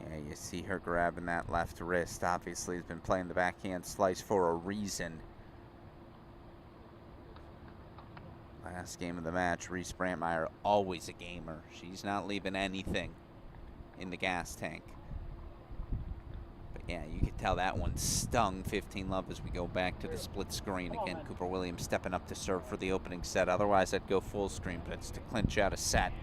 yeah, You see her grabbing that left wrist. Obviously has been playing the backhand slice for a reason. Last game of the match, Reese Brantmeyer, always a gamer. She's not leaving anything in the gas tank. But yeah, you can tell that one stung 15 love as we go back to the split screen. Again, Cooper Williams stepping up to serve for the opening set. Otherwise, I'd go full screen, but it's to clinch out a set.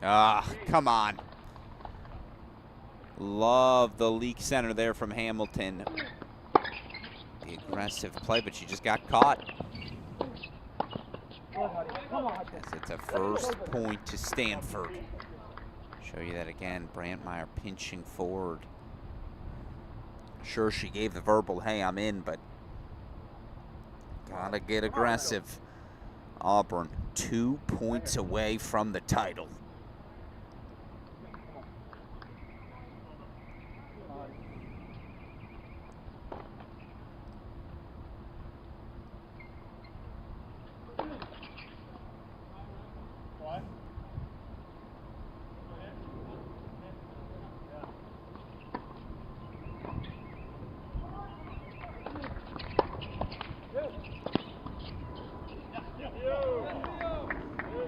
Ah, come on. Love the leak center there from Hamilton. The aggressive play, but she just got caught. As it's a first point to Stanford. Show you that again. Brantmeyer pinching forward. Sure, she gave the verbal, hey, I'm in, but gotta get aggressive. Auburn 2 points away from the title.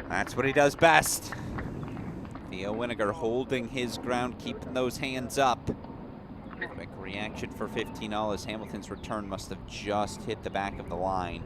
That's what he does best. Theo Winiger holding his ground, keeping those hands up. Quick reaction for 15-all as Hamilton's return must have just hit the back of the line.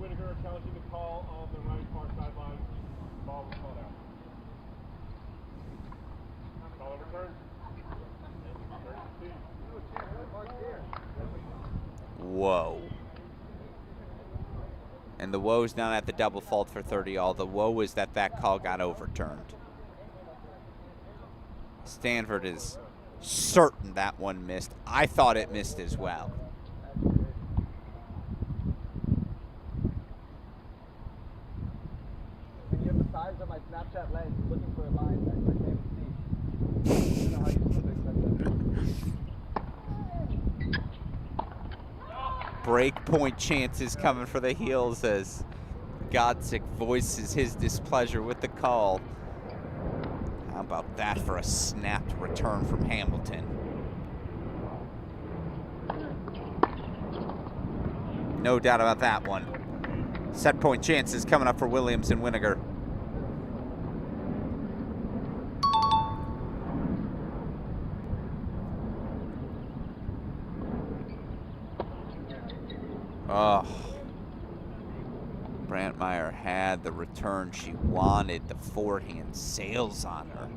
Winiger challenging the call on the right far sideline. Ball was called out. Call on return. Whoa. And the woe's not at the double fault for 30-all. The woe is that that call got overturned. Stanford is certain that one missed. I thought it missed as well. Of my Snapchat lens, looking for a line that I can't see. I don't know how you expect that. Break point chances coming for the heels as Godsick voices his displeasure with the call. How about that for a snapped return from Hamilton? No doubt about that one. Set point chances coming up for Williams and Winiger. Oh, Brantmeyer had the return she wanted. The forehand sails on her.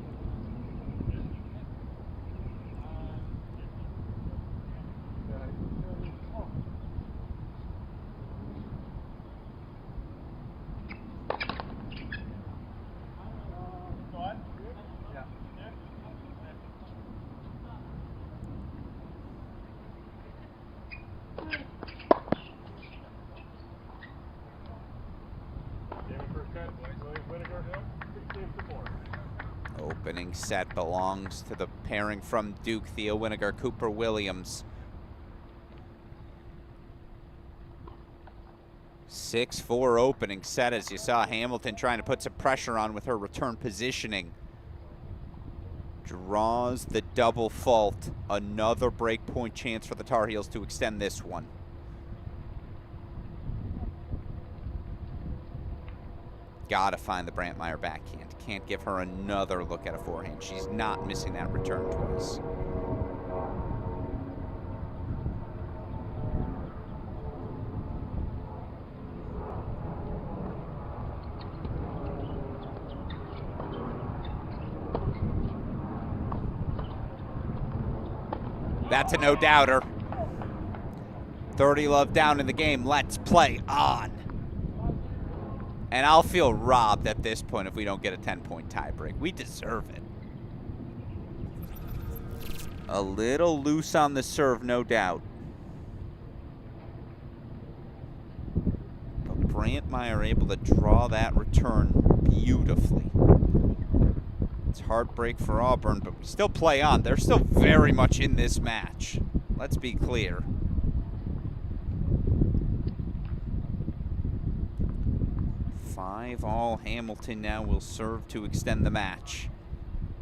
Opening set belongs to the pairing from Duke, Theo Winiger, Cooper Williams. 6-4 opening set as you saw Hamilton trying to put some pressure on with her return positioning. Draws the double fault. Another break point chance for the Tar Heels to extend this one. Gotta find the Brantmeyer backhand. Can't give her another look at a forehand. She's not missing that return twice. That's a no-doubter. 30 love down in the game. Let's play on. And I'll feel robbed at this point if we don't get a 10-point tiebreak. We deserve it. A little loose on the serve, no doubt. But Brantmeyer able to draw that return beautifully. It's heartbreak for Auburn, but we still play on. They're still very much in this match. Let's be clear. All Hamilton now will serve to extend the match.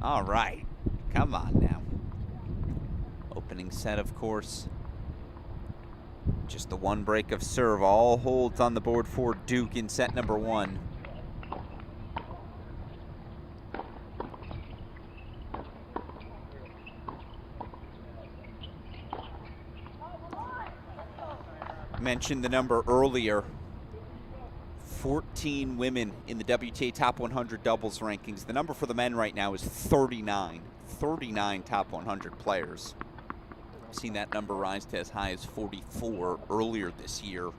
All right, come on now. Opening set, of course. Just the one break of serve. All holds on the board for Duke in set number 1. Mentioned the number earlier. 14 women in the WTA Top 100 doubles rankings. The number for the men right now is 39. 39 top 100 players. I've seen that number rise to as high as 44 earlier this year.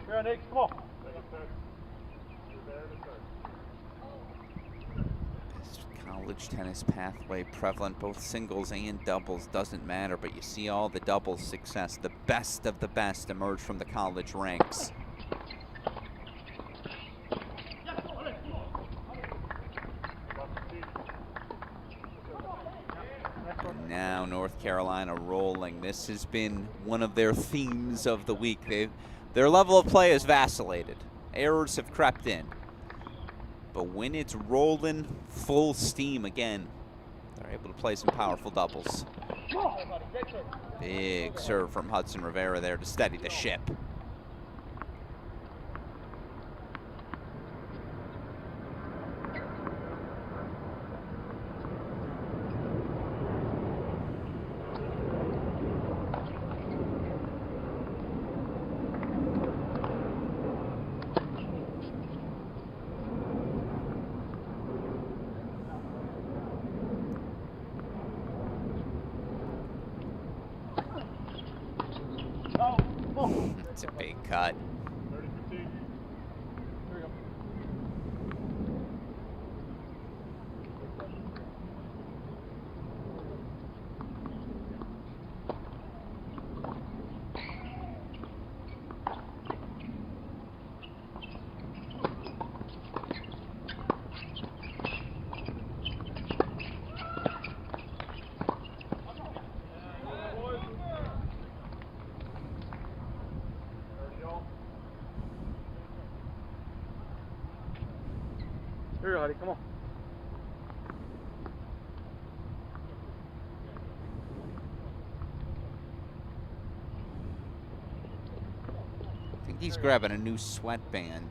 Here, Nick, come on. You're there to start. College tennis pathway prevalent, both singles and doubles, doesn't matter, but you see all the doubles success. The best of the best emerge from the college ranks. And now North Carolina rolling. This has been one of their themes of the week. Their level of play has vacillated. Errors have crept in. But when it's rolling full steam again, they're able to play some powerful doubles. Big serve from Hudson Rivera there to steady the ship. It's a big cut. 30-15. Here we go. Here, Huddy, come on. I think he's grabbing a new sweatband.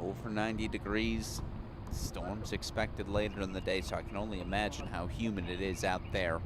Over 90 degrees. Storms expected later in the day, so I can only imagine how humid it is out there.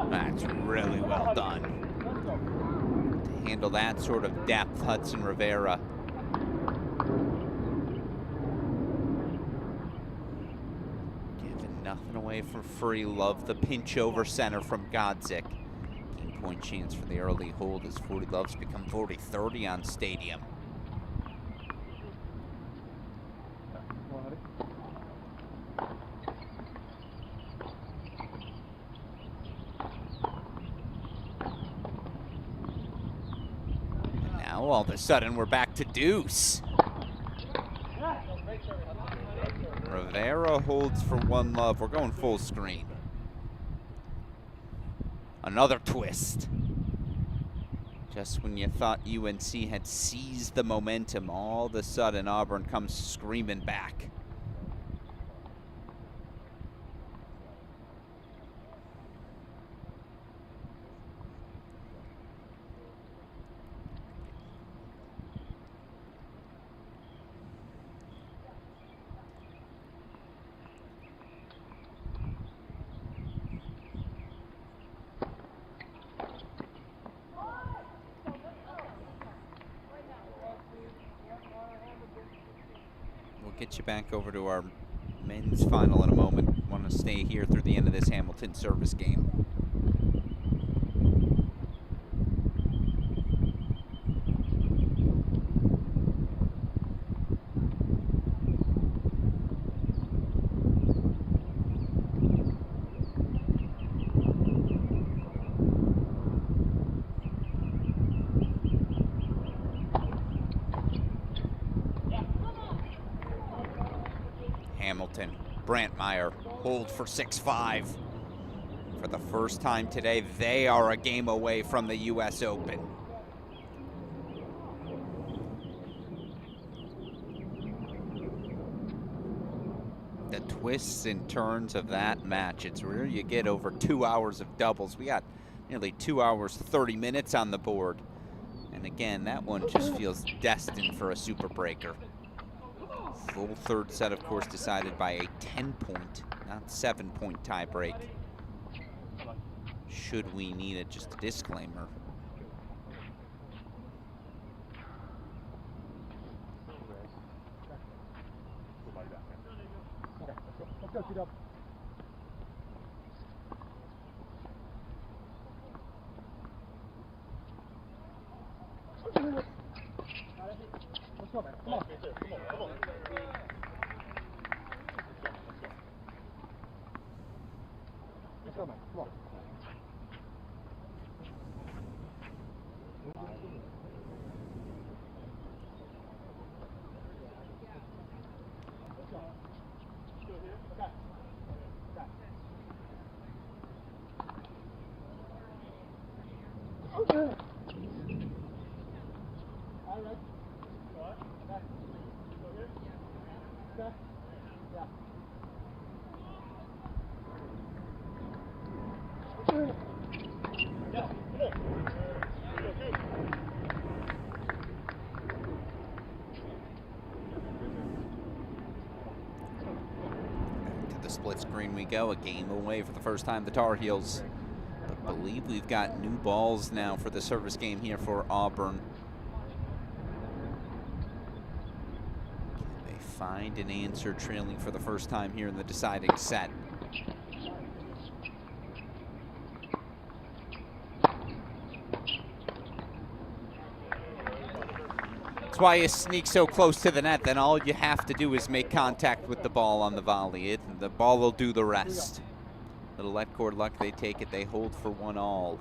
That's really well done. To handle that sort of depth, Hudson Rivera. Giving nothing away for free. Love the pinch over center from Godzik. Game point chance for the early hold as 40 loves become 40-30 on Stadium. All of a sudden, we're back to deuce. Rivera holds for 1 love. We're going full screen. Another twist. Just when you thought UNC had seized the momentum, all of a sudden Auburn comes screaming back. Get you back over to our men's final in a moment. Want to stay here through the end of this Hamilton service game. Hamilton, Brantmeyer, hold for 6-5. For the first time today, they are a game away from the U.S. Open. The twists and turns of that match, it's where you get over 2 hours of doubles. We got nearly 2 hours, 30 minutes on the board. And again, that one just feels destined for a super breaker. Full third set, of course, decided by a 10-point, not 7-point tie break. Should we need it, just a disclaimer. Let's go, T-Dub. Let's go, man. Come on. Come on. Let's go, man. Come on. Split screen we go, a game away for the first time, the Tar Heels. I believe we've got new balls now for the service game here for Auburn. Can they find an answer trailing for the first time here in the deciding set? That's why you sneak so close to the net. Then all you have to do is make contact with the ball on the volley. The ball will do the rest. Little let cord luck, they take it. They hold for 1-all.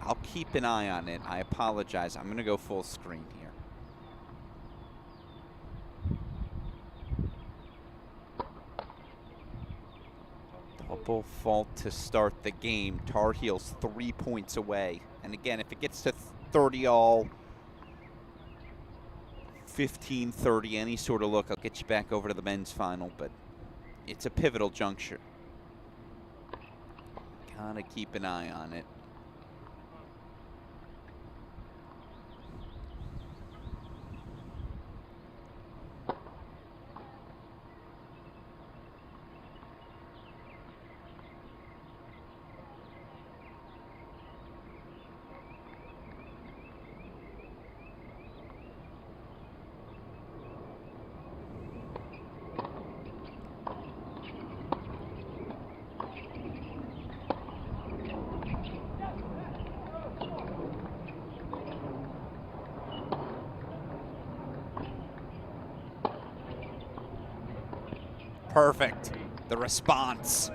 I'll keep an eye on it. I apologize. I'm going to go full screen here. Double fault to start the game. Tar Heels 3 points away. And again, if it gets to 30-all, 15-30, any sort of look, I'll get you back over to the men's final, but it's a pivotal juncture. Gotta keep an eye on it. Perfect. The response.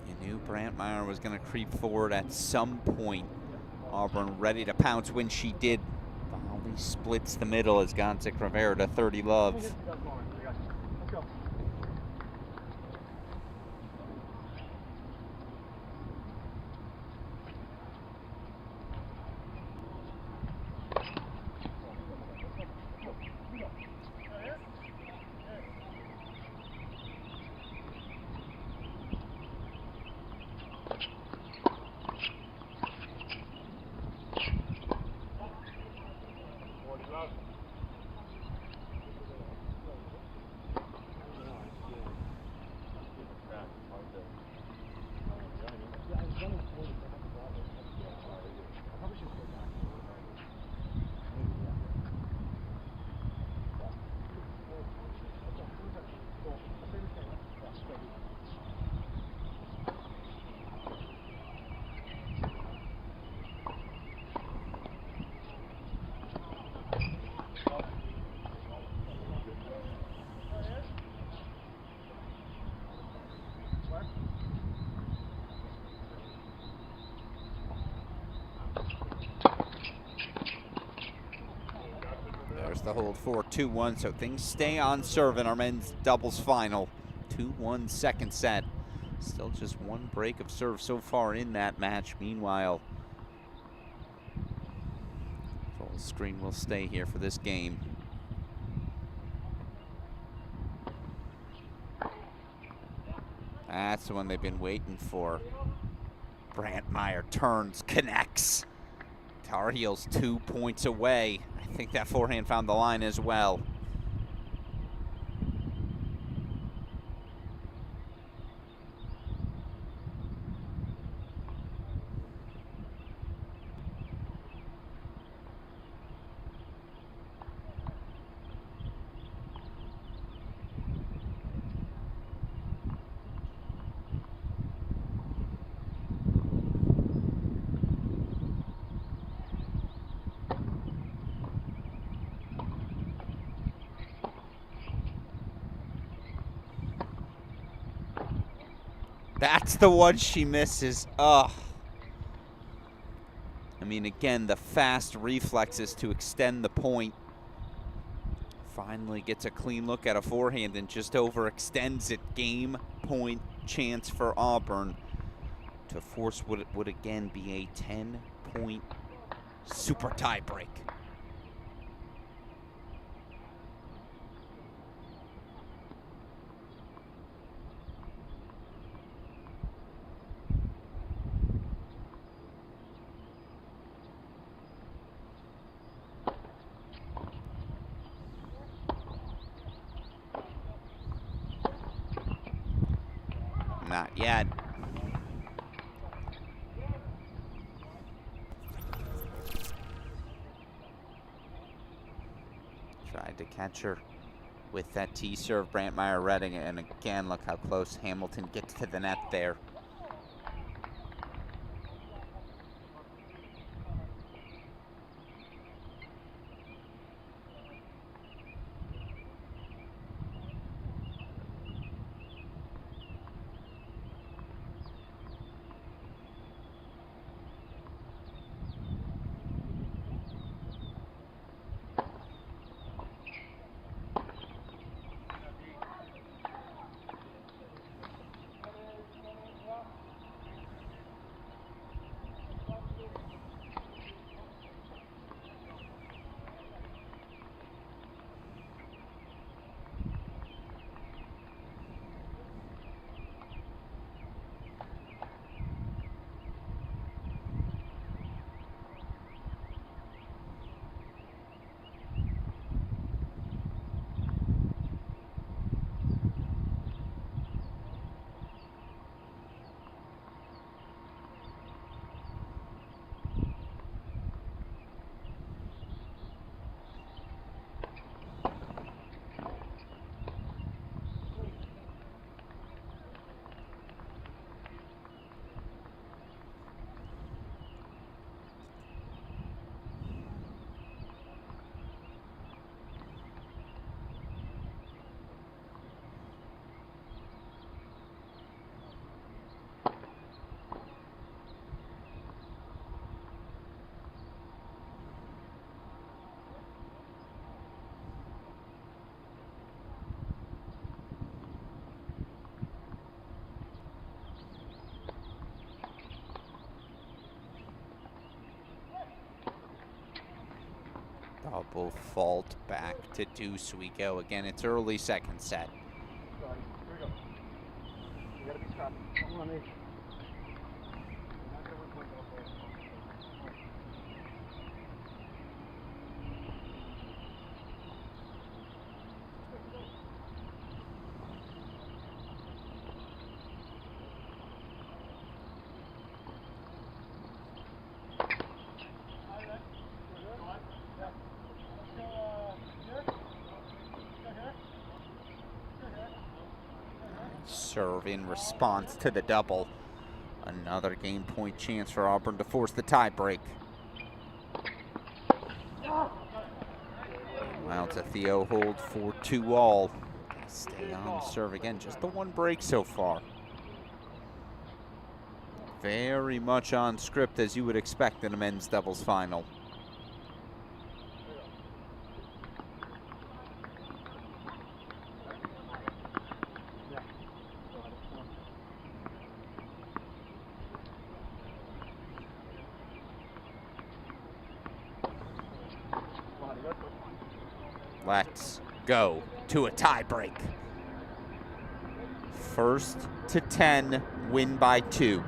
You knew Brantmeyer was going to creep forward at some point. Auburn ready to pounce when she did. Volley splits the middle as Gonzek Rivera to 30 love. Let's go. There's the hold for 2-1, so things stay on serve in our men's doubles final. 2-1 second set. Still just one break of serve so far in that match. Meanwhile, full screen will stay here for this game. That's the one they've been waiting for. Brantmeyer turns, connects. Tar Heels 2 points away. I think that forehand found the line as well. That's the one she misses. Ugh. I mean, again, the fast reflexes to extend the point. Finally gets a clean look at a forehand and just overextends it. Game point chance for Auburn to force what would again be a 10-point super tie break. Not yet. Tried to catch her with that tee serve, Brantmeyer Redding, and again, look how close Hamilton gets to the net there. Double fault back to deuce we go. Again, it's early second set. Sorry. Here we go. You gotta be scrappy. Come on, Nate. You're not gonna win point though, boys. serve in response to the double. Another game point chance for Auburn to force the tie break. Meanwhile, it's a Theo hold 4-2 all. Stay on the serve again. Just the one break so far. Very much on script, as you would expect in a men's doubles final. Let's go to a tie break. First to 10, win by 2.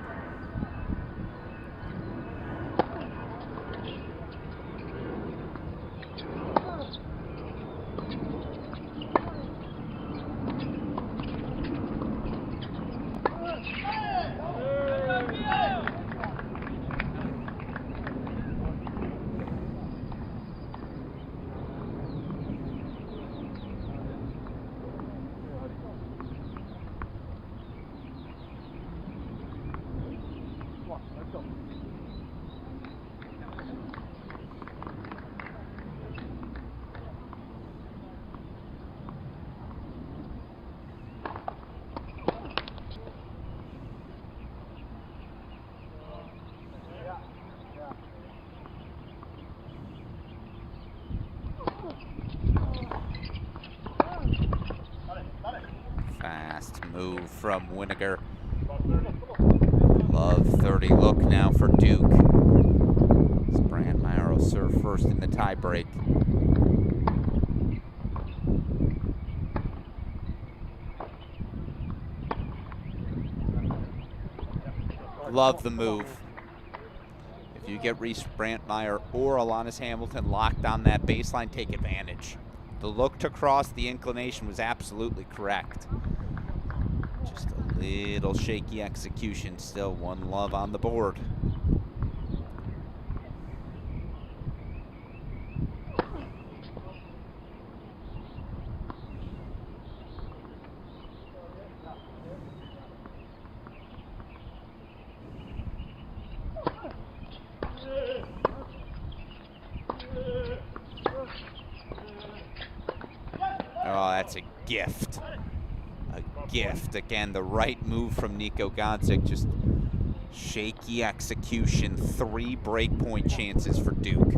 Fast move from Winiger. Love 30 look now for Duke. Brandmeier will serve first in the tie break. Love the move. If you get Reese Brandmeier or Alanis Hamilton locked on that baseline, take advantage. The look to cross, the inclination was absolutely correct. Just a little shaky execution. Still one love on the board. Oh, that's a gift. A gift. Again, the right move from Nico Godzik. Just shaky execution. 3 breakpoint chances for Duke.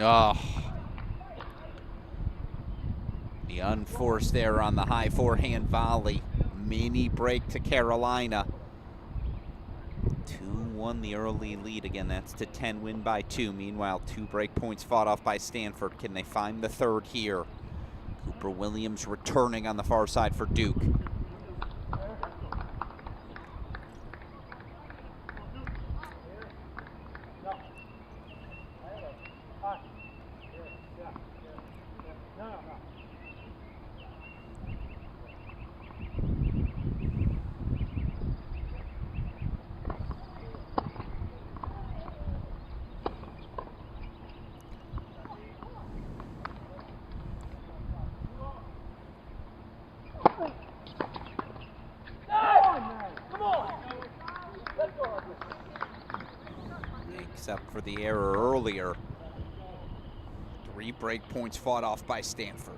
Oh. The unforced there on the high forehand volley. Mini break to Carolina. 2-1 the early lead. Again, that's to 10, win by 2. Meanwhile, 2 break points fought off by Stanford. Can they find the third here? Cooper Williams returning on the far side for Duke. Except for the error earlier. 3 break points fought off by Stanford.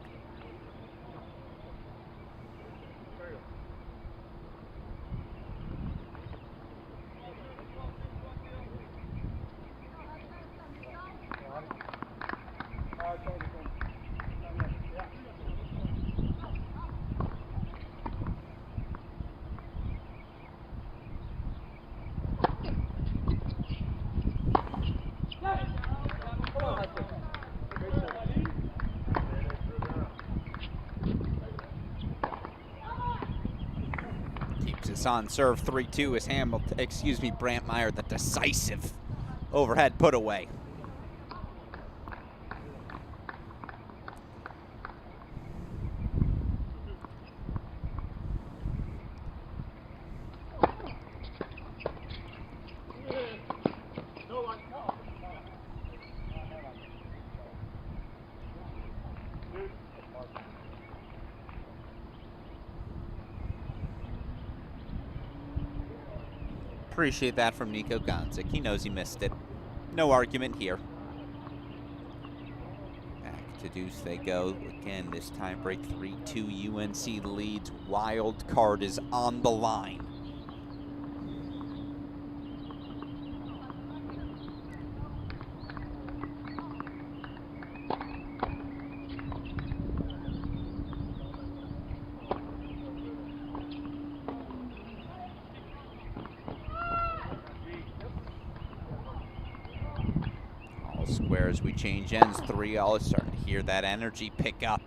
Keeps us on serve 3-2 as Brantmeyer, the decisive overhead put away. Appreciate that from Nico Gonzik. He knows he missed it. No argument here. Back to deuce they go. Again, this time break 3-2. UNC leads. Wild card is on the line. Square as we change ends. 3-all is starting to hear that energy pick up.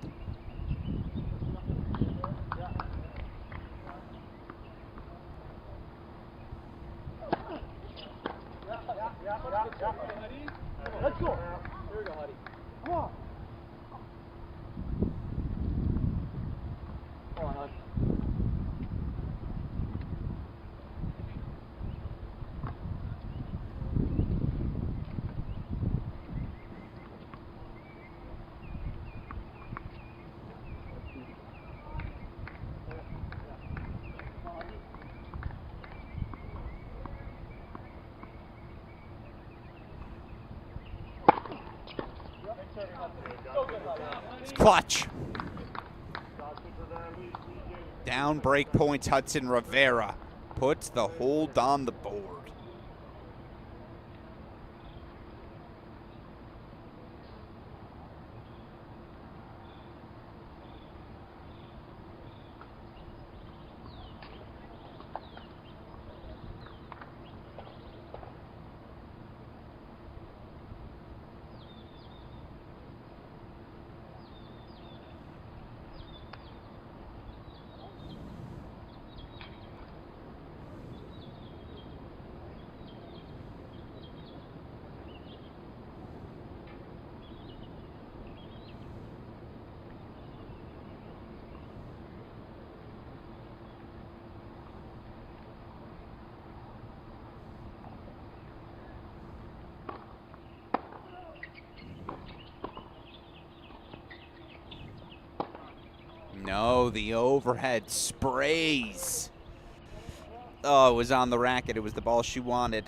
Let's go. Here we go, Huddy. Come on. Come on, Huddy. It's clutch. Down break points, Hudson Rivera puts the hold on the board. No, the overhead sprays. Oh, it was on the racket. It was the ball she wanted.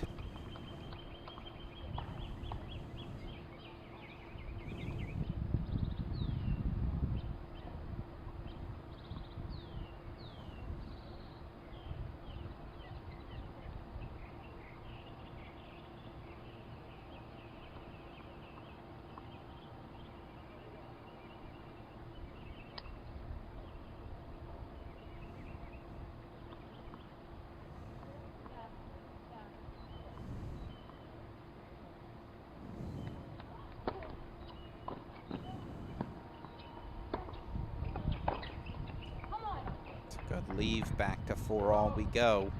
Good leave, back to 4-all we go.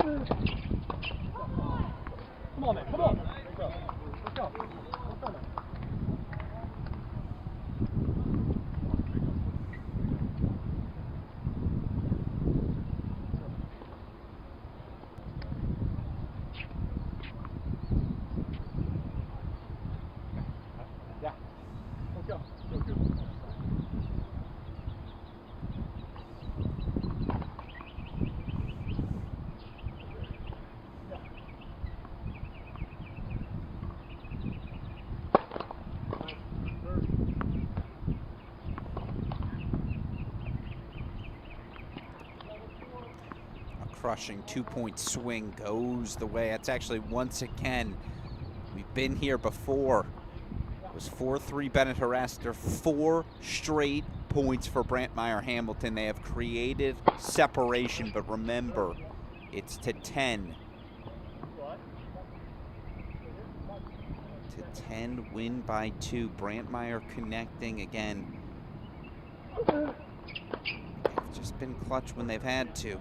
Come on, man. Come on. Let's go. Let's go. Let's go, man. Yeah. Let's go. Go, go. Crushing 2-point swing goes the way. That's actually, once again, we've been here before. It was 4-3 Bennett Haraster, 4 straight points for Brantmeier Hamilton. They have created separation, but remember, it's to 10. To 10, win by 2. Brantmeier connecting again. They've just been clutch when they've had to.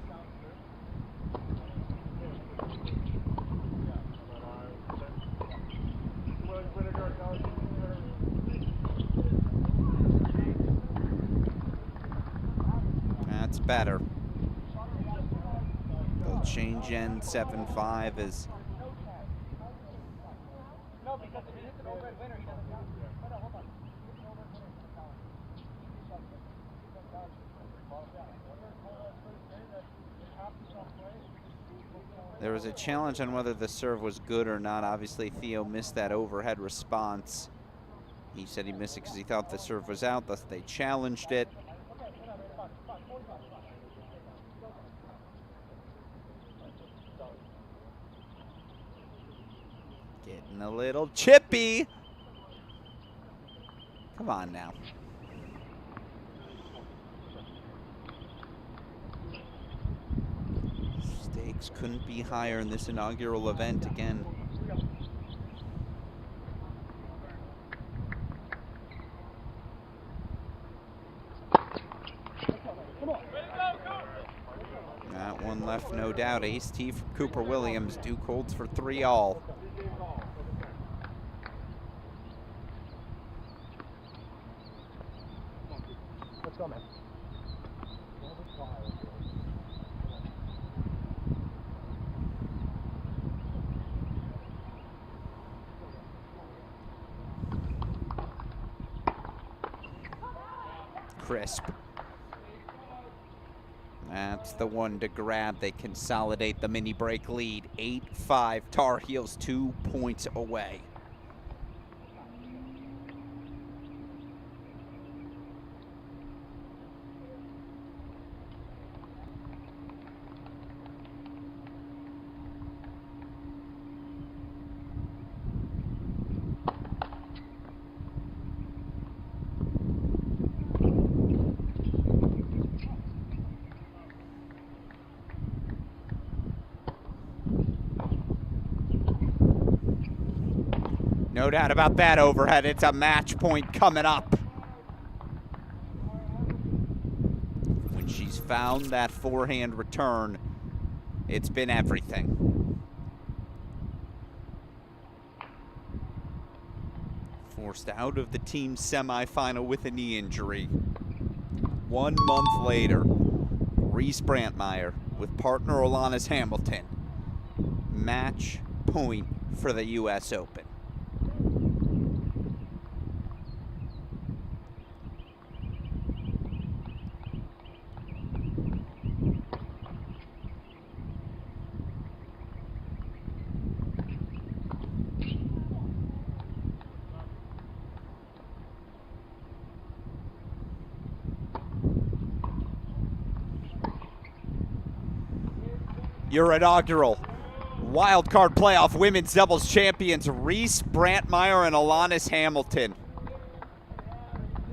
That's better. They'll change end 7-5 as No, because if he hits an overhead winner, he doesn't count. No, hold on. there was a challenge on whether the serve was good or not. Obviously, Theo missed that overhead response. He said he missed it because he thought the serve was out, thus they challenged it. Getting a little chippy. Come on now. Stakes couldn't be higher in this inaugural event again. That one left, no doubt. Ace T from Cooper Williams. Duke holds for 3-all. Let's go, man. Crisp. That's the one to grab. They consolidate the mini break lead. 8-5. Tar Heels 2 points away. No doubt about that overhead. It's a match point coming up. When she's found that forehand return, it's been everything. Forced out of the team semifinal with a knee injury. 1 month later, Reese Brantmeier with partner Olanis Hamilton. Match point for the U.S. Open. Your inaugural Wildcard Playoff Women's Doubles Champions, Reese Brantmeier and Olanis Hamilton.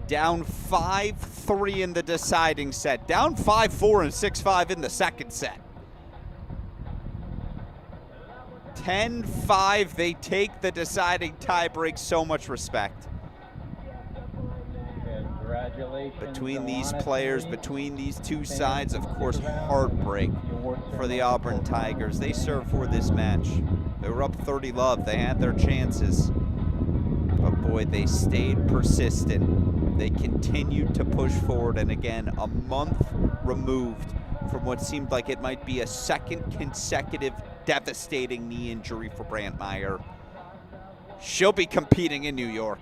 Down 5-3 in the deciding set. Down 5-4 and 6-5 in the second set. 10-5, they take the deciding tiebreak. So much respect. Congratulations. Between these Olanis players, Reese. between these two sides, of course, heartbreak. Your for the Auburn Tigers. They served for this match. They were up 30-love. They had their chances. But boy, they stayed persistent. They continued to push forward. And again, a month removed from what seemed like it might be a second consecutive devastating knee injury for Brantmeyer. She'll be competing in New York.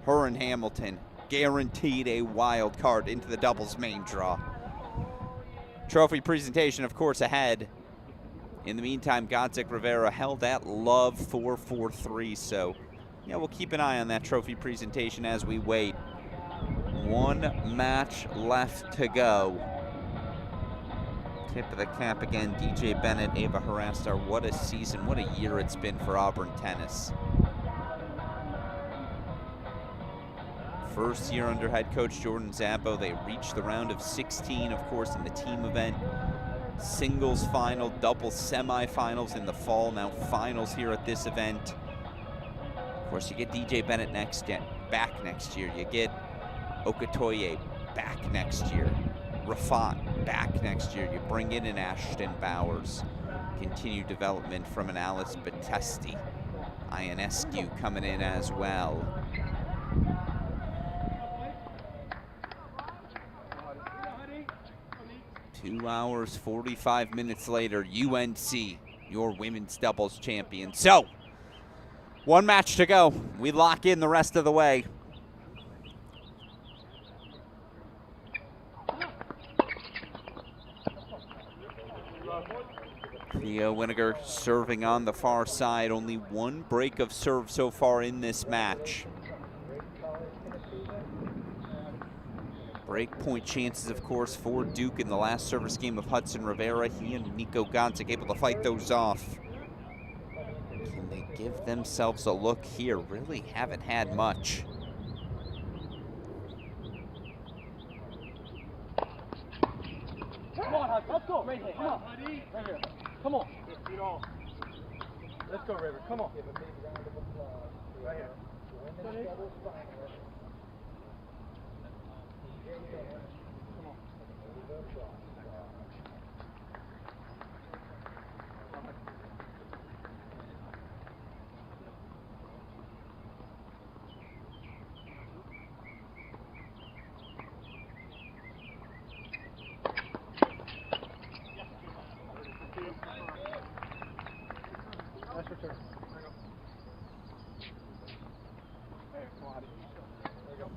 Her and Hamilton guaranteed a wild card into the doubles main draw. Trophy presentation, of course, ahead. In the meantime, Godzik Rivera held at love 4-4-3, so yeah, we'll keep an eye on that trophy presentation as we wait. One match left to go. Tip of the cap again, DJ Bennett, Ava Harastar. What a season, what a year it's been for Auburn tennis. First year under head coach Jordan Zambo, they reached the round of 16, of course, in the team event. Singles final, double semifinals in the fall, now finals here at this event. Of course, you get DJ Bennett back next year. You get Okotoye back next year. Rafat back next year. You bring in an Ashton Bowers. Continued development from an Alice Batesti. Ionescu coming in as well. 2 hours, 45 minutes later, UNC, your women's doubles champion. So, one match to go. We lock in the rest of the way. Theo Winiger serving on the far side. Only one break of serve so far in this match. Break point chances, of course, for Duke in the last service game of Hudson Rivera. He and Nico Godzik able to fight those off. Can they give themselves a look here? Really haven't had much. Come on, Hudson. Let's go. Right here. Come on. Right here. Come on. Let's go, River. Come on. Right here. That's your turn. There you go. Hey, come on. There you go.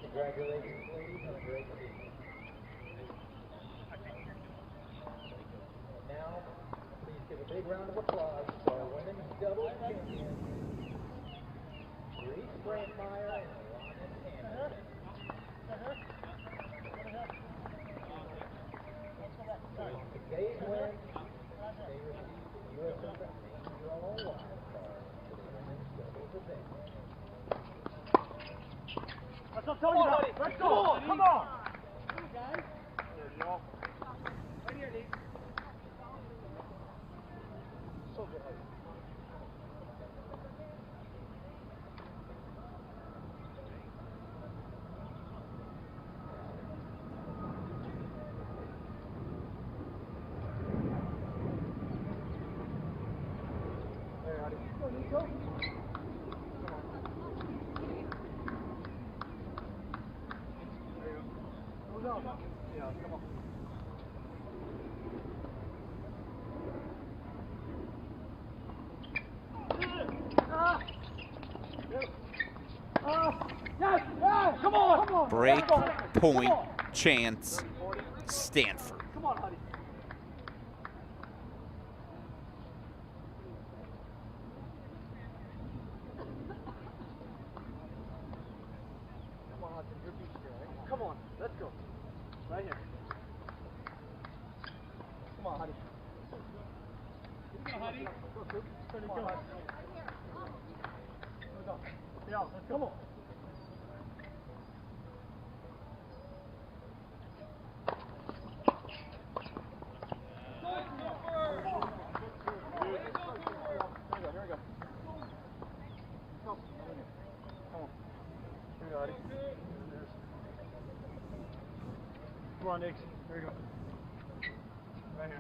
Congratulations, ladies, on a great season. And now, please give a big round of applause to our women's doubles champions, Reese Brantmeyer and Ryan Anderson. With today's win, they received the U.S. Open main draw wild card for the women's doubles event. Let's go, Tony. Let's go. Come on. There you go. Right here, Lee. So good. There, Huddy. Go, Nico. Yeah, come on. Yes! Yes! Come on! Come on! Break point chance, Stanford. Come on, Huddy. Come on, Hudson. You're beast here, right? Come on. Let's go. Right here. Come on, Huddy. Come on, Huddy. Go, Scoop. Come on, Huddy. Let's go. Yeah, let's go. Come on. Here we go. Come on, Nix. Here we go. Right here.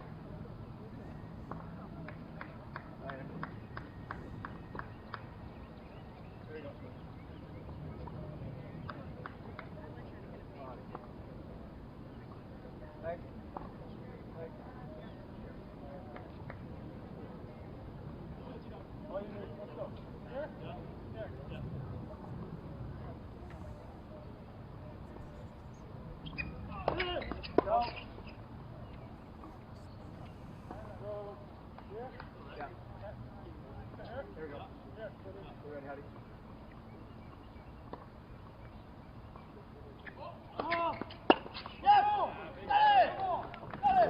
Right here. There you go. Thank you. Thank you. Oh, you need, let's go. Here? Yeah. Here. Yeah. Go. Go. Here? Yeah. Here we go. Here. We're ready, Howdy.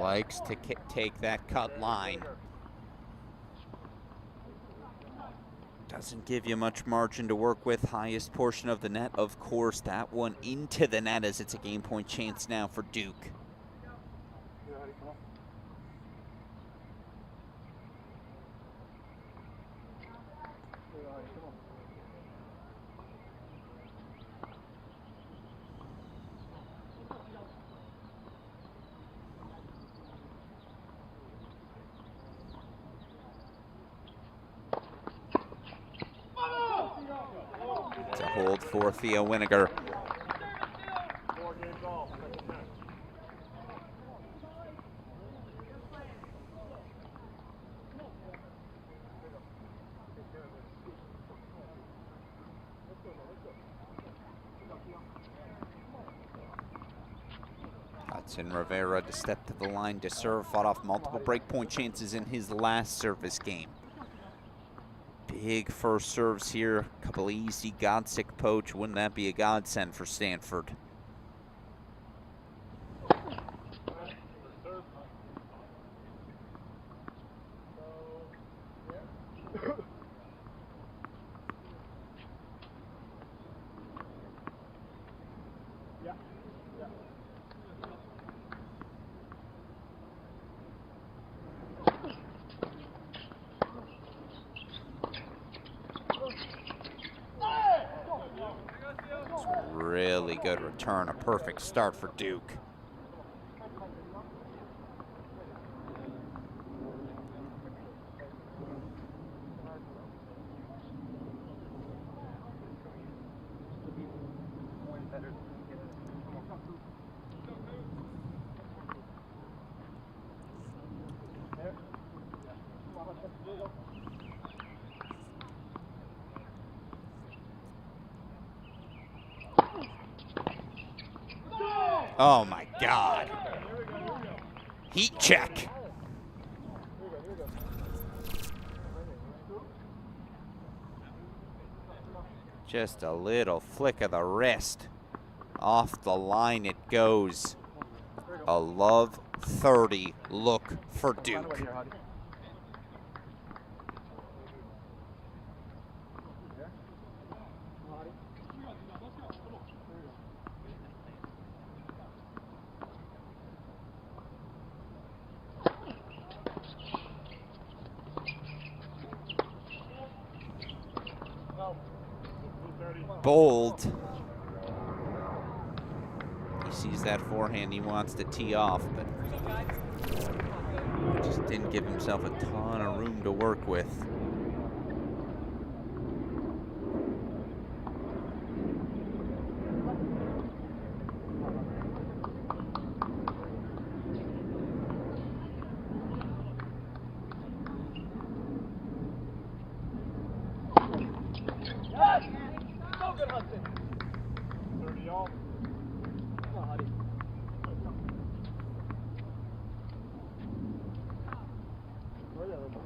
Likes to take that cut line. Doesn't give you much margin to work with. Highest portion of the net, of course. That one into the net as it's a game point chance now for Duke. Here, Howdy, come on. Here, Howdy, come on. It's a hold for Theo Winiger. 4 games all. Second match. Hudson Rivera to step to the line to serve. Fought off multiple breakpoint chances in his last service game. Big first serves here. Couple easy Godsick poach. Wouldn't that be a godsend for Stanford? Yeah. Yeah. Really good return. A perfect start for Duke. Oh my God. Heat check. Just a little flick of the wrist. Off the line it goes. A love 30 look for Duke. Bold. He sees that forehand, he wants to tee off, but just didn't give himself a ton of room to work with. Good, Hudson. 30 all. Come on, Huddy. Where's that little boy?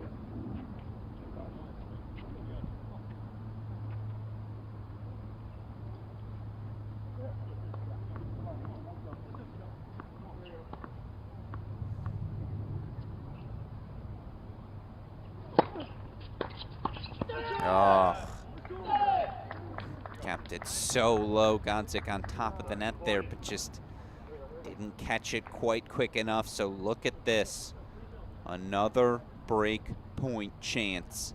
Oh. Kept it so low. Godzik on top of the net there, but just didn't catch it quite quick enough. So look at this. Another break point chance.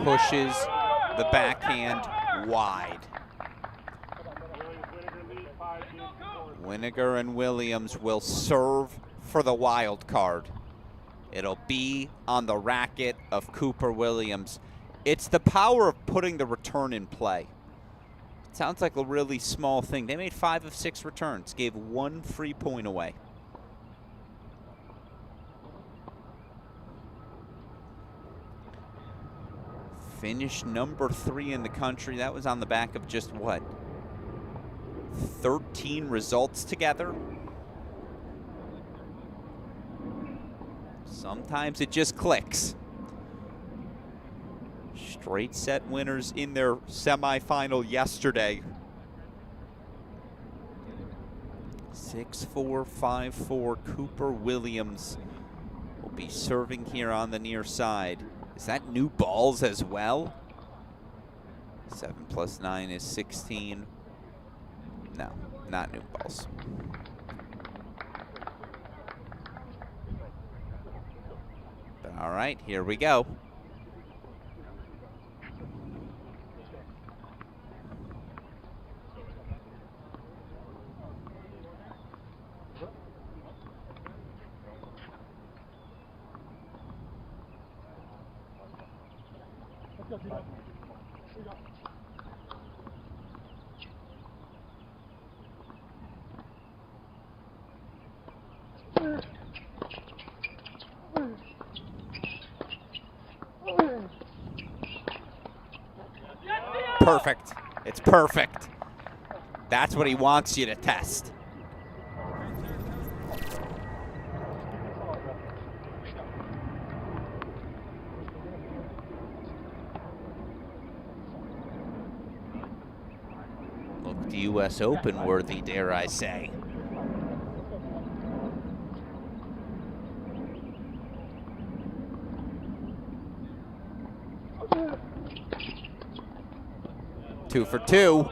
pushes the backhand wide. Winiger and Williams will serve for the wild card. It'll be on the racket of Cooper Williams. It's the power of putting the return in play. It sounds like a really small thing. They made 5 of 6 returns, gave 1 free point away. Finished number 3 in the country. That was on the back of just what? 13 results together. Sometimes it just clicks. Straight set winners in their semifinal yesterday. 6-4, 5-4. Cooper Williams will be serving here on the near side. Is that new balls as well? 7 + 9 is 16. No, not new balls. But all right, here we go. Perfect. It's perfect. That's what he wants you to test. Looked US Open worthy, dare I say. Two for 2.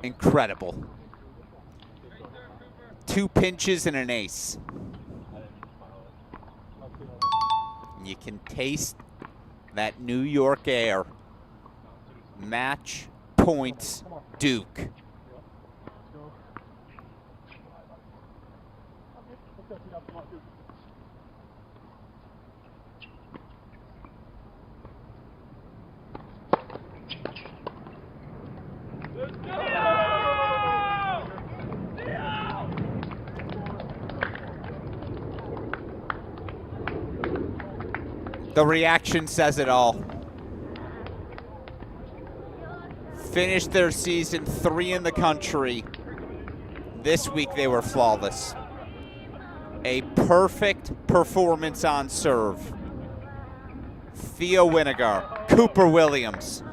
Incredible. 2 pinches and an ace. You can taste that New York air. Match points Duke. The reaction says it all. Finished their season 3 in the country. This week they were flawless. A perfect performance on serve. Theo Winiger, Cooper Williams.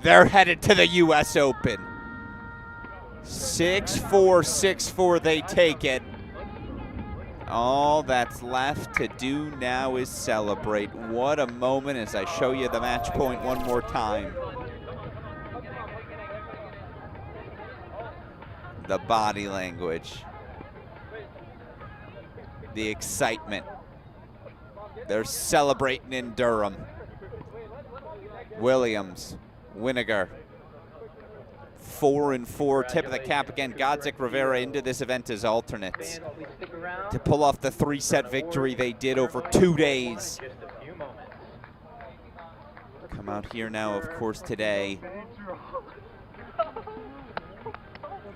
They're headed to the US Open. 6-4, 6-4, they take it. All that's left to do now is celebrate. What a moment as I show you the match point one more time. The body language. The excitement. They're celebrating in Durham. Williams, Winiger. 4-4, tip of the cap again. Godzik Rivera into this event as alternates to pull off the 3-set victory they did over 2 days. Come out here now, of course, today.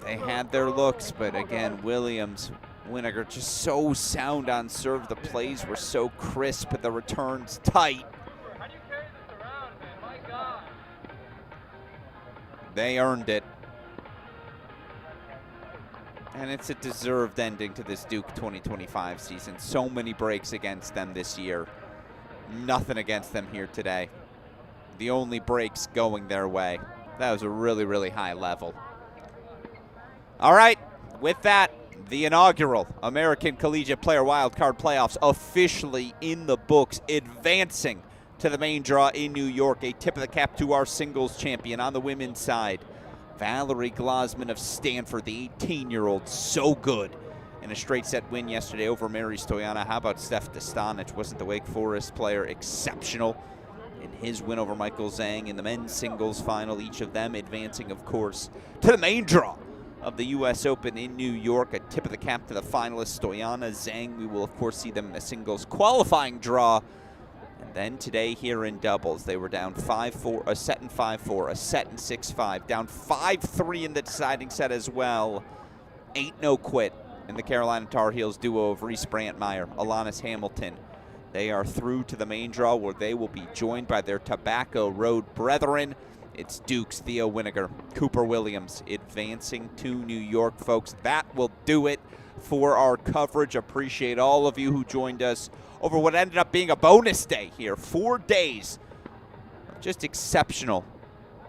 They had their looks, but again, Williams, Winiger just so sound on serve. The plays were so crisp, but the returns tight. They earned it. And it's a deserved ending to this Duke 2025 season. So many breaks against them this year. Nothing against them here today. The only breaks going their way. That was a really, really high level. All right, with that, the inaugural American Collegiate Player Wildcard Playoffs officially in the books, advancing to the main draw in New York. A tip of the cap to our singles champion on the women's side, Valerie Glosman of Stanford, the 18-year-old, so good in a straight set win yesterday over Mary Stoyana. How about Steph Dostanich? Wasn't the Wake Forest player exceptional in his win over Michael Zhang in the men's singles final? Each of them advancing, of course, to the main draw of the U.S. Open in New York. A tip of the cap to the finalists, Stoyana, Zhang. We will, of course, see them in the singles qualifying draw. And then today here in doubles, they were down 5-4, a set in 5-4, a set in 6-5, down 5-3 in the deciding set as well. Ain't no quit in the Carolina Tar Heels duo of Reese Brantmeyer, Alanis Hamilton. They are through to the main draw, where they will be joined by their Tobacco Road brethren. It's Dukes, Theo Winiger, Cooper Williams advancing to New York, folks. That will do it for our coverage. Appreciate all of you who joined us over what ended up being a bonus day here. 4 days of just exceptional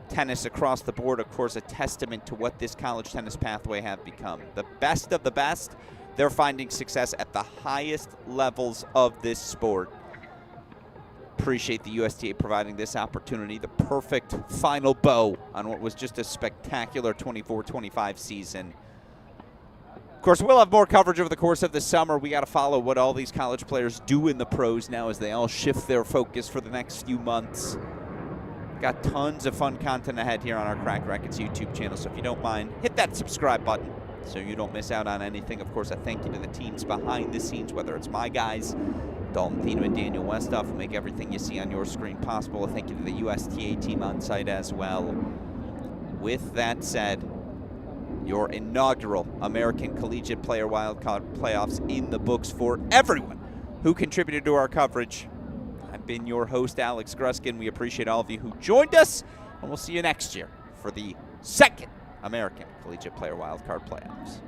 tennis across the board. Of course, a testament to what this college tennis pathway have become. The best of the best, they're finding success at the highest levels of this sport. Appreciate the USTA providing this opportunity, the perfect final bow on what was just a spectacular 24-25 season. Of course, we'll have more coverage over the course of the summer. We got to follow what all these college players do in the pros now as they all shift their focus for the next few months. Got tons of fun content ahead here on our Cracked Rackets YouTube channel, so if you don't mind, hit that subscribe button so you don't miss out on anything. Of course, a thank you to the teams behind the scenes, whether it's my guys, Dalton Thieneman and Daniel Westoff, who make everything you see on your screen possible. A thank you to the USTA team on site as well. With that said, your inaugural American Collegiate Player Wildcard Playoffs in the books for everyone who contributed to our coverage. I've been your host, Alex Gruskin. We appreciate all of you who joined us, and we'll see you next year for the second American Collegiate Player Wildcard Playoffs.